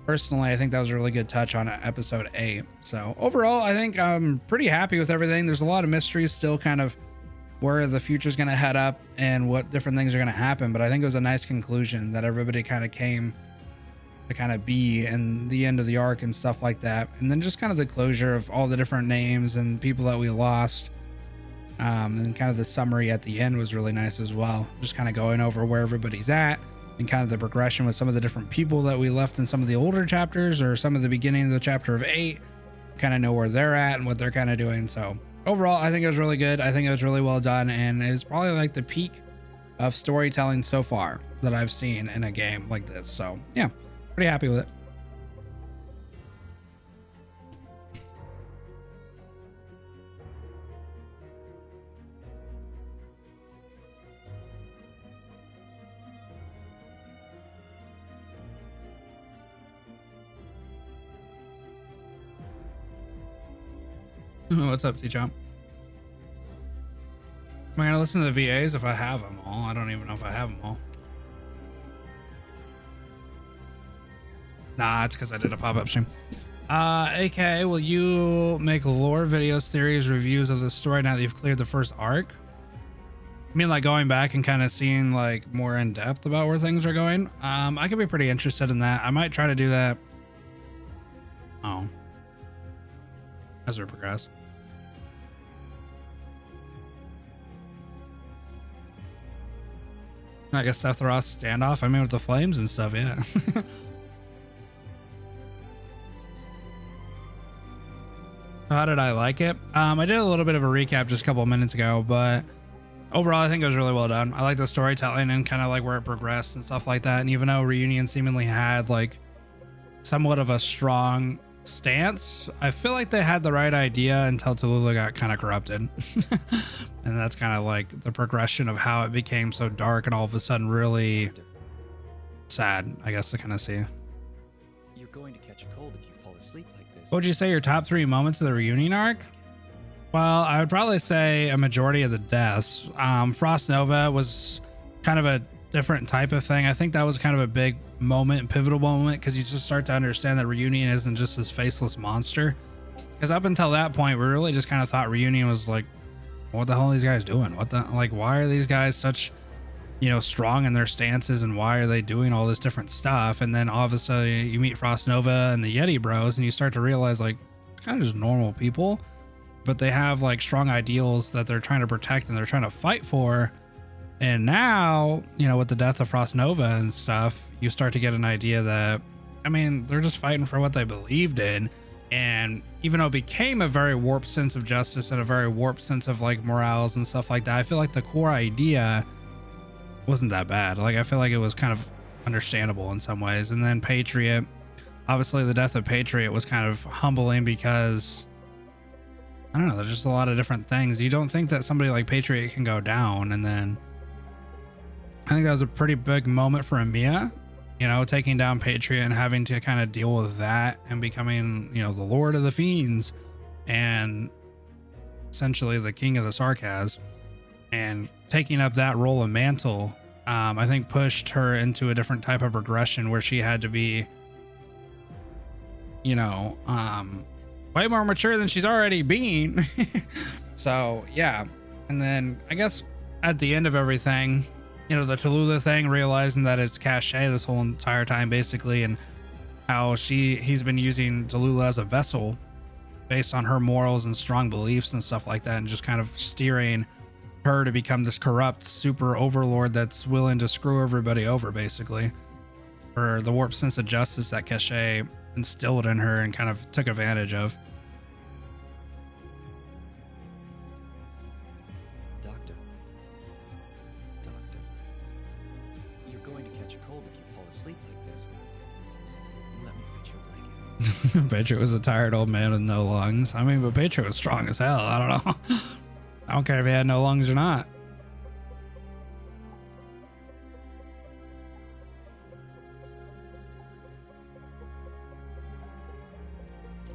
A: personally, I think that was a really good touch on episode 8. So overall, I think I'm pretty happy with everything. There's a lot of mysteries still, kind of where the future is going to head up and what different things are going to happen. But I think it was a nice conclusion that everybody kind of came to kind of be, and the end of the arc and stuff like that. And then just kind of the closure of all the different names and people that we lost. And kind of the summary at the end was really nice as well. Just kind of going over where everybody's at and kind of the progression with some of the different people that we left in some of the older chapters or some of the beginning of the chapter of 8, kind of know where they're at and what they're kind of doing. So overall, I think it was really good. I think it was really well done, and it's probably like the peak of storytelling so far that I've seen in a game like this. So yeah, pretty happy with it. What's up, T-Chomp? Am I gonna listen to the VAs if I have them all? I don't even know if I have them all. Nah, it's because I did a pop-up stream. AK, will you make lore videos, theories, reviews of the story now that you've cleared the first arc? I mean, like going back and kind of seeing like more in depth about where things are going. I could be pretty interested in that. I might try to do that. Oh, as we progress. I guess Sephiroth standoff. I mean, with the flames and stuff, yeah. How did I like it? I did a little bit of a recap just a couple of minutes ago, but overall, I think it was really well done. I like the storytelling and kind of like where it progressed and stuff like that. And even though Reunion seemingly had like somewhat of a strong stance, I feel like they had the right idea until Tallulah got kind of corrupted. And that's kind of like the progression of how it became so dark and all of a sudden really sad, I guess, to kind of see.
B: You're going to catch a cold if you fall asleep like this.
A: What would you say your top 3 moments of the reunion arc? Well, I would probably say a majority of the deaths. Frost Nova was kind of a different type of thing. I think that was kind of a big moment, pivotal moment, because you just start to understand that Reunion isn't just this faceless monster. Because up until that point, we really just kind of thought Reunion was like, what the hell are these guys doing? What the, like, why are these guys such, you know, strong in their stances, and why are they doing all this different stuff? And then all of a sudden you meet Frost Nova and the Yeti bros, and you start to realize like, it's kind of just normal people, but they have like strong ideals that they're trying to protect and they're trying to fight for. And now, you know, with the death of Frost Nova and stuff, you start to get an idea that, I mean, they're just fighting for what they believed in. And even though it became a very warped sense of justice and a very warped sense of like morals and stuff like that, I feel like the core idea wasn't that bad. Like, I feel like it was kind of understandable in some ways. And then Patriot, obviously the death of Patriot was kind of humbling because, I don't know, there's just a lot of different things. You don't think that somebody like Patriot can go down. And then I think that was a pretty big moment for Emiya, you know, taking down Patriot and having to kind of deal with that and becoming, you know, the Lord of the Fiends and essentially the King of the Sarkaz, and taking up that role of mantle. I think pushed her into a different type of progression where she had to be, you know, way more mature than she's already been. So yeah. And then I guess at the end of everything, you know, the Tallulah thing, realizing that it's cachet this whole entire time basically, and how he's been using Tallulah as a vessel based on her morals and strong beliefs and stuff like that, and just kind of steering her to become this corrupt super overlord that's willing to screw everybody over basically, for the warped sense of justice that Cachet instilled in her and kind of took advantage of.
B: Doctor, you're going to catch a cold if you fall asleep like this. Let me fetch your blanket.
A: Patriot was a tired old man with no lungs. I mean, but Patriot was strong as hell. I don't know. I don't care if he had no lungs or not.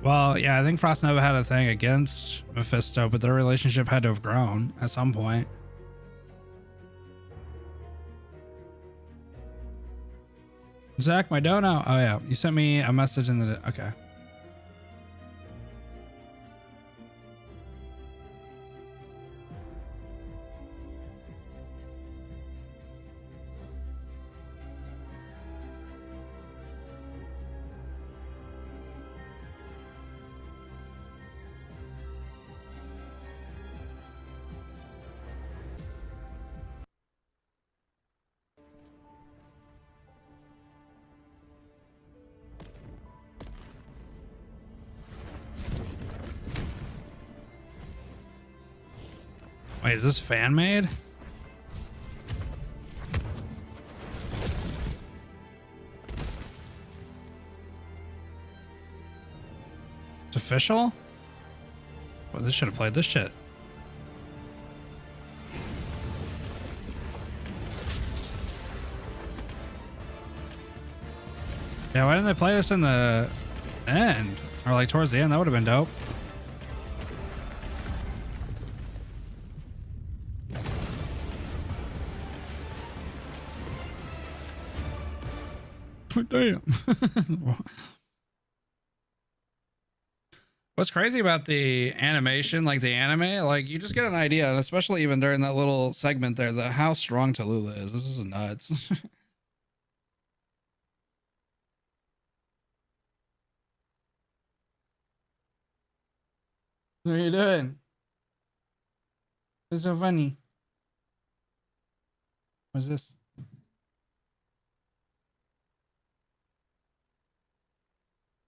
A: Well, yeah, I think Frost Nova had a thing against Mephisto, but their relationship had to have grown at some point. Zach, my dono. Oh yeah, you sent me a message in the, okay. Wait, is this fan made? It's official? Well, this should have played this shit. Yeah, why didn't they play this in the end? Or like towards the end? That would have been dope. Damn. What's crazy about the animation, like the anime, like you just get an idea, and especially even during that little segment there, the how strong Tallulah is. This is nuts. What are you doing? It's so funny. What's this?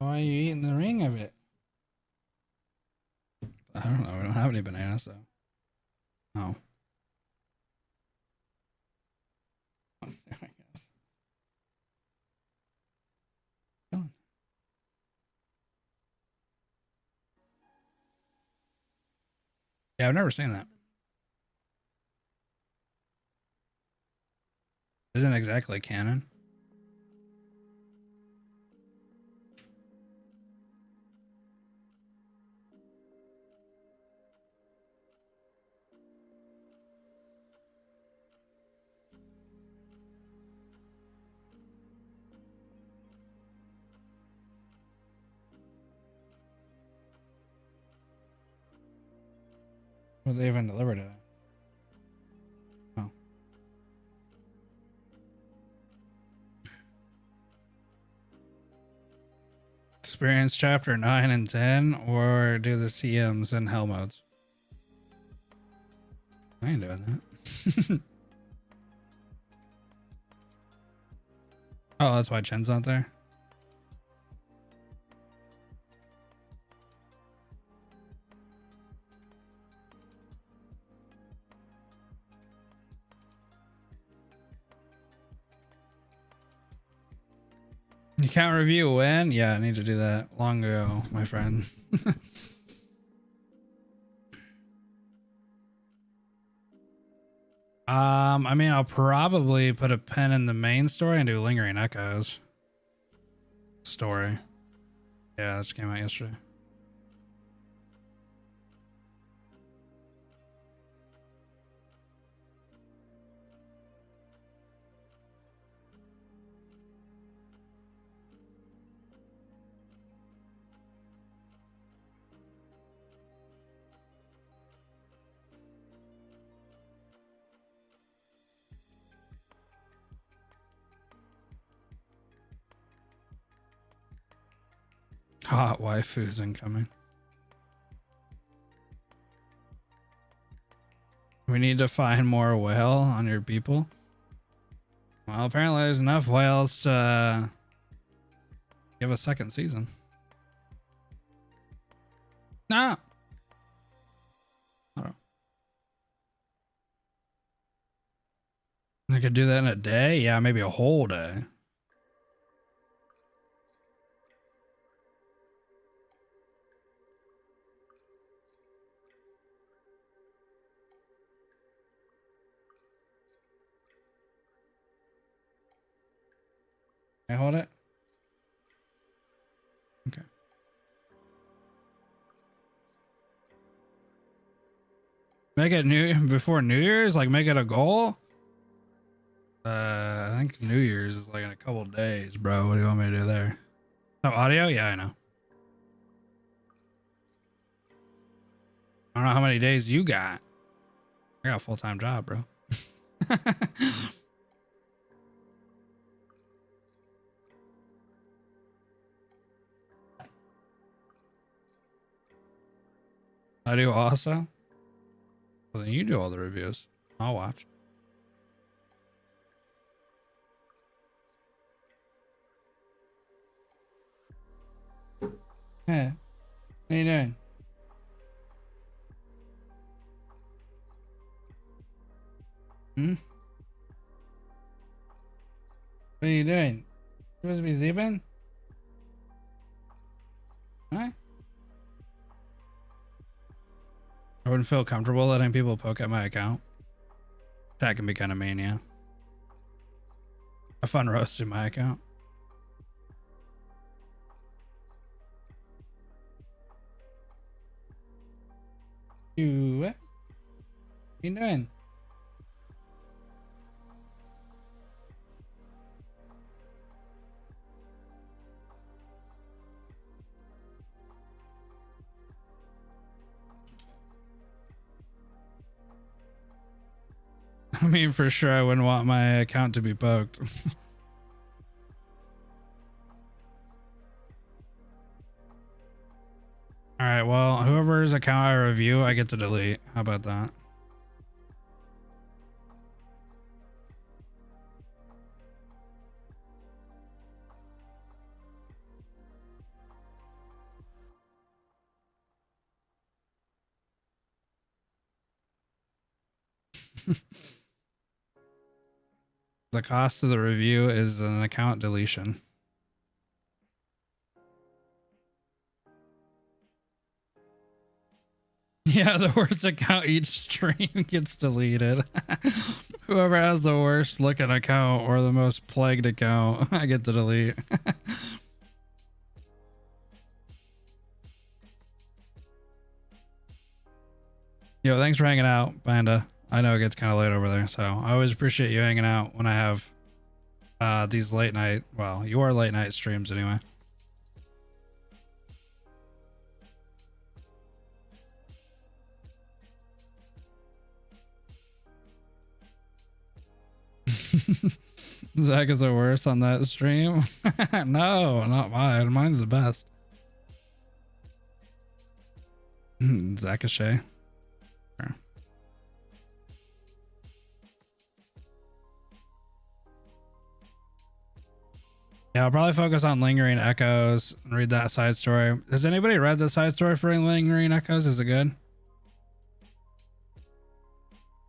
A: Why are you eating the ring of it? I don't know. We don't have any bananas, so. Oh. Yeah, I've never seen that. Isn't exactly canon. What they even delivered it? Oh. Experience chapter 9 and 10 or do the CMs and hell modes. I ain't doing that. Oh, that's why Chen's not there. You can't review when? Yeah, I need to do that long ago, my friend. I mean, I'll probably put a pin in the main story and do Lingering Echoes story. Yeah, that just came out yesterday. Hot waifus incoming. We need to find more whale on your people. Well, apparently there's enough whales to give a second season. Nah. I don't know. I could do that in a day? Yeah, maybe a whole day. Can I hold it? Okay. Make it before New Year's? Like make it a goal? I think New Year's is like in a couple days, bro. What do you want me to do there? No audio? Yeah, I know. I don't know how many days you got. I got a full-time job, bro. I do also? Well, then you do all the reviews. I'll watch. Hey, what are you doing? Hmm? What are you doing? You supposed to be zipping? Huh? I wouldn't feel comfortable letting people poke at my account. That can be kind of mean, yeah. Have fun roasting my account. What? What you doing? I mean, for sure, I wouldn't want my account to be poked. All right, well, whoever's account I review, I get to delete. How about that? The cost of the review is an account deletion. Yeah, the worst account each stream gets deleted. Whoever has the worst looking account or the most plagued account, I get to delete. Yo, thanks for hanging out, Panda. I know it gets kind of late over there, so I always appreciate you hanging out when I have these late night, well, your late night streams anyway. Zach is the worst on that stream. No, not mine. Mine's the best. Zach is Shay. Sure. Yeah, I'll probably focus on Lingering Echoes and read that side story. Has anybody read the side story for Lingering Echoes? Is it good?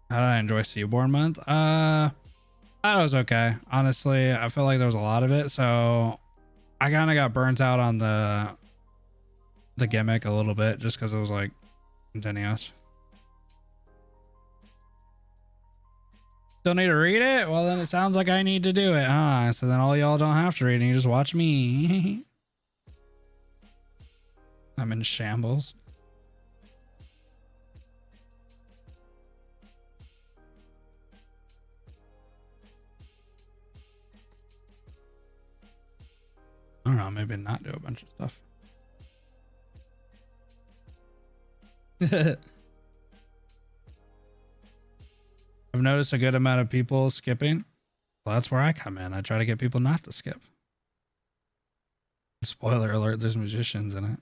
A: How did I enjoy Seaborn Month? That was okay. Honestly, I feel like there was a lot of it, so I kind of got burnt out on the gimmick a little bit just because it was like continuous. Still need to read it? Well, then it sounds like I need to do it, huh? So then all y'all don't have to read it. You just watch me. I'm in shambles. I don't know. Maybe not do a bunch of stuff. I've noticed a good amount of people skipping. Well, that's where I come in. I try to get people not to skip. Spoiler alert, there's musicians in it.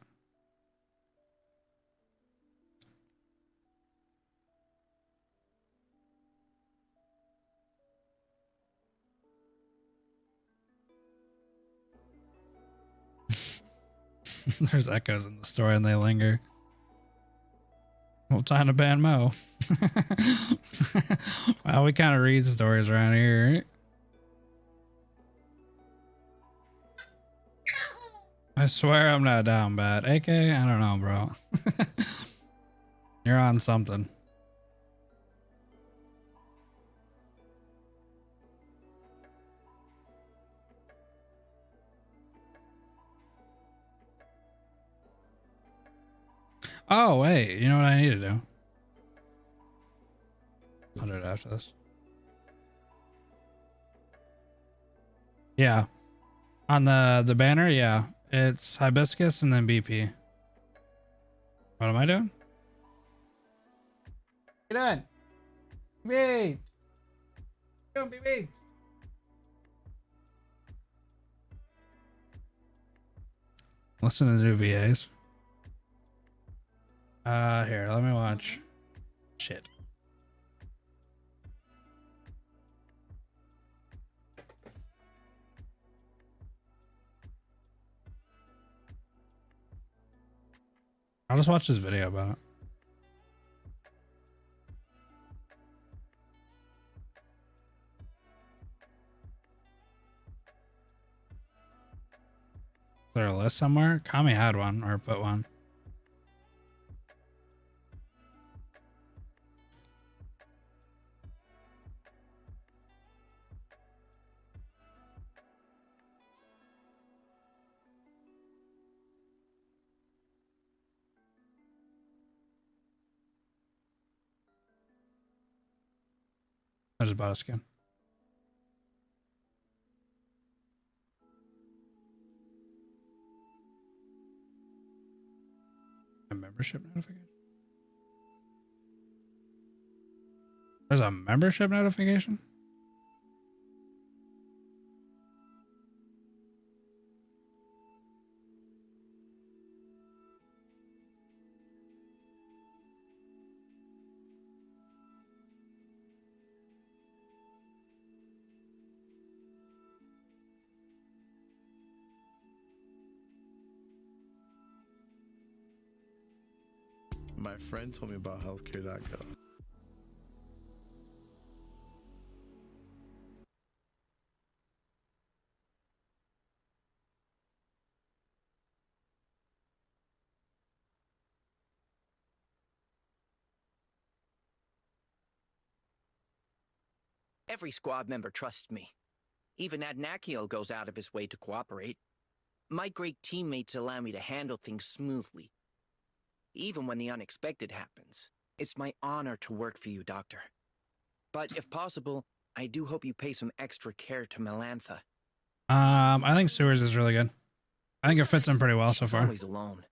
A: There's echoes in the story and they linger. Well, time to ban Mo. Well, we kind of read stories around here, right? I swear I'm not down bad. AK, I don't know, bro. You're on something. Oh, wait. You know what I need to do? I'll do it after this. Yeah. On the banner, yeah. It's hibiscus and then BP. What am I doing? What are you doing? BB. Listen to the new VAs. Here, let me watch. Shit. I'll just watch this video about it. Is there a list somewhere? Kami had one or put one. I just bought a skin. A membership notification? There's a membership notification?
C: My friend told me about healthcare.gov.
D: Every squad member trusts me. Even Adnakiel goes out of his way to cooperate. My great teammates allow me to handle things smoothly. Even when the unexpected happens. It's my honor to work for you, Doctor. But if possible, I do hope you pay some extra care to Melantha.
A: I think Sewers is really good. I think it fits in pretty well so
D: She's
A: far.
D: always alone.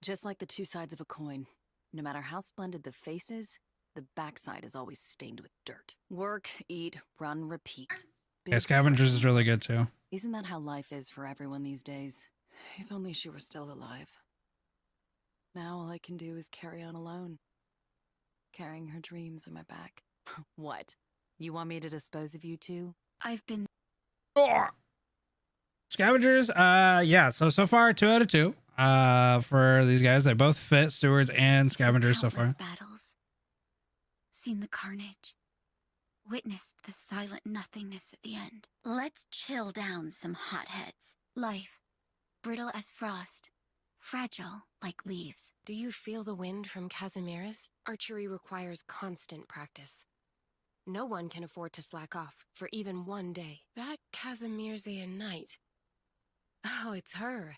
E: Just like the two sides of a coin. No matter how splendid the face is, the backside is always stained with dirt. Work, eat, run, repeat. big
A: Yeah, Scavengers is
E: friend.
A: really good too.
E: Isn't that how life is for everyone these days? If only she were still alive. Now all I can do is carry on alone, carrying her dreams on my back. What? You want me to dispose of you too? I've been...
A: Oh! Scavengers, yeah. So far, 2 out of 2. For these guys, they both fit stewards and scavengers so far.
F: Battles, seen the carnage, witnessed the silent nothingness at the end. Let's chill down some hotheads. Life, brittle as frost, fragile like leaves.
G: Do you feel the wind from Casimiris? Archery requires constant practice. No one can afford to slack off for even one day. That Casimirsian knight. Oh, it's her.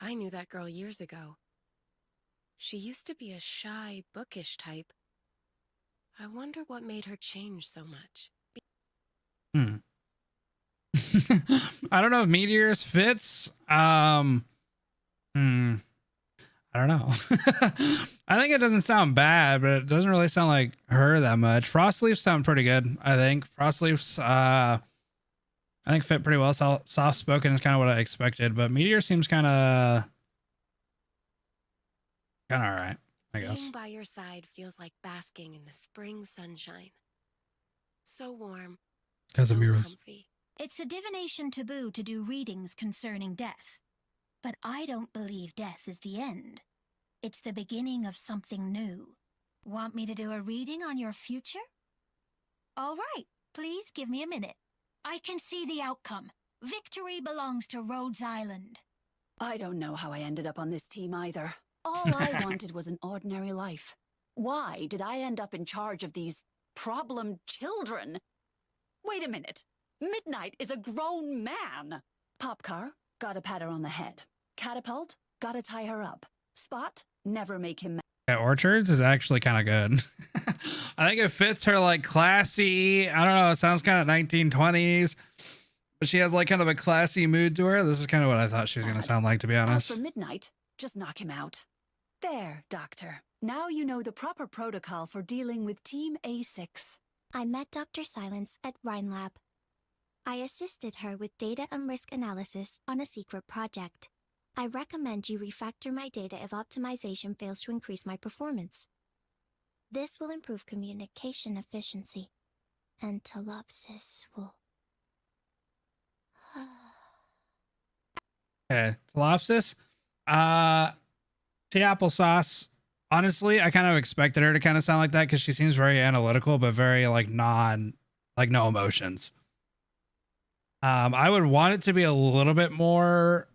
G: I knew that girl years ago. She used to be a shy, bookish type. I wonder what made her change so much.
A: I don't know if Meteors fits. I don't know. I think it doesn't sound bad, but it doesn't really sound like her that much. Frostleafs sound pretty good, I think. Frostleafs, I think fit pretty well. Soft spoken is kind of what I expected, but Meteor seems kind of all right, I guess.
G: Being by your side feels like basking in the spring sunshine. So warm, so
A: Casimiris.
G: comfy.
F: It's a divination taboo to do readings concerning death. But I don't believe death is the end. It's the beginning of something new. Want me to do a reading on your future? All right, please give me a minute. I can see the outcome. Victory belongs to Rhodes Island.
H: I don't know how I ended up on this team either. All I wanted was an ordinary life. Why did I end up in charge of these problem children? Wait a minute. Midnight is a grown man. Popcar, gotta pat her on the head. Catapult, gotta tie her up. Spot, never make him mad.
A: Yeah, Orchards is actually kind of good. I think it fits her like classy. I don't know. It sounds kind of 1920s, but she has like kind of a classy mood to her. This is kind of what I thought she was going to sound like, to be
H: As
A: honest.
H: for Midnight, just knock him out. There, Doctor. Now you know the proper protocol for dealing with Team A6.
I: I met Dr. Silence at Rhinelab. I assisted her with data and risk analysis on a secret project. I recommend you refactor my data if optimization fails to increase my performance. This will improve communication efficiency, and Telopsis will...
A: Okay, Telopsis. Tea Applesauce. Honestly, I kind of expected her to kind of sound like that because she seems very analytical, but very like no emotions. I would want it to be a little bit more,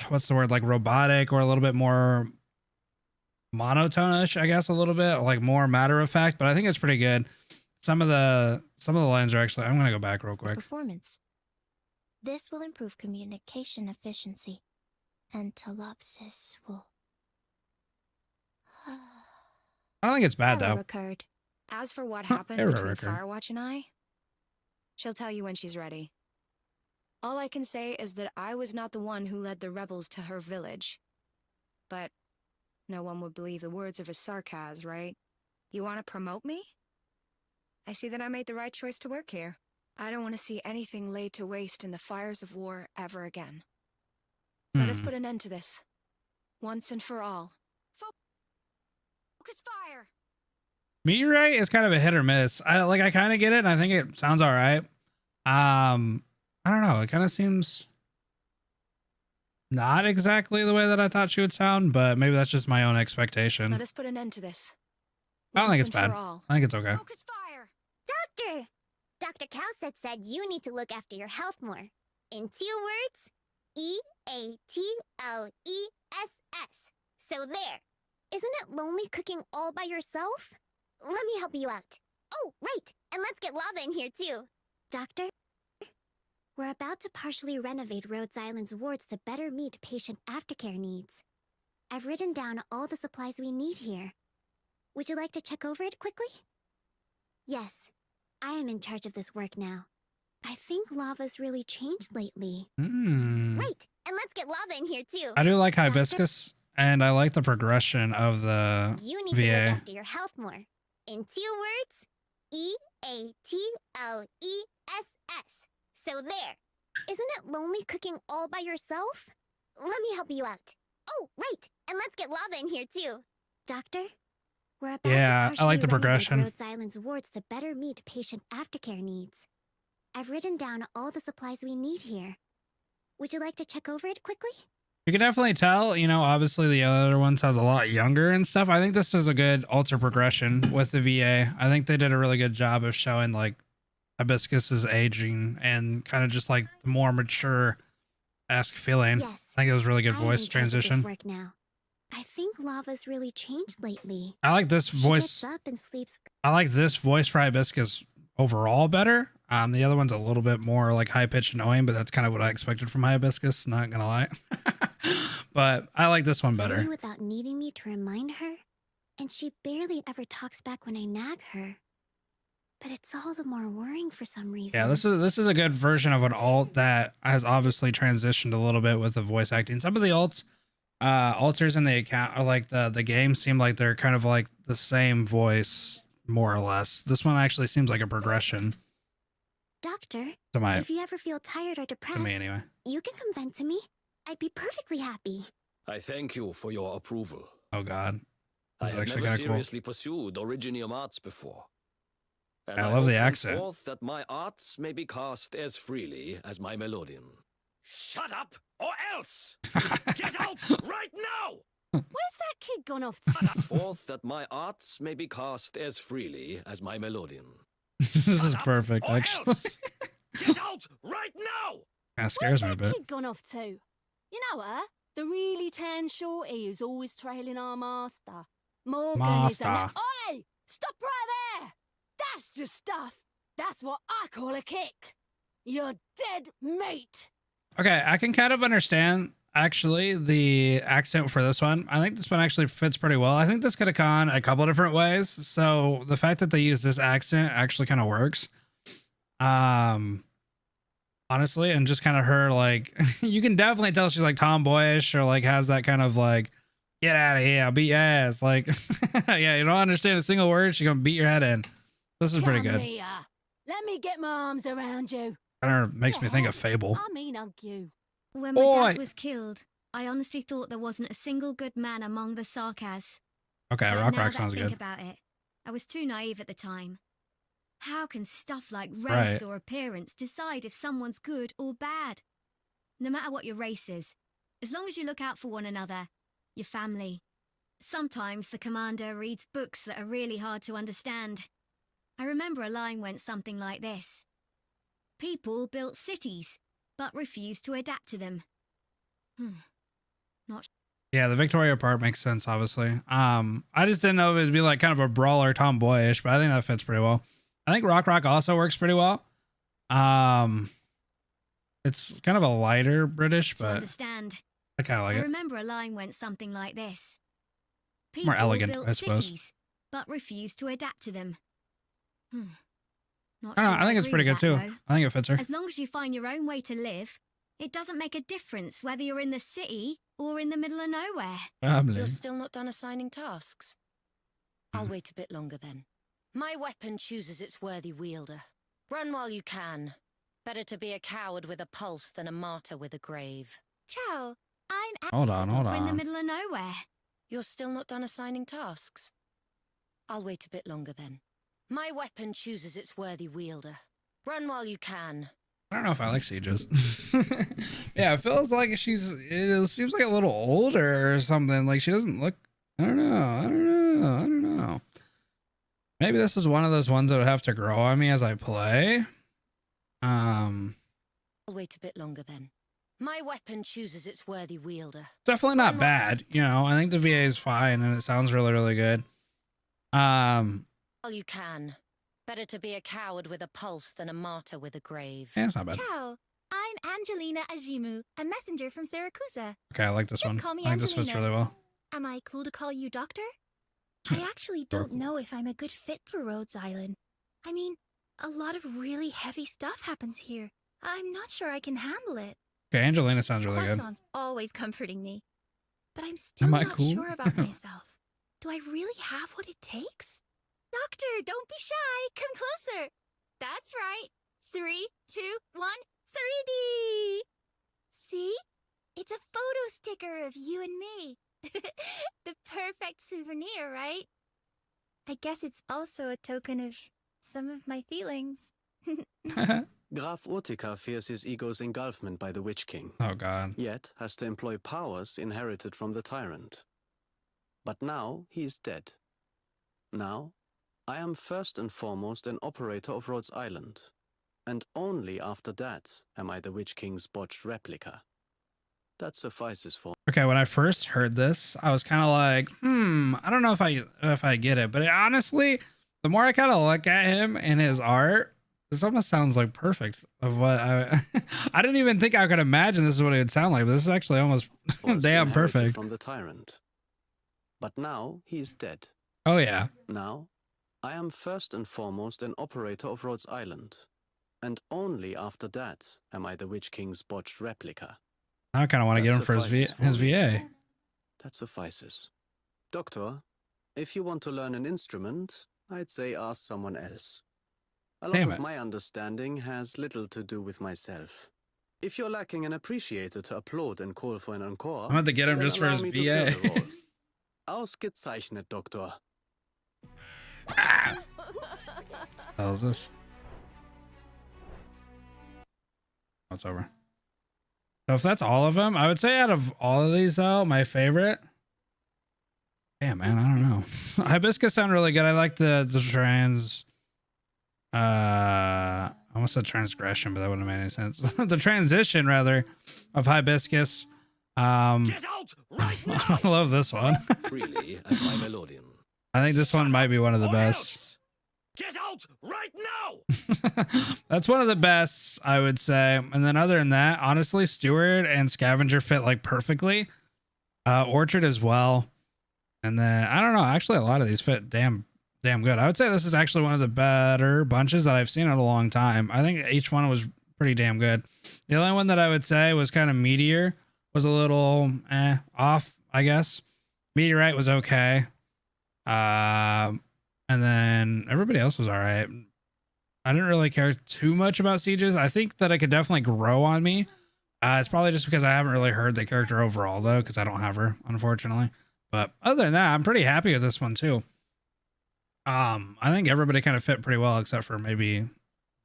A: what's the word, like robotic, or a little bit more monotone-ish, I guess, a little bit like more matter of fact, but I think it's pretty good. Some of the lines are actually, I'm going to go back real quick.
I: Performance. This will improve communication efficiency, and Telopsis will...
A: I don't think it's bad
I: Error
A: though.
I: occurred.
J: As for what happened
A: Error
J: between
A: occurred.
J: Firewatch and I, she'll tell you when she's ready. All I can say is that I was not the one who led the rebels to her village. But no one would believe the words of a sarcasm, right? You want to promote me? I see that I made the right choice to work here. I don't want to see anything laid to waste in the fires of war ever again. Let us put an end to this, once and for all. Focus fire!
A: Meteorite is kind of a hit or miss. I kind of get it, and I think it sounds all right. I don't know. It kind of seems not exactly the way that I thought she would sound, but maybe that's just my own expectation.
J: Let us put an end to this.
A: I don't think
J: once
A: it's
J: and
A: bad.
J: for all.
A: I think it's okay.
J: Focus fire!
I: Doctor! Dr. Cowset said you need to look after your health more. In 2 words, EATLESS. So there. Isn't it lonely cooking all by yourself? Let me help you out. Oh, right. And let's get lava in here, too. Doctor? We're about to partially renovate Rhodes Island's wards to better meet patient aftercare needs. I've written down all the supplies we need here. Would you like to check over it quickly? Yes. I am in charge of this work now. I think lava's really changed lately. Right. And let's get lava in here, too.
A: I do like
I: Doctor?
A: Hibiscus, and I like the progression of the
I: You need to
A: VA.
I: look after your health more. In 2 words, So there. Isn't it lonely cooking all by yourself? Let me help you out. Oh, right. And let's get lava in here too. Doctor, we're about
A: Yeah,
I: to
A: I like the
I: partially renovate
A: progression.
I: Rhodes Island's wards to better meet patient aftercare needs. I've written down all the supplies we need here. Would you like to check over it quickly?
A: You can definitely tell, you know, obviously the other one sounds a lot younger and stuff. I think this is a good alter progression with the VA. I think they did a really good job of showing like Hibiscus's aging and kind of just like the more mature-esque feeling.
I: Yes.
A: I think it was really good
I: I am
A: voice
I: in charge of this
A: transition.
I: work now. I think Lava's really changed lately.
A: I like this
I: She
A: voice.
I: gets up and sleeps.
A: I like this voice for Hibiscus overall better. The other one's a little bit more like high pitched annoying, but that's kind of what I expected from Hibiscus, not gonna lie. But I like this one better.
I: Running without needing me to remind her, and she barely ever talks back when I nag her. But it's all the more worrying for some reason.
A: Yeah, this is a good version of an alt that has obviously transitioned a little bit with the voice acting. Some of the alters in the account are like the game seem like they're kind of like the same voice more or less. This one actually seems like a progression.
I: Doctor,
A: To
I: if you ever feel tired or depressed,
A: me anyway.
I: you can come vent to me. I'd be perfectly happy.
K: I thank you for your approval.
A: Oh God,
K: I
A: this is
K: have
A: actually
K: never
A: kind of cool.
K: seriously pursued Originium arts before. And
A: I love the
K: hope
A: accent.
K: henceforth that my arts may be cast as freely as my melodian. Shut up, or else! Get out right now!
J: Where's that kid gone off to?
K: Henceforth that my arts may be cast as freely as my melodian.
A: This is perfect, actually.
K: Get out right now!
A: Kind of scares me a
J: Where's that
A: bit.
J: kid gone off to? You know her? The really tan shorty who's always trailing our master. Morgan is an...
A: Master.
J: Oi! Stop right there! That's just stuff. That's what I call a kick. You're dead meat.
A: Okay, I can kind of understand actually the accent for this one. I think this one actually fits pretty well. I think this could have gone a couple different ways. So the fact that they use this accent actually kind of works. Honestly, and just kind of her like you can definitely tell she's like tomboyish or like has that kind of like get out of here, I'll beat your ass. Like yeah, you don't understand a single word, she's gonna beat your head in. This is pretty good.
J: Come here. Let me get my arms around you.
A: Kind of makes me think of Fable.
J: I mean hug you.
L: When my
A: Oi.
L: dad was killed, I honestly thought there wasn't a single good man among the Sarkas.
A: Okay,
L: But
A: Rock
L: now
A: Rock
L: that
A: sounds
L: I think
A: good.
L: about it, I was too naive at the time. How can stuff like race
A: Right.
L: or appearance decide if someone's good or bad? No matter what your race is, as long as you look out for one another, your family. Sometimes the commander reads books that are really hard to understand. I remember a line went something like this. People built cities, but refused to adapt to them.
A: Yeah, the Victoria part makes sense, obviously. I just didn't know if it'd be like kind of a brawler tomboyish, but I think that fits pretty well. I think Rock Rock also works pretty well. It's kind of a lighter British,
L: To
A: but
L: understand.
A: I kind of like
L: I
A: it.
L: remember a line went something like this.
A: More
L: People
A: elegant,
L: built
A: I suppose.
L: cities, but refused to adapt to them. Not
A: I don't know,
L: sure
A: I think it's
L: agree
A: pretty
L: with
A: good
L: that,
A: too.
L: though.
A: I think it fits her.
L: As long as you find your own way to live, it doesn't make a difference whether you're in the city or in the middle of nowhere.
A: Family.
G: You're still not done assigning tasks? I'll wait a bit longer then. My weapon chooses its worthy wielder. Run while you can. Better to be a coward with a pulse than a martyr with a grave.
L: Ciao. I'm
A: Hold on, hold
L: We're in the
A: on.
L: middle of nowhere.
G: You're still not done assigning tasks? I'll wait a bit longer then. My weapon chooses its worthy wielder. Run while you can.
A: I don't know if I like Sieges. Yeah, it feels like it seems like a little older or something. Like she doesn't look, I don't know. Maybe this is one of those ones that would have to grow on me as I play.
G: I'll wait a bit longer then. My weapon chooses its worthy wielder.
A: Definitely not bad. You know, I think the VA is fine and it sounds really, really good.
G: While you can. Better to be a coward with a pulse than a martyr with a grave.
A: Yeah, it's not bad.
M: Ciao. I'm Angelina Ajimu, a messenger from Siracusa.
A: Okay, I like this
M: Just
A: one.
M: call me
A: I think this fits
M: Angelina.
A: really well.
M: Am I cool to call you Doctor? I actually don't know if I'm a good fit for Rhodes Island. I mean, a lot of really heavy stuff happens here. I'm not sure I can handle it.
A: Okay, Angelina sounds really good.
M: Croissant's always comforting me. But I'm still
A: Am I
M: not
A: cool?
M: sure about myself. Do I really have what it takes? Doctor, don't be shy. Come closer. That's right. 3, 2, 1, 3D! See? It's a photo sticker of you and me. The perfect souvenir, right? I guess it's also a token of some of my feelings.
B: Graf Urtica fears his ego's engulfment by the Witch King.
A: Oh god.
B: Yet has to employ powers inherited from the tyrant. But now he's dead. Now, I am first and foremost an operator of Rhodes Island. And only after that am I the Witch King's botched replica. That suffices for...
A: Okay, when I first heard this, I was kind of like, I don't know if I get it. But honestly, the more I kind of look at him and his art, this almost sounds like perfect of what I I didn't even think I could imagine this is what it would sound like, but this is actually almost damn perfect.
B: From the tyrant. But now he's dead.
A: Oh yeah.
B: Now, I am first and foremost an operator of Rhodes Island. And only after that am I the Witch King's botched replica.
A: I kind of want to get him for his VA.
B: That suffices. Doctor, if you want to learn an instrument, I'd say ask someone else. A lot of my understanding has little to do with myself. If you're lacking an appreciator to applaud and call for an encore,
A: I'm going to get him just for his VA.
B: Ausgezeichnet, Doctor.
A: What the hell is this? Oh, it's over. So if that's all of them, I would say out of all of these though, my favorite. Damn, man, I don't know. Hibiscus sound really good. I like the I almost said transgression, but that wouldn't have made any sense. The transition rather of Hibiscus.
K: Get out right now!
A: I love this one.
K: Freely as my Melodian.
A: I think this one might be one of the best.
K: Get out right now!
A: That's one of the best, I would say. And then other than that, honestly, Steward and Scavenger fit like perfectly. Orchard as well. And then I don't know, actually a lot of these fit damn good. I would say this is actually one of the better bunches that I've seen in a long time. I think each one was pretty damn good. The only one that I would say was kind of Meteor was a little off, I guess. Meteorite was okay. And then everybody else was all right. I didn't really care too much about Sieges. I think that it could definitely grow on me. It's probably just because I haven't really heard the character overall though, because I don't have her, unfortunately. But other than that, I'm pretty happy with this one too. I think everybody kind of fit pretty well, except for maybe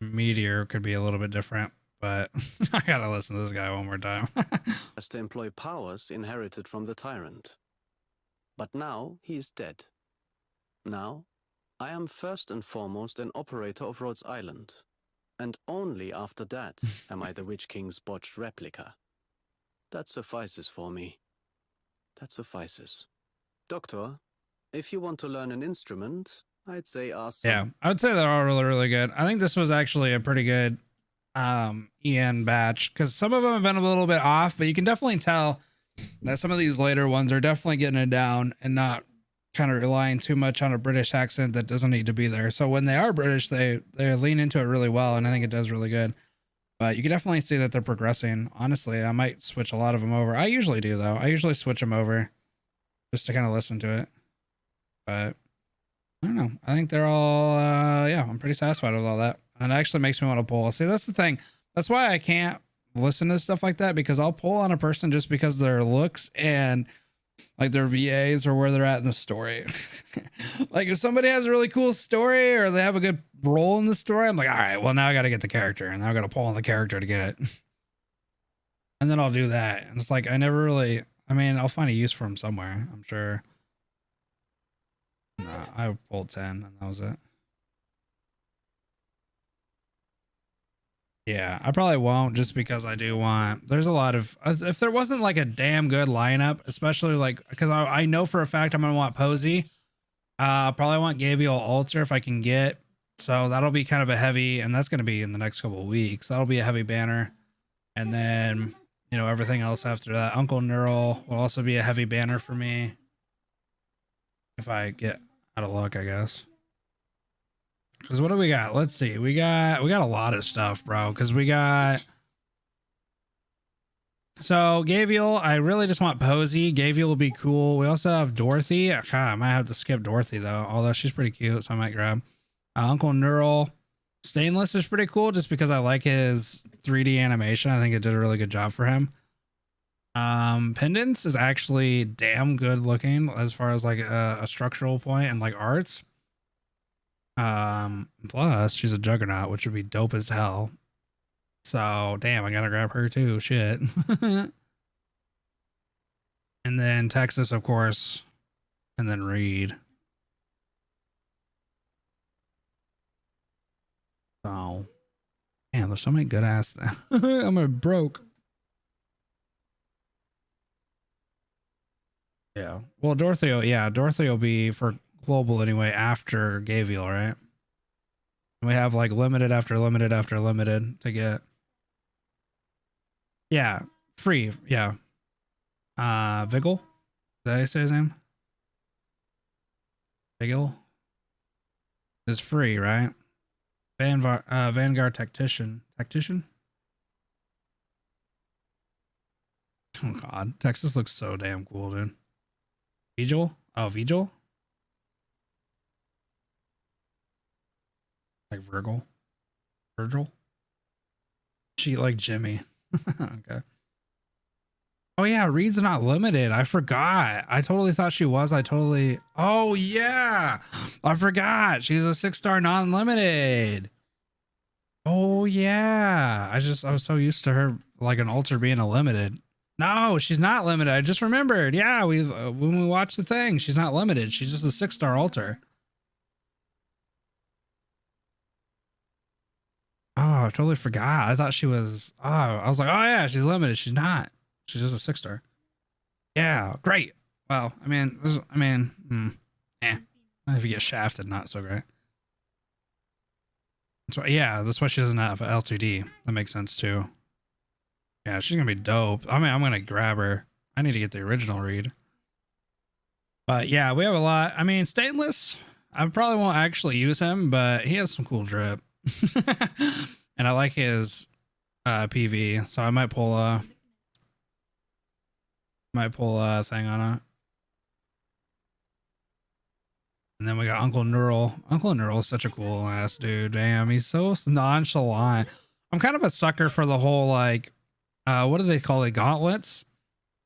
A: Meteor could be a little bit different. But I gotta listen to this guy one more time.
B: Has to employ powers inherited from the tyrant. But now he's dead. Now, I am first and foremost an operator of Rhodes Island. And only after that am I the Witch King's botched replica. That suffices for me. That suffices. Doctor, if you want to learn an instrument, I'd say ask.
A: Yeah, I would say they're all really, really good. I think this was actually a pretty good EN batch, because some of them have been a little bit off, but you can definitely tell that some of these later ones are definitely getting it down and not kind of relying too much on a British accent that doesn't need to be there. So when they are British, they lean into it really well, and I think it does really good. But you can definitely see that they're progressing. Honestly, I might switch a lot of them over. I usually do though. I usually switch them over just to kind of listen to it. But I don't know. I think they're all yeah, I'm pretty satisfied with all that. And it actually makes me want to pull. See, that's the thing. That's why I can't listen to stuff like that, because I'll pull on a person just because of their looks and like their VAs or where they're at in the story. Like if somebody has a really cool story or they have a good role in the story, I'm like, all right, well now I got to get the character, and now I got to pull on the character to get it. And then I'll do that. And it's like, I never really, I mean, I'll find a use for them somewhere, I'm sure. No, I pulled 10 and that was it. Yeah, I probably won't, just because I do want, there's a lot of, if there wasn't like a damn good lineup, especially like, because I know for a fact I'm going to want Posey. Probably want Gabriel Alter if I can get. So that'll be kind of a heavy, and that's going to be in the next couple of weeks. That'll be a heavy banner. And then, you know, everything else after that. Uncle Neural will also be a heavy banner for me. If I get out of luck, I guess. Because what do we got? Let's see. We got a lot of stuff, bro. Because we got So Gavial, I really just want Posey. Gavial will be cool. We also have Dorothy. God, I might have to skip Dorothy though, although she's pretty cute, so I might grab Uncle Neural. Stainless is pretty cool just because I like his 3D animation. I think it did a really good job for him. Pendants is actually damn good looking as far as like a structural point and like arts. Plus she's a juggernaut, which would be dope as hell. So damn, I gotta grab her too. Shit. And then Texas, of course, and then Reed. So damn, there's so many good ass. I'm broke. Yeah. Well, Dorothy will be for global anyway after Gavial, right? We have like limited after limited after limited to get. Yeah, free. Yeah. Vigil? Did I say his name? Vigil is free, right? Vanguard Tactician. Oh god, Texas looks so damn cool, dude. Vigil? Oh, Vigil? Like Virgil? She like Jimmy. Okay. Oh yeah, Reed's not limited. I forgot. I totally thought she was. Oh yeah. I forgot. She's a 6-star non-limited. Oh yeah. I was so used to her like an altar being a limited. No, she's not limited. I just remembered. Yeah, when we watched the thing, she's not limited. She's just a 6-star altar. Oh, I totally forgot. I thought she was. Oh, I was like, oh yeah, she's limited. She's not. She's just a 6-star. Yeah, great. Well, I mean, if you get shafted, not so great. That's why she doesn't have L2D. That makes sense too. Yeah, she's gonna be dope. I mean, I'm gonna grab her. I need to get the original Reed. But yeah, we have a lot. I mean, Stainless, I probably won't actually use him, but he has some cool drip. And I like his PV, so I might pull a thing on it. And then we got Uncle Neural. Uncle Neural is such a cool ass dude. Damn, he's so nonchalant. I'm kind of a sucker for the whole like what do they call it, gauntlets?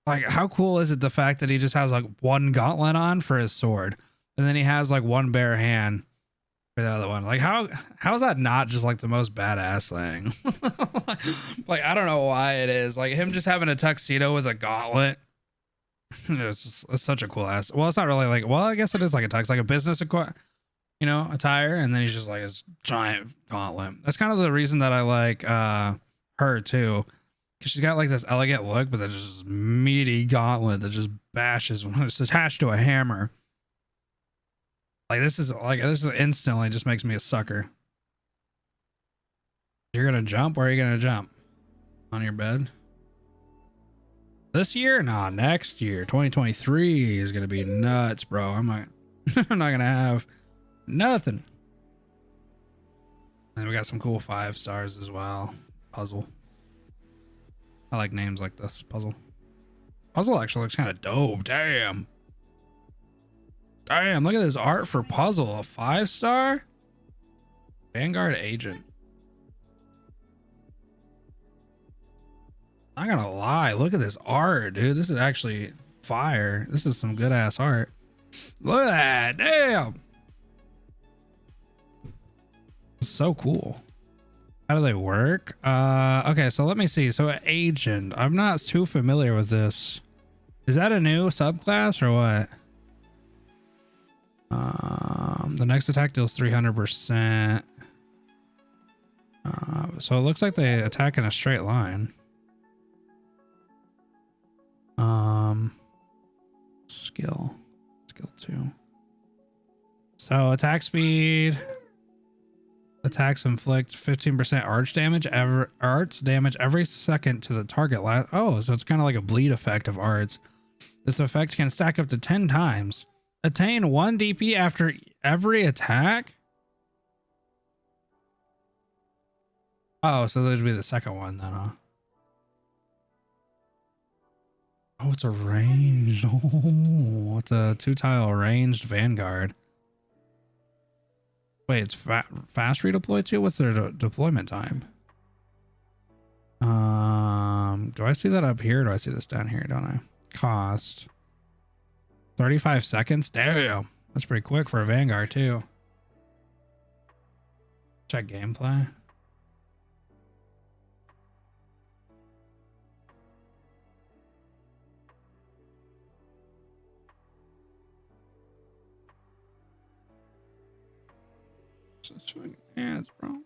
A: Like, how cool is it the fact that he just has like one gauntlet on for his sword, and then he has like one bare hand for the other one? Like, how's that not just like the most badass thing? Like, I don't know why it is. Like, him just having a tuxedo with a gauntlet. It's such a cool ass. Well, it's not really like. Well, I guess it is like a tux, like a business attire, and then he's just like his giant gauntlet. That's kind of the reason that I like her too. Because she's got like this elegant look, but then just this meaty gauntlet that just bashes when it's attached to a hammer. Like this is instantly just makes me a sucker. You're gonna jump? Where are you gonna jump? On your bed? This year? Nah, next year. 2023 is gonna be nuts, bro. I'm not gonna have nothing. And we got some cool 5-stars as well. Puzzle. I like names like this. Puzzle actually looks kind of dope. Damn, look at this art for Puzzle. A 5-star Vanguard agent. Not gonna lie, look at this art, dude. This is actually fire. This is some good ass art. Look at that. Damn, it's so cool. How do they work? Okay, so let me see. So agent, I'm not too familiar with this. Is that a new subclass or what? The next attack deals 300%. So it looks like they attack in a straight line. Skill 2. So attack speed. Attacks inflict 15% arts damage every second to the target. Oh, so it's kind of like a bleed effect of arts. This effect can stack up to 10 times. Attain 1 DP after every attack. Oh, so that would be the second one then, huh? Oh, it's a ranged. Oh, it's a 2-tile ranged Vanguard. Wait, it's fast redeploy too? What's their deployment time? Do I see that up here? Or do I see this down here? Don't I? Cost 35 seconds. Damn, that's pretty quick for a Vanguard too. Check gameplay. Swing hands, bro.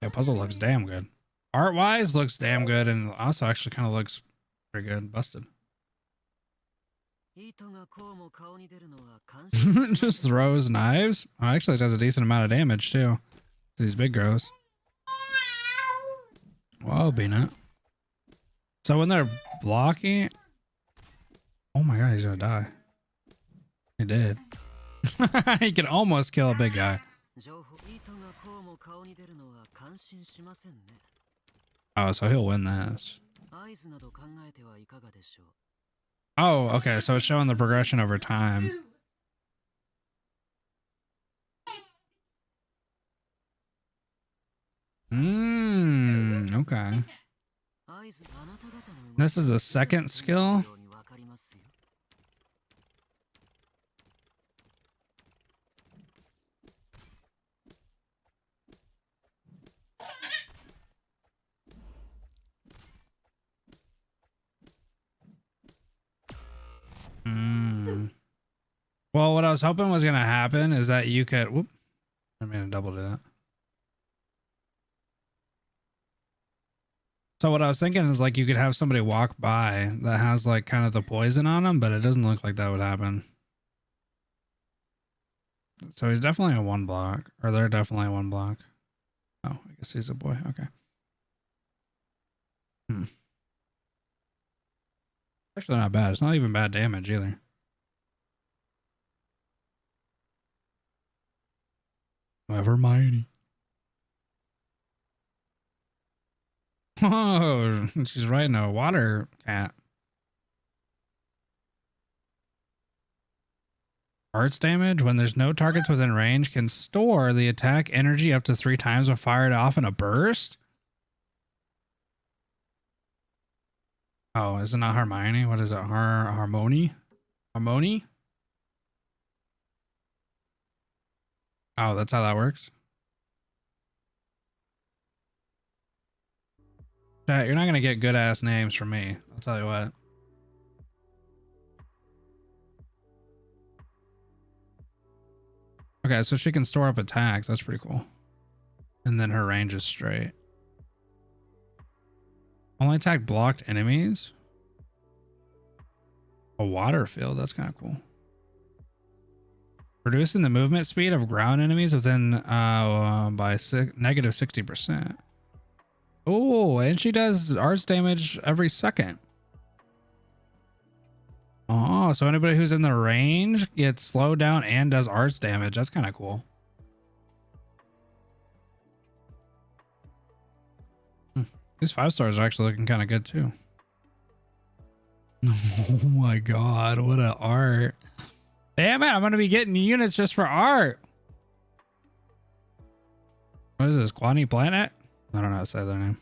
A: Yeah, puzzle looks damn good. Art wise, looks damn good, and also actually kind of looks pretty good. Busted. Just throws knives. Oh, actually, it does a decent amount of damage too. These big grows. Whoa, Beanut. So when they're blocking, oh my god, he's gonna die. He did. He can almost kill a big guy. Oh, so he'll win this. Oh, okay. So it's showing the progression over time. Okay. This is the second skill. Well, what I was hoping was going to happen is that you could... Whoop. I made a double do that. So what I was thinking is like you could have somebody walk by that has like kind of the poison on them, but it doesn't look like that would happen. So he's definitely a 1 block, or they're definitely a 1 block. Oh, I guess he's a boy. Okay. Actually not bad. It's not even bad damage either. Hermione. Oh, she's riding a water cat. Arts damage. When there's no targets within range, can store the attack energy up to 3 times when fired off in a burst. Oh, is it not Hermione? What is it? Harmony? Harmony? Oh, that's how that works. Chat, you're not going to get good ass names from me. I'll tell you what. Okay, so she can store up attacks. That's pretty cool. And then her range is straight. Only attack blocked enemies. A water field. That's kind of cool. Reducing the movement speed of ground enemies within by negative 60%. Oh, and she does arts damage every second. Oh, so anybody who's in the range gets slowed down and does arts damage. That's kind of cool. These 5 stars are actually looking kind of good too. Oh my god, what an art. Damn it, I'm going to be getting units just for art. What is this, Quani Planet? I don't know how to say their name.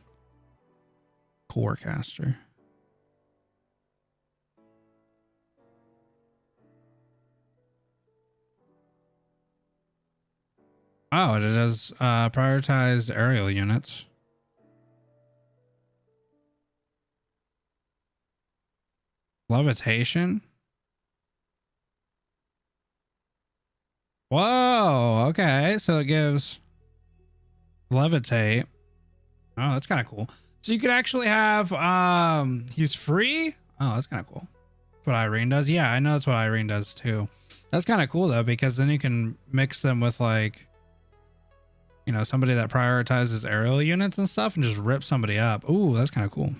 A: Corecaster. Oh, it does prioritize aerial units. Levitation. Whoa, okay. So it gives levitate. Oh, that's kind of cool. So you could actually have he's free. Oh, that's kind of cool. That's what Irene does. Yeah, I know that's what Irene does too. That's kind of cool though, because then you can mix them with like, you know, somebody that prioritizes aerial units and stuff and just rip somebody up. Ooh, that's kind of cool.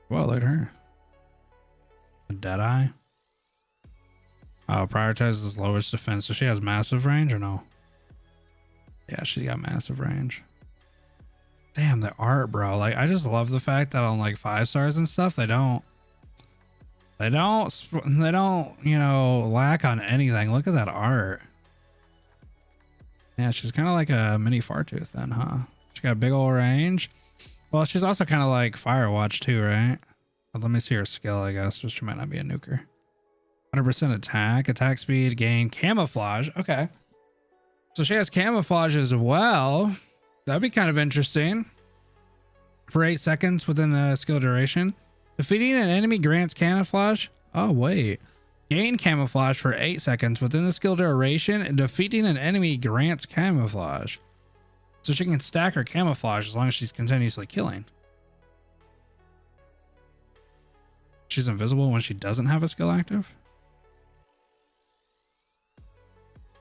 A: Well, look at her. A Deadeye. Oh, prioritizes lowest defense. So she has massive range or no? Yeah, she got massive range. Damn, the art, bro. Like, I just love the fact that on like 5 stars and stuff, they don't, you know, lack on anything. Look at that art. Yeah, she's kind of like a mini Fartooth then, huh? She got a big old range. Well, she's also kind of like Firewatch too, right? But let me see her skill, I guess, which she might not be a nuker. 100% attack speed, gain, camouflage. Okay. So she has camouflage as well. That'd be kind of interesting. For 8 seconds within the skill duration. Defeating an enemy grants camouflage. Oh, wait. Gain camouflage for 8 seconds within the skill duration, and defeating an enemy grants camouflage. So she can stack her camouflage as long as she's continuously killing. She's invisible when she doesn't have a skill active.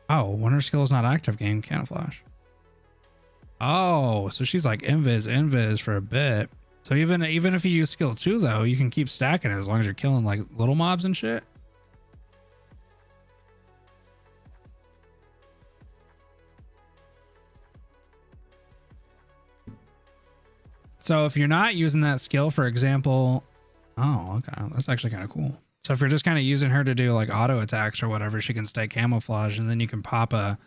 A: Oh, when her skill is not active, gain camouflage. Oh, so she's like invis for a bit. So even if you use skill 2 though, you can keep stacking it as long as you're killing like little mobs and shit. So if you're not using that skill, for example, oh, okay, that's actually kind of cool. So if you're just kind of using her to do like auto attacks or whatever, she can stay camouflage, and then you can pop a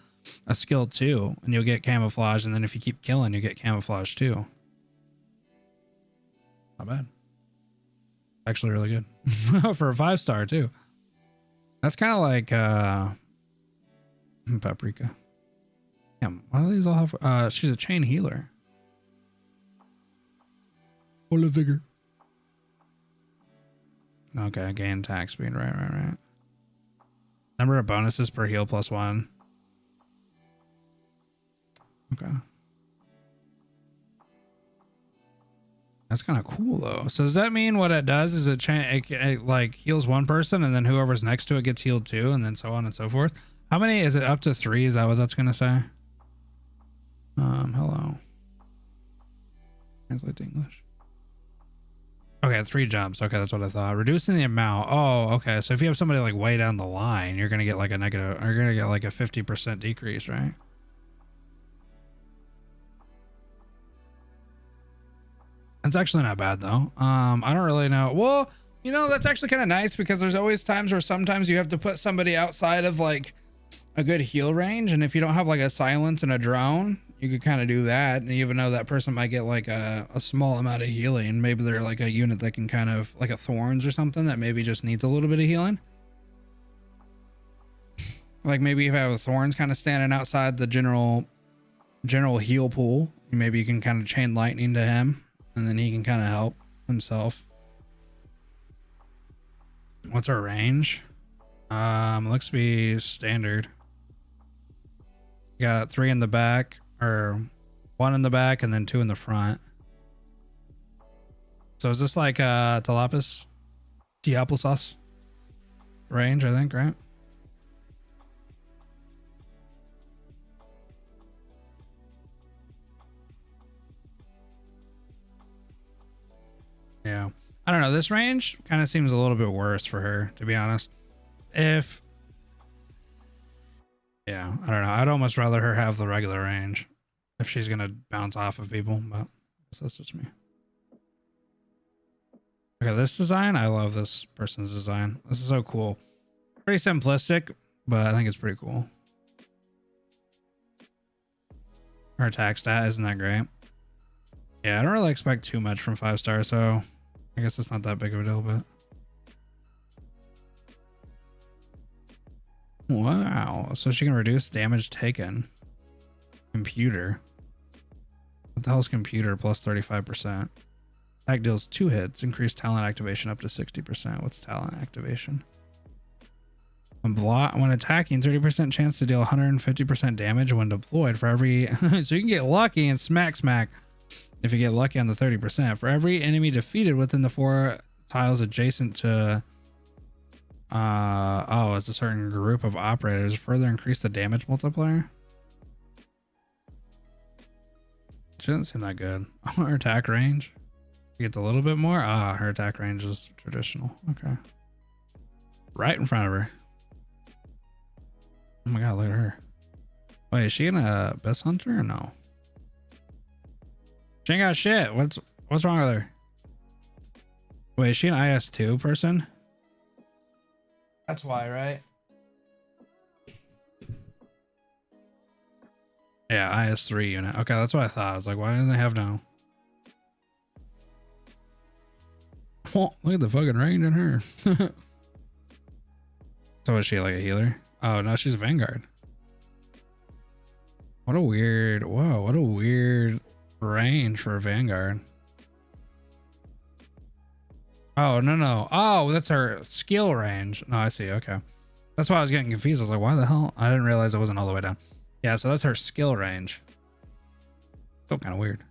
A: skill 2 and you'll get camouflage. And then if you keep killing, you get camouflage too. Not bad. Actually really good for a 5-star too. That's kind of like paprika. Damn, why do these all have she's a chain healer. Full of vigor. Okay, gain attack speed. Right. Number of bonuses per heal +1. Okay. That's kind of cool though. So does that mean what it does is it like heals one person and then whoever's next to it gets healed too, and then so on and so forth? How many is it? Up to 3? Is that what that's gonna say? Hello. Translate to English. Okay, 3 jumps. Okay, that's what I thought. Reducing the amount. Oh, okay. So if you have somebody like way down the line, you're gonna get like a negative, or you're gonna get like a 50% decrease, right? That's actually not bad though. I don't really know. Well, you know, that's actually kind of nice because there's always times where sometimes you have to put somebody outside of like a good heal range, and if you don't have like a silence and a drone, you could kind of do that, and even though that person might get like a small amount of healing, maybe they're like a unit that can kind of like a thorns or something that maybe just needs a little bit of healing. Like maybe if I have a thorns kind of standing outside the general heal pool, maybe you can kind of chain lightning to him, and then he can kind of help himself. What's our range? Looks to be standard. Got 3 in the back, or 1 in the back and then 2 in the front. So is this like Tilapis sauce range, I think, right? Yeah, I don't know, this range kind of seems a little bit worse for her, to be honest. Yeah, I don't know. I'd almost rather her have the regular range if she's gonna bounce off of people, but that's just me. Okay, this design, I love this person's design. This is so cool. Pretty simplistic, but I think it's pretty cool. Her attack stat isn't that great. Yeah, I don't really expect too much from 5 stars, so I guess it's not that big of a deal, but wow. So she can reduce damage taken. Computer. What the hell is computer? Plus 35%. Attack deals 2 hits. Increased talent activation up to 60%. What's talent activation? When attacking, 30% chance to deal 150% damage when deployed for every so you can get lucky and smack if you get lucky on the 30%. For every enemy defeated within the 4 tiles adjacent to it's a certain group of operators. Further increase the damage multiplier. Shouldn't seem that good. Her attack range She gets a little bit more. Ah, her attack range is traditional. Okay. Right in front of her. Oh my god, look at her. Wait, is she in a best hunter or no? She ain't got shit. What's wrong with her? Wait, is she an IS2 person? That's why, right? Yeah, IS3 unit. Okay, that's what I thought. I was like, why didn't they have no? Oh, look at the fucking range in her. So is she like a healer? Oh, no, she's a Vanguard. What a weird, whoa, what a weird range for a Vanguard. Oh, no. Oh, that's her skill range. No, I see. Okay. That's why I was getting confused. I was like, why the hell? I didn't realize it wasn't all the way down. Yeah, so that's her skill range. Still kind of weird.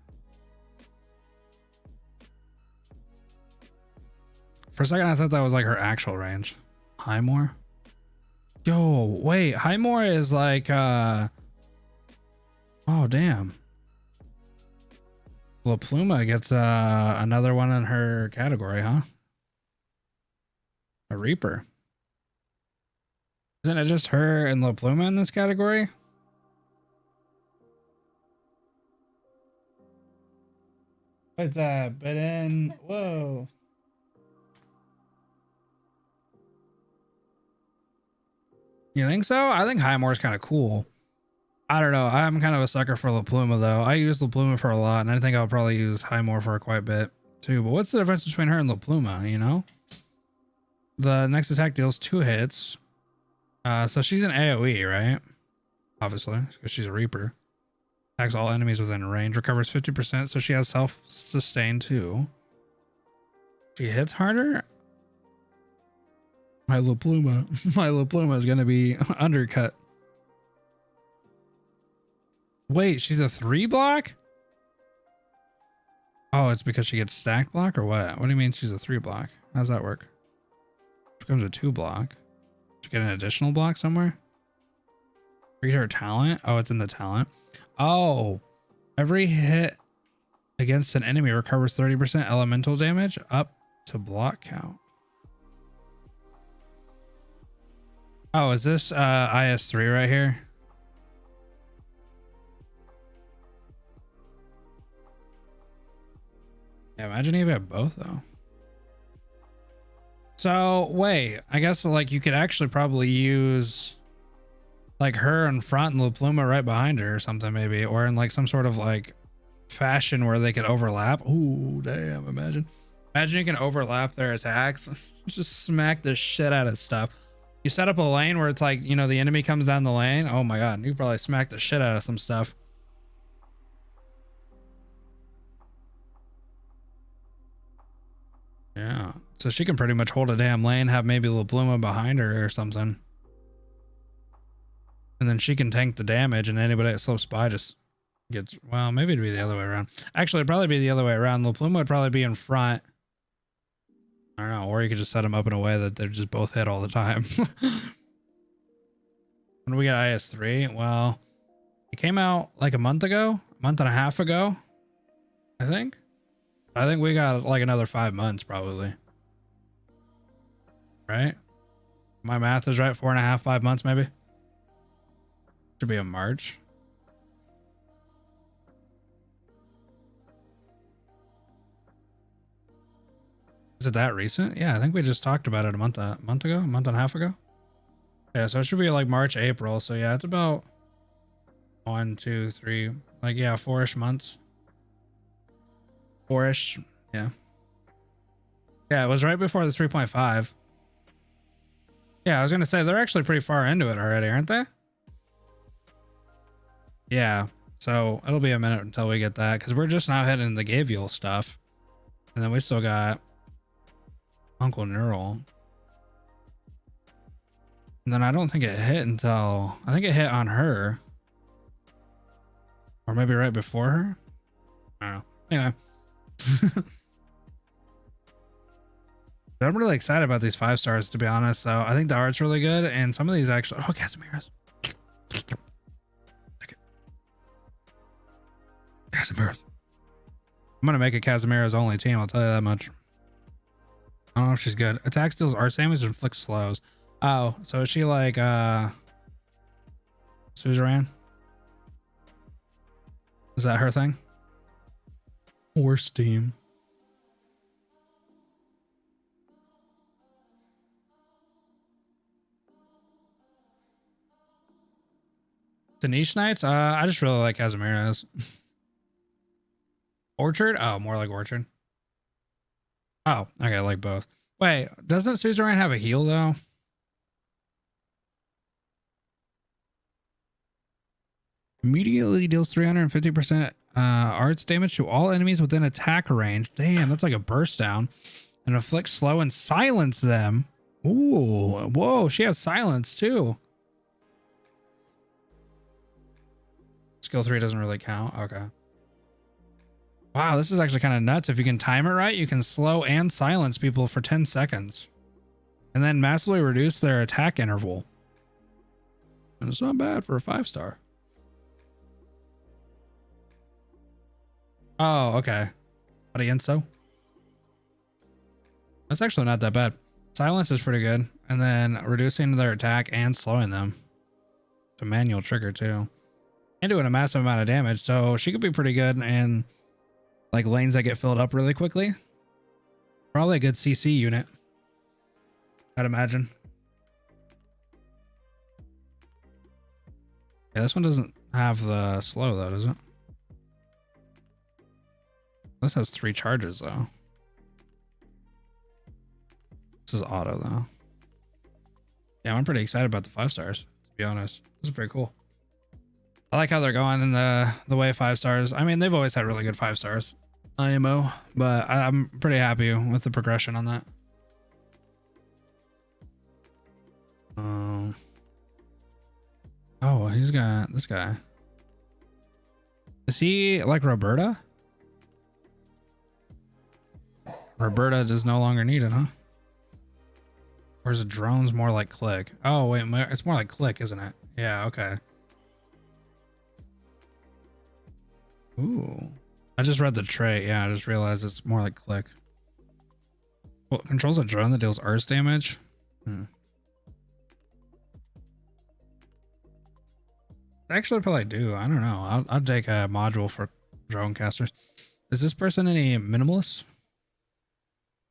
A: For a second, I thought that was like her actual range. Highmore? Yo, wait. Highmore is like, oh, damn. La Pluma gets another one in her category, huh? A Reaper. Isn't it just her and La Pluma in this category? What's that? But in, whoa. You think so? I think Highmore is kind of cool. I don't know. I'm kind of a sucker for La Pluma though. I use La Pluma for a lot, and I think I'll probably use Highmore for quite a bit too. But what's the difference between her and La Pluma, you know? The next attack deals 2 hits. So she's an AoE, right? Obviously, because she's a Reaper. Attacks all enemies within range. Recovers 50%, so she has self-sustain too. She hits harder? My La Pluma is going to be undercut. Wait, she's a 3 block? Oh, it's because she gets stacked block or what? What do you mean she's a 3 block? How does that work? She becomes a 2 block. She get an additional block somewhere? Read her talent. Oh, it's in the talent. Oh, every hit against an enemy recovers 30% elemental damage up to block count. Oh, is this IS3 right here? Yeah, imagine if you have both though. So wait, I guess like you could actually probably use like her in front and La Pluma right behind her or something maybe, or in like some sort of like fashion where they could overlap. Ooh, damn, imagine you can overlap their attacks. Just smack the shit out of stuff. You set up a lane where it's like, you know, the enemy comes down the lane. Oh my god, you probably smack the shit out of some stuff. Yeah, so she can pretty much hold a damn lane, have maybe La Pluma behind her or something. And then she can tank the damage, and anybody that slips by just gets, well, maybe it'd be the other way around. Actually, it'd probably be the other way around. La Pluma would probably be in front. I don't know, or you could just set them up in a way that they're just both hit all the time. When do we get IS3? Well, it came out like a month ago, a month and a half ago, I think. I think we got like another 5 months probably. Right? My math is right. 4.5, 5 months maybe. Should be in March. Is it that recent? Yeah, I think we just talked about it a month ago, a month and a half ago. Yeah, so it should be like March, April. So yeah, it's about 1, 2, 3, like yeah, 4-ish months. 4-ish, yeah. Yeah, it was right before the 3.5. Yeah, I was gonna say they're actually pretty far into it already, aren't they? Yeah, so it'll be a minute until we get that, because we're just now hitting the Gavial stuff, and then we still got Uncle Neural. And then I don't think it hit until, I think it hit on her, or maybe right before her. I don't know. Anyway. I'm really excited about these 5 stars, to be honest. So I think the art's really good, and some of these actually, oh, Casimiras. Casimiras. I'm gonna make a Casimiro's only team, I'll tell you that much. I don't know if she's good. Attack steals arts damage and inflicts slows. Oh, so is she like Suzerain? Is that her thing? Horse team. The niche knights? I just really like Casimiro's. Orchard? Oh, more like Orchard. Oh, okay, I like both. Wait, doesn't Suzerain have a heal though? Immediately deals 350% arts damage to all enemies within attack range. Damn, that's like a burst down. And inflicts slow and silence them. Ooh, whoa, she has silence too. Skill 3 doesn't really count. Okay. Wow, this is actually kind of nuts. If you can time it right, you can slow and silence people for 10 seconds. And then massively reduce their attack interval. And it's not bad for a 5-star. Oh, okay. Audienzo. That's actually not that bad. Silence is pretty good. And then reducing their attack and slowing them. It's a manual trigger too. And doing a massive amount of damage. So she could be pretty good in like lanes that get filled up really quickly. Probably a good CC unit, I'd imagine. Yeah, this one doesn't have the slow though, does it? This has 3 charges though. This is auto though. Yeah, I'm pretty excited about the 5-stars, to be honest. This is pretty cool. I like how they're going in the way 5-stars. I mean, they've always had really good 5-stars. IMO, but I'm pretty happy with the progression on that. Oh, he's got this guy. Is he like Roberta? Roberta is no longer needed, huh? Or is it drones more like Click? Oh, wait, it's more like Click, isn't it? Yeah, okay. Ooh. I just read the trait. Yeah, I just realized it's more like Click. Well, controls a drone that deals arts damage. Actually, probably do. I don't know. I'll take a module for drone casters. Is this person any minimalist?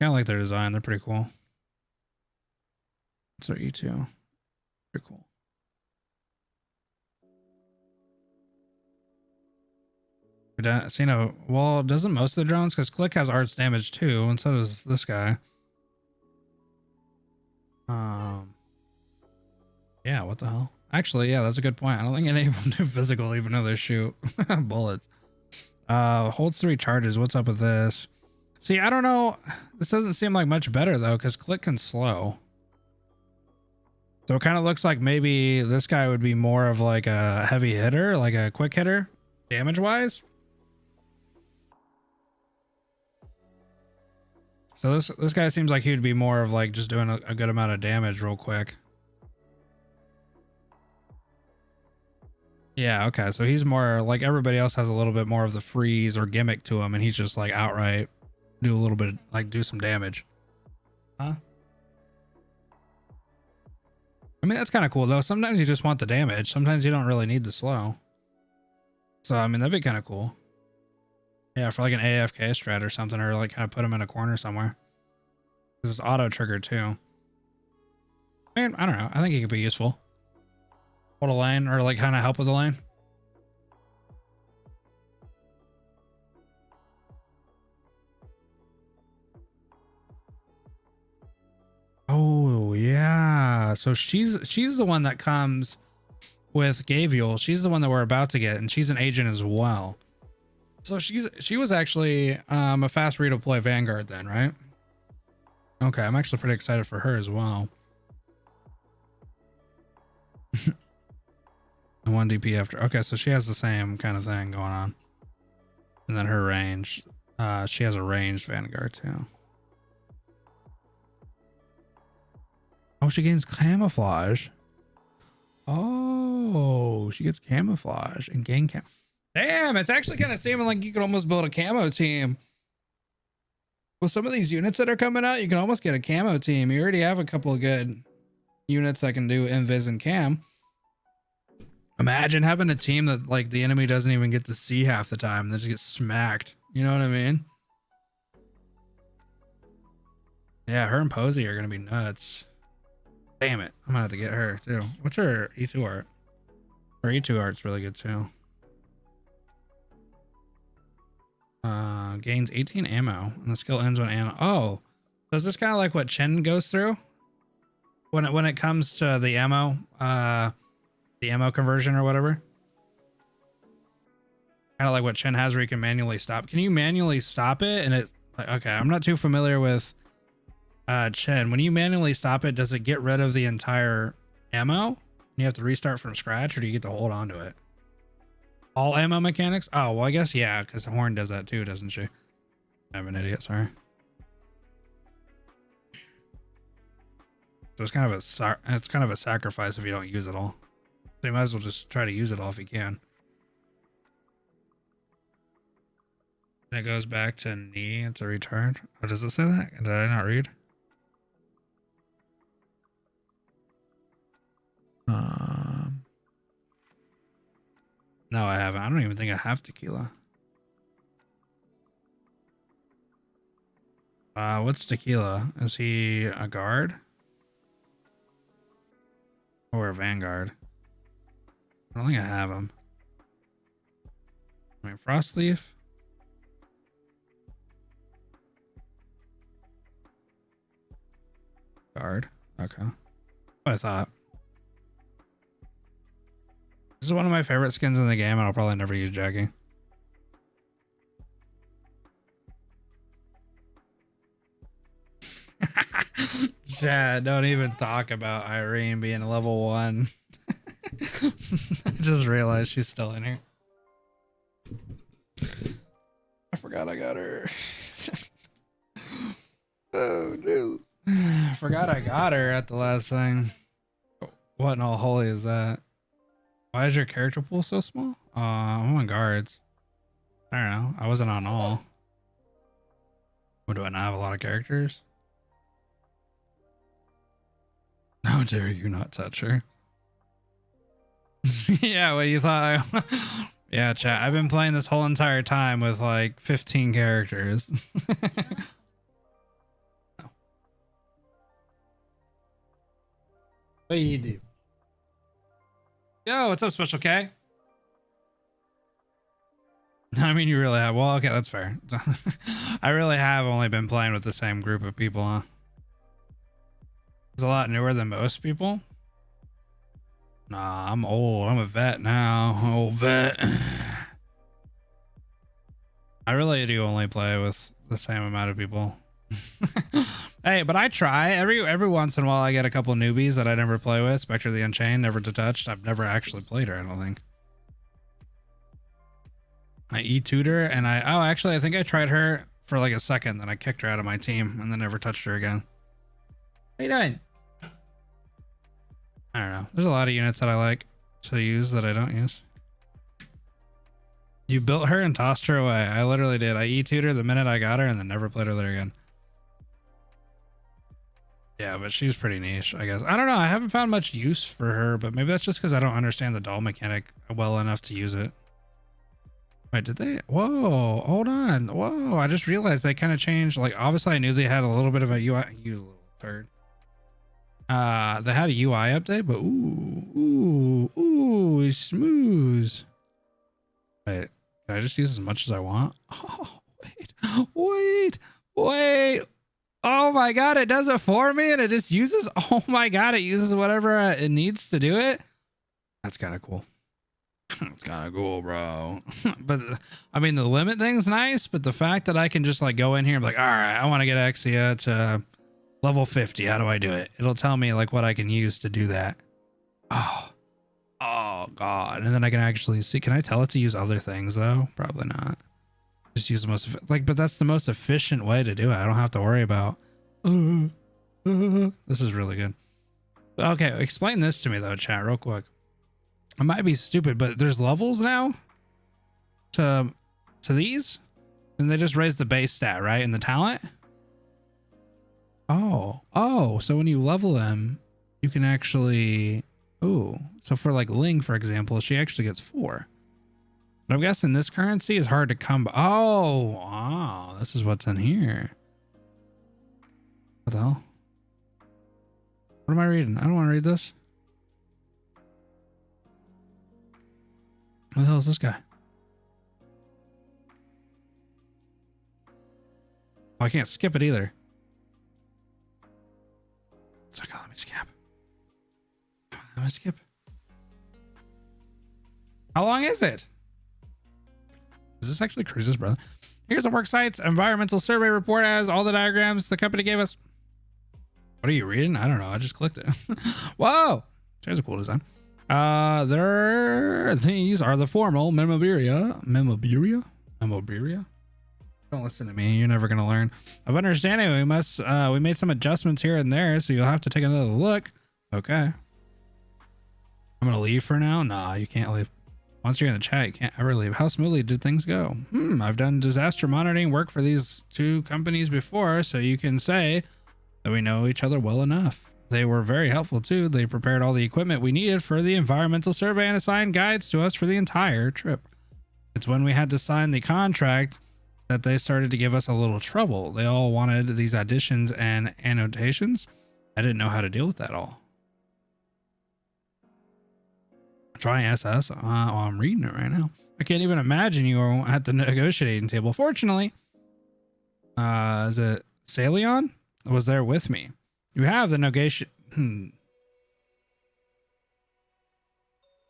A: Kind of like their design. They're pretty cool. It's their E2. Pretty cool. Well, doesn't most of the drones? Because Click has arts damage too, and so does this guy. Yeah, what the hell? Actually, yeah, that's a good point. I don't think any of them do physical, even though they shoot bullets. Holds 3 charges. What's up with this? See, I don't know. This doesn't seem like much better though, because Click can slow. So it kind of looks like maybe this guy would be more of like a heavy hitter, like a quick hitter, damage wise. So this guy seems like he would be more of like just doing a good amount of damage real quick. Yeah, okay. So he's more like everybody else has a little bit more of the freeze or gimmick to him, and he's just like outright do a little bit, like do some damage. Huh? I mean, that's kind of cool though. Sometimes you just want the damage. Sometimes you don't really need the slow. So, I mean, that'd be kind of cool. Yeah, for like an AFK strat or something, or like kind of put him in a corner somewhere. This is auto trigger too. I mean, I don't know. I think he could be useful. Hold a lane or like kind of help with the lane. Oh yeah. So she's the one that comes with Gavial. She's the one that we're about to get, and she's an agent as well. So she was actually a fast redeploy Vanguard then, right? Okay, I'm actually pretty excited for her as well. And 1 DP after. Okay, so she has the same kind of thing going on. And then her range. She has a ranged Vanguard too. Oh, she gains camouflage. Oh, she gets camouflage and gain cam. Damn, it's actually kind of seeming like you could almost build a camo team. With some of these units that are coming out, you can almost get a camo team. You already have a couple of good units that can do invis and cam. Imagine having a team that like the enemy doesn't even get to see half the time. They just get smacked. You know what I mean? Yeah, her and Posey are going to be nuts. Damn it. I'm going to have to get her too. What's her E2 art? Her E2 art's really good too. Gains 18 ammo and the skill ends when ammo. Oh, so is this kind of like what Chen goes through when it comes to the ammo conversion or whatever? Kind of like what Chen has where you can manually stop. Can you manually stop it? And it like, okay, I'm not too familiar with Chen. When you manually stop it, does it get rid of the entire ammo? You have to restart from scratch, or do you get to hold on to it? All ammo mechanics? Oh, well, I guess, yeah, because Horn does that too, doesn't she? I'm an idiot, sorry. So it's kind of a sacrifice if you don't use it all. So you might as well just try to use it all if you can. And it goes back to knee to return. Oh, does it say that? Did I not read? No, I haven't. I don't even think I have tequila. What's tequila? Is he a guard? Or a vanguard? I don't think I have him. I mean, Frostleaf. Guard. Okay. What I thought. This is one of my favorite skins in the game, and I'll probably never use Jackie. Yeah, don't even talk about Irene being a level 1. I just realized she's still in here. I forgot I got her. Oh, dude. I forgot I got her at the last thing. What in all holy is that? Why is your character pool so small? I'm on guards. I don't know. I wasn't on all. What, do I not have a lot of characters? How dare you not touch her? Yeah, what you thought? Yeah, chat. I've been playing this whole entire time with like 15 characters. What do you do? Yo, what's up, Special K? I mean, you really have. Well, okay, that's fair. I really have only been playing with the same group of people, huh? It's a lot newer than most people. Nah, I'm old. I'm a vet now. Old vet. I really do only play with the same amount of people. Hey, but I try every once in a while. I get a couple newbies that I never play with. Spectre the Unchained, never touched. I've never actually played her, I don't think. I e-tutor and actually I think I tried her for like a second, then I kicked her out of my team and then never touched her again. How you doing? I don't know. There's a lot of units that I like to use that I don't use. You built her and tossed her away. I literally did. I e-tutored the minute I got her and then never played her there again. Yeah, but she's pretty niche, I guess. I don't know. I haven't found much use for her, but maybe that's just because I don't understand the doll mechanic well enough to use it. Wait, did they? Whoa, hold on. Whoa, I just realized they kind of changed. Like, obviously, I knew they had a little bit of a UI. You little turd. They had a UI update, but ooh, it's smooth. Wait, can I just use as much as I want? Oh, wait. Oh my god, it does it for me and it just uses, oh my god, it uses whatever it needs to do it. That's kind of cool. It's kind of cool, bro. But I mean, the limit thing's nice, but the fact that I can just like go in here and be like, all right, I want to get Exia to level 50. How do I do it? It'll tell me like what I can use to do that. Oh god. And then I can actually see, can I tell it to use other things though? Probably not. Just use the most but that's the most efficient way to do it. I don't have to worry about this is really good. Okay, explain this to me though, chat, real quick. I might be stupid, but there's levels now. to these, and they just raise the base stat, right? And the talent. Oh, so when you level them, you can actually, so for like Ling, for example, she actually gets 4. But I'm guessing this currency is hard to come by. Oh, wow, this is what's in here. What the hell? What am I reading? I don't want to read this. Who the hell is this guy? Oh, I can't skip it either. It's not gonna let me skip. Let me skip. How long is it? Is this actually Cruz's brother? Here's a worksites environmental survey report as all the diagrams the company gave us. What are you reading? I don't know. I just clicked it. Whoa! There's a cool design. These are the formal memorabilia. Don't listen to me. You're never gonna learn. Of understanding, we made some adjustments here and there, so you'll have to take another look. Okay. I'm gonna leave for now. Nah, you can't leave. Once you're in the chat, you can't ever leave. How smoothly did things go? I've done disaster monitoring work for these 2 companies before, so you can say that we know each other well enough. They were very helpful too. They prepared all the equipment we needed for the environmental survey and assigned guides to us for the entire trip. It's when we had to sign the contract that they started to give us a little trouble. They all wanted these additions and annotations. I didn't know how to deal with that all. Try SS. I'm reading it right now. I can't even imagine you were at the negotiating table. Fortunately, is it Salion was there with me. You have the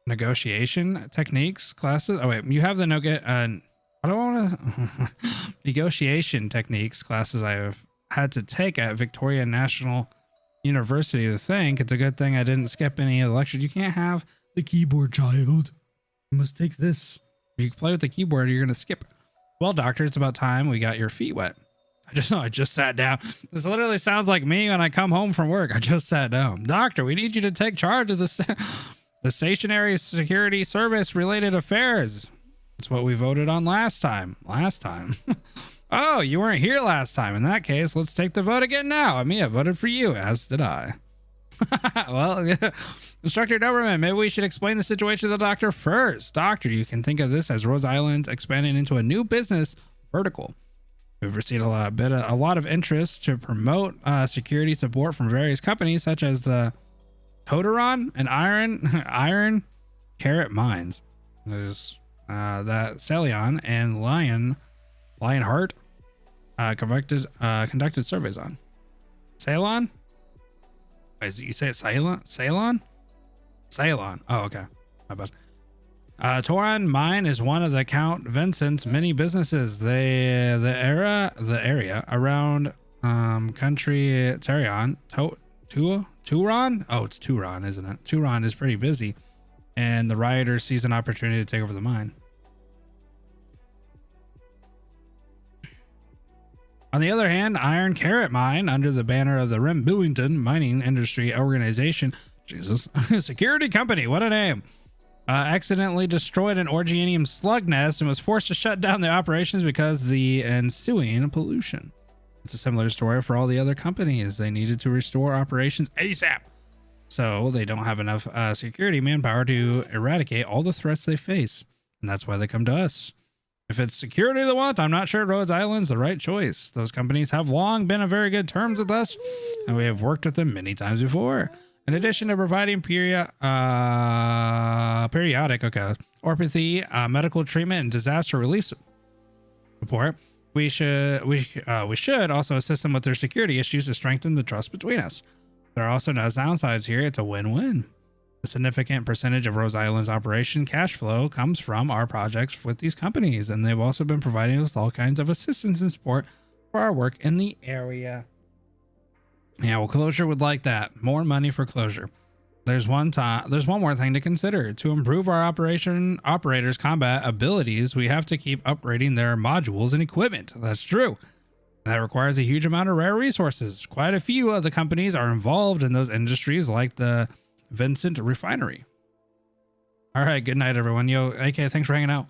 A: negotiation techniques classes. Oh wait, you have the I don't want to negotiation techniques classes I have had to take at Victoria National University. To think it's a good thing I didn't skip any of the lectures. You can't have the keyboard, child. You must take this. If you play with the keyboard, you're gonna skip. Well, doctor, it's about time we got your feet wet. I just sat down. This literally sounds like me when I come home from work. I just sat down. Doctor, we need you to take charge of the stationary security service related affairs. That's what we voted on last time. Oh, you weren't here last time. In that case, let's take the vote again now. I mean, I voted for you, as did I. Well, yeah. Instructor Doberman, maybe we should explain the situation to the doctor first. Doctor, you can think of this as Rhode Island expanding into a new business vertical. We've received a lot of interest to promote security support from various companies such as the Toderon and Iron Carrot Mines. There's that Salion and Lionheart conducted surveys on. Ceylon? Wait, you say it Ceylon? Ceylon. Oh, okay. My bad. Toron Mine is one of the Count Vincent's many businesses. The area around country Turon. Oh, it's Turon, isn't it? Turon is pretty busy, and the rioters sees an opportunity to take over the mine. On the other hand, Iron Carrot Mine, under the banner of the Rem Billington Mining Industry Organization, Jesus, security company, what a name, accidentally destroyed an Orgenium slug nest and was forced to shut down the operations because of the ensuing pollution. It's a similar story for all the other companies. They needed to restore operations ASAP, so they don't have enough security manpower to eradicate all the threats they face, and that's why they come to us. If it's security they want, I'm not sure Rhode Island's the right choice. Those companies have long been on very good terms with us, and we have worked with them many times before. In addition to providing periodic orthopathy, medical treatment, and disaster relief support, we should also assist them with their security issues to strengthen the trust between us. There are also no downsides here. It's a win-win. A significant percentage of Rhode Island's operation cash flow comes from our projects with these companies, and they've also been providing us all kinds of assistance and support for our work in the area. Yeah, well, Closure would like that. More money for Closure. There's one more thing to consider. To improve our operators' combat abilities, we have to keep upgrading their modules and equipment. That's true. That requires a huge amount of rare resources. Quite a few of the companies are involved in those industries, like the Vincent Refinery. All right, good night, everyone. Yo, AK, thanks for hanging out.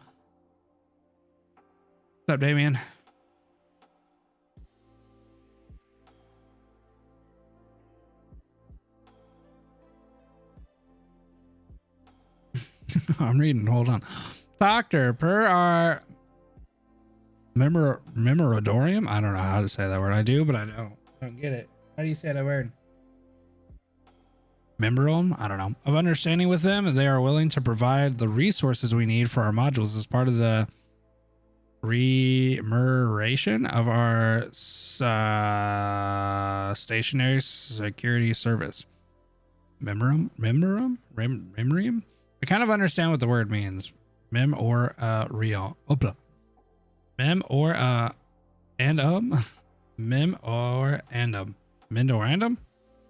A: What's up, Damien? I'm reading. Hold on. Doctor, per our memorandum. I don't know how to say that word. I do, but I don't get it. How do you say that word? Memorandum? I don't know. Of understanding with them, they are willing to provide the resources we need for our modules as part of the remuneration of our stationary security service. Memorandum? I kind of understand what the word means. Mem or real. Opla. Mem or and Mem or andum. Memorandum?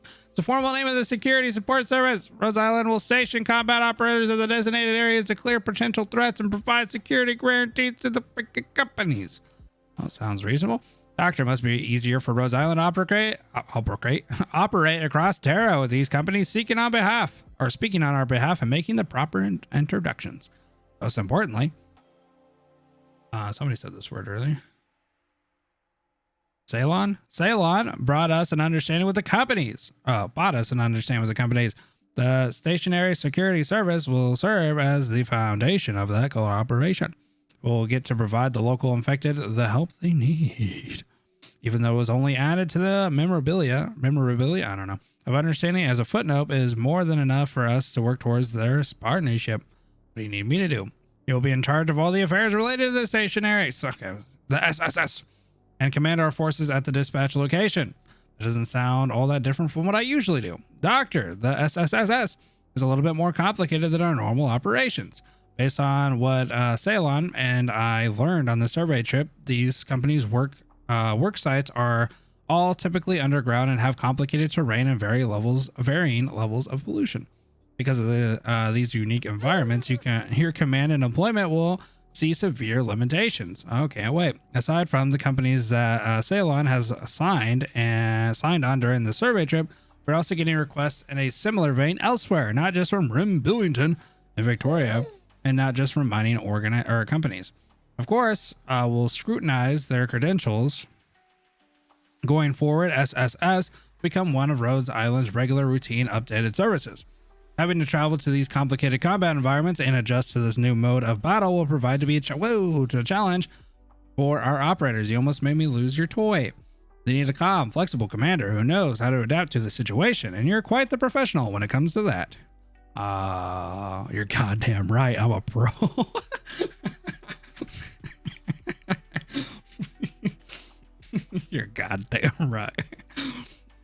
A: It's the formal name of the security support service. Rhode Island will station combat operators in the designated areas to clear potential threats and provide security guarantees to the freaking companies. That sounds reasonable. Doctor, must be easier for Rhode Island operate across Terra with these companies speaking on our behalf and making the proper introductions. Most importantly, somebody said this word earlier. Ceylon brought us an understanding with the companies. Bought us an understanding with the companies. The stationary security service will serve as the foundation of that cooperation. We'll get to provide the local infected the help they need. Even though it was only added to the memorabilia, I don't know, of understanding as a footnote is more than enough for us to work towards their partnership. What do you need me to do? You'll be in charge of all the affairs related to the stationary, the SSS, and command our forces at the dispatch location. It doesn't sound all that different from what I usually do. Doctor, the SSSS is a little bit more complicated than our normal operations. Based on what Ceylon and I learned on the survey trip, these companies' work sites are all typically underground and have complicated terrain and varying levels of pollution. Because of these unique environments, your command and employment will see severe limitations. Oh, can't wait. Aside from the companies that Ceylon has signed on during the survey trip, we're also getting requests in a similar vein elsewhere, not just from Rim Billington and Victoria, and not just from mining companies. Of course, we'll scrutinize their credentials. Going forward, SSS become one of Rhode Island's regular routine updated services. Having to travel to these complicated combat environments and adjust to this new mode of battle will provide to be a challenge for our operators. You almost made me lose your toy. They need a calm, flexible commander who knows how to adapt to the situation, and you're quite the professional when it comes to that. You're goddamn right. I'm a pro. You're goddamn right.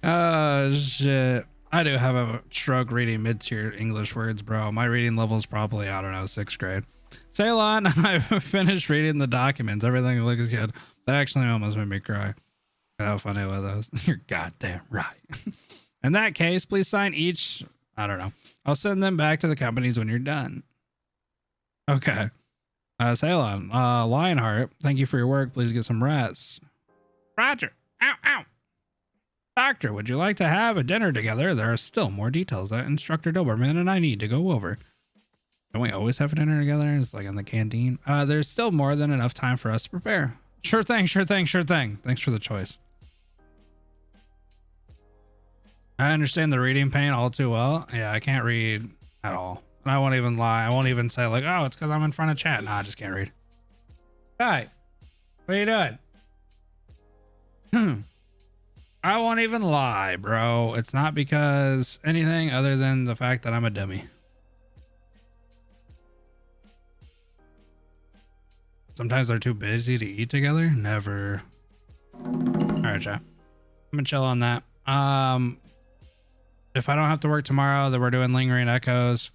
A: Oh, shit. I do have a stroke reading mid-tier English words, bro. My reading level is probably, I don't know, 6th grade. Ceylon, I finished reading the documents. Everything looks good. That actually almost made me cry. How funny was those? You're goddamn right. In that case, please sign each. I don't know. I'll send them back to the companies when you're done. Okay. Ceylon, Lionheart, thank you for your work. Please get some rest. Roger. Ow, ow. Doctor, would you like to have a dinner together? There are still more details that Instructor Doberman and I need to go over. Don't we always have a dinner together? It's like in the canteen. There's still more than enough time for us to prepare. Sure thing. Thanks for the choice. I understand the reading pain all too well. Yeah, I can't read at all. And I won't even lie. I won't even say like, oh, it's because I'm in front of chat. Nah, I just can't read. Hi. What are you doing? I won't even lie, bro. It's not because anything other than the fact that I'm a dummy. Sometimes they're too busy to eat together. Never. All right, chat. I'm gonna chill on that. If I don't have to work tomorrow, then we're doing Lingering Echoes.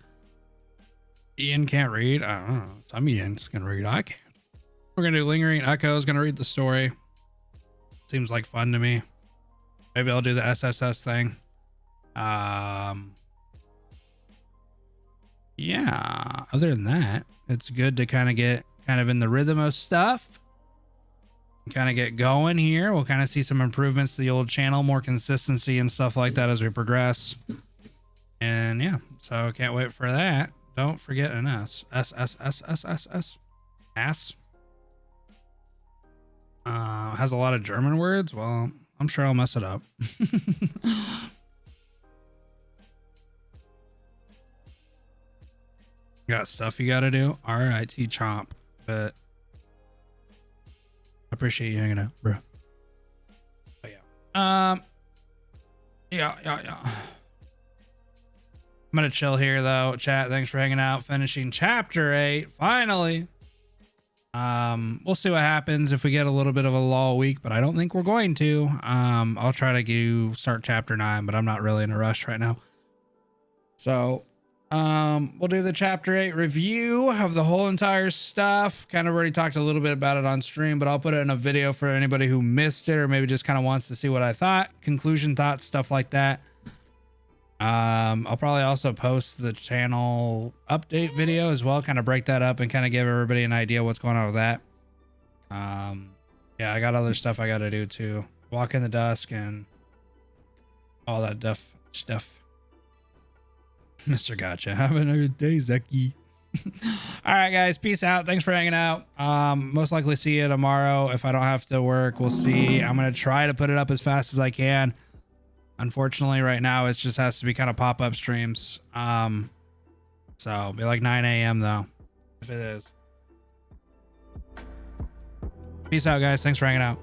A: Ian can't read. I don't know. Some Ian's gonna read. I can't. We're gonna do Lingering Echoes. Gonna read the story. Seems like fun to me. Maybe I'll do the SSS thing. Yeah. Other than that, it's good to kind of get in the rhythm of stuff. Kind of get going here. We'll kind of see some improvements to the old channel, more consistency and stuff like that as we progress. And yeah, so can't wait for that. Don't forget an S. S. has a lot of German words. Well, I'm sure I'll mess it up. Got stuff you gotta do. All right, Chomp. But I appreciate you hanging out, bro. But yeah. Yeah. I'm gonna chill here though. Chat, thanks for hanging out. Finishing chapter 8. Finally. We'll see what happens if we get a little bit of a lull week, but I don't think we're going to. I'll try to start chapter 9, but I'm not really in a rush right now. So we'll do the chapter 8 review of the whole entire stuff. Kind of already talked a little bit about it on stream, but I'll put it in a video for anybody who missed it or maybe just kind of wants to see what I thought, conclusion thoughts, stuff like that. I'll probably also post the channel update video as well, kind of break that up and kind of give everybody an idea what's going on with that. Yeah, I got other stuff I got to do too. Walk in the Dusk and all that stuff. Mr. Gotcha. Having a good day, Zeki. All right, guys. Peace out. Thanks for hanging out. Most likely see you tomorrow. If I don't have to work, we'll see. I'm going to try to put it up as fast as I can. Unfortunately, right now, it just has to be kind of pop-up streams. So it'll be like 9 a.m. though, if it is. Peace out, guys. Thanks for hanging out.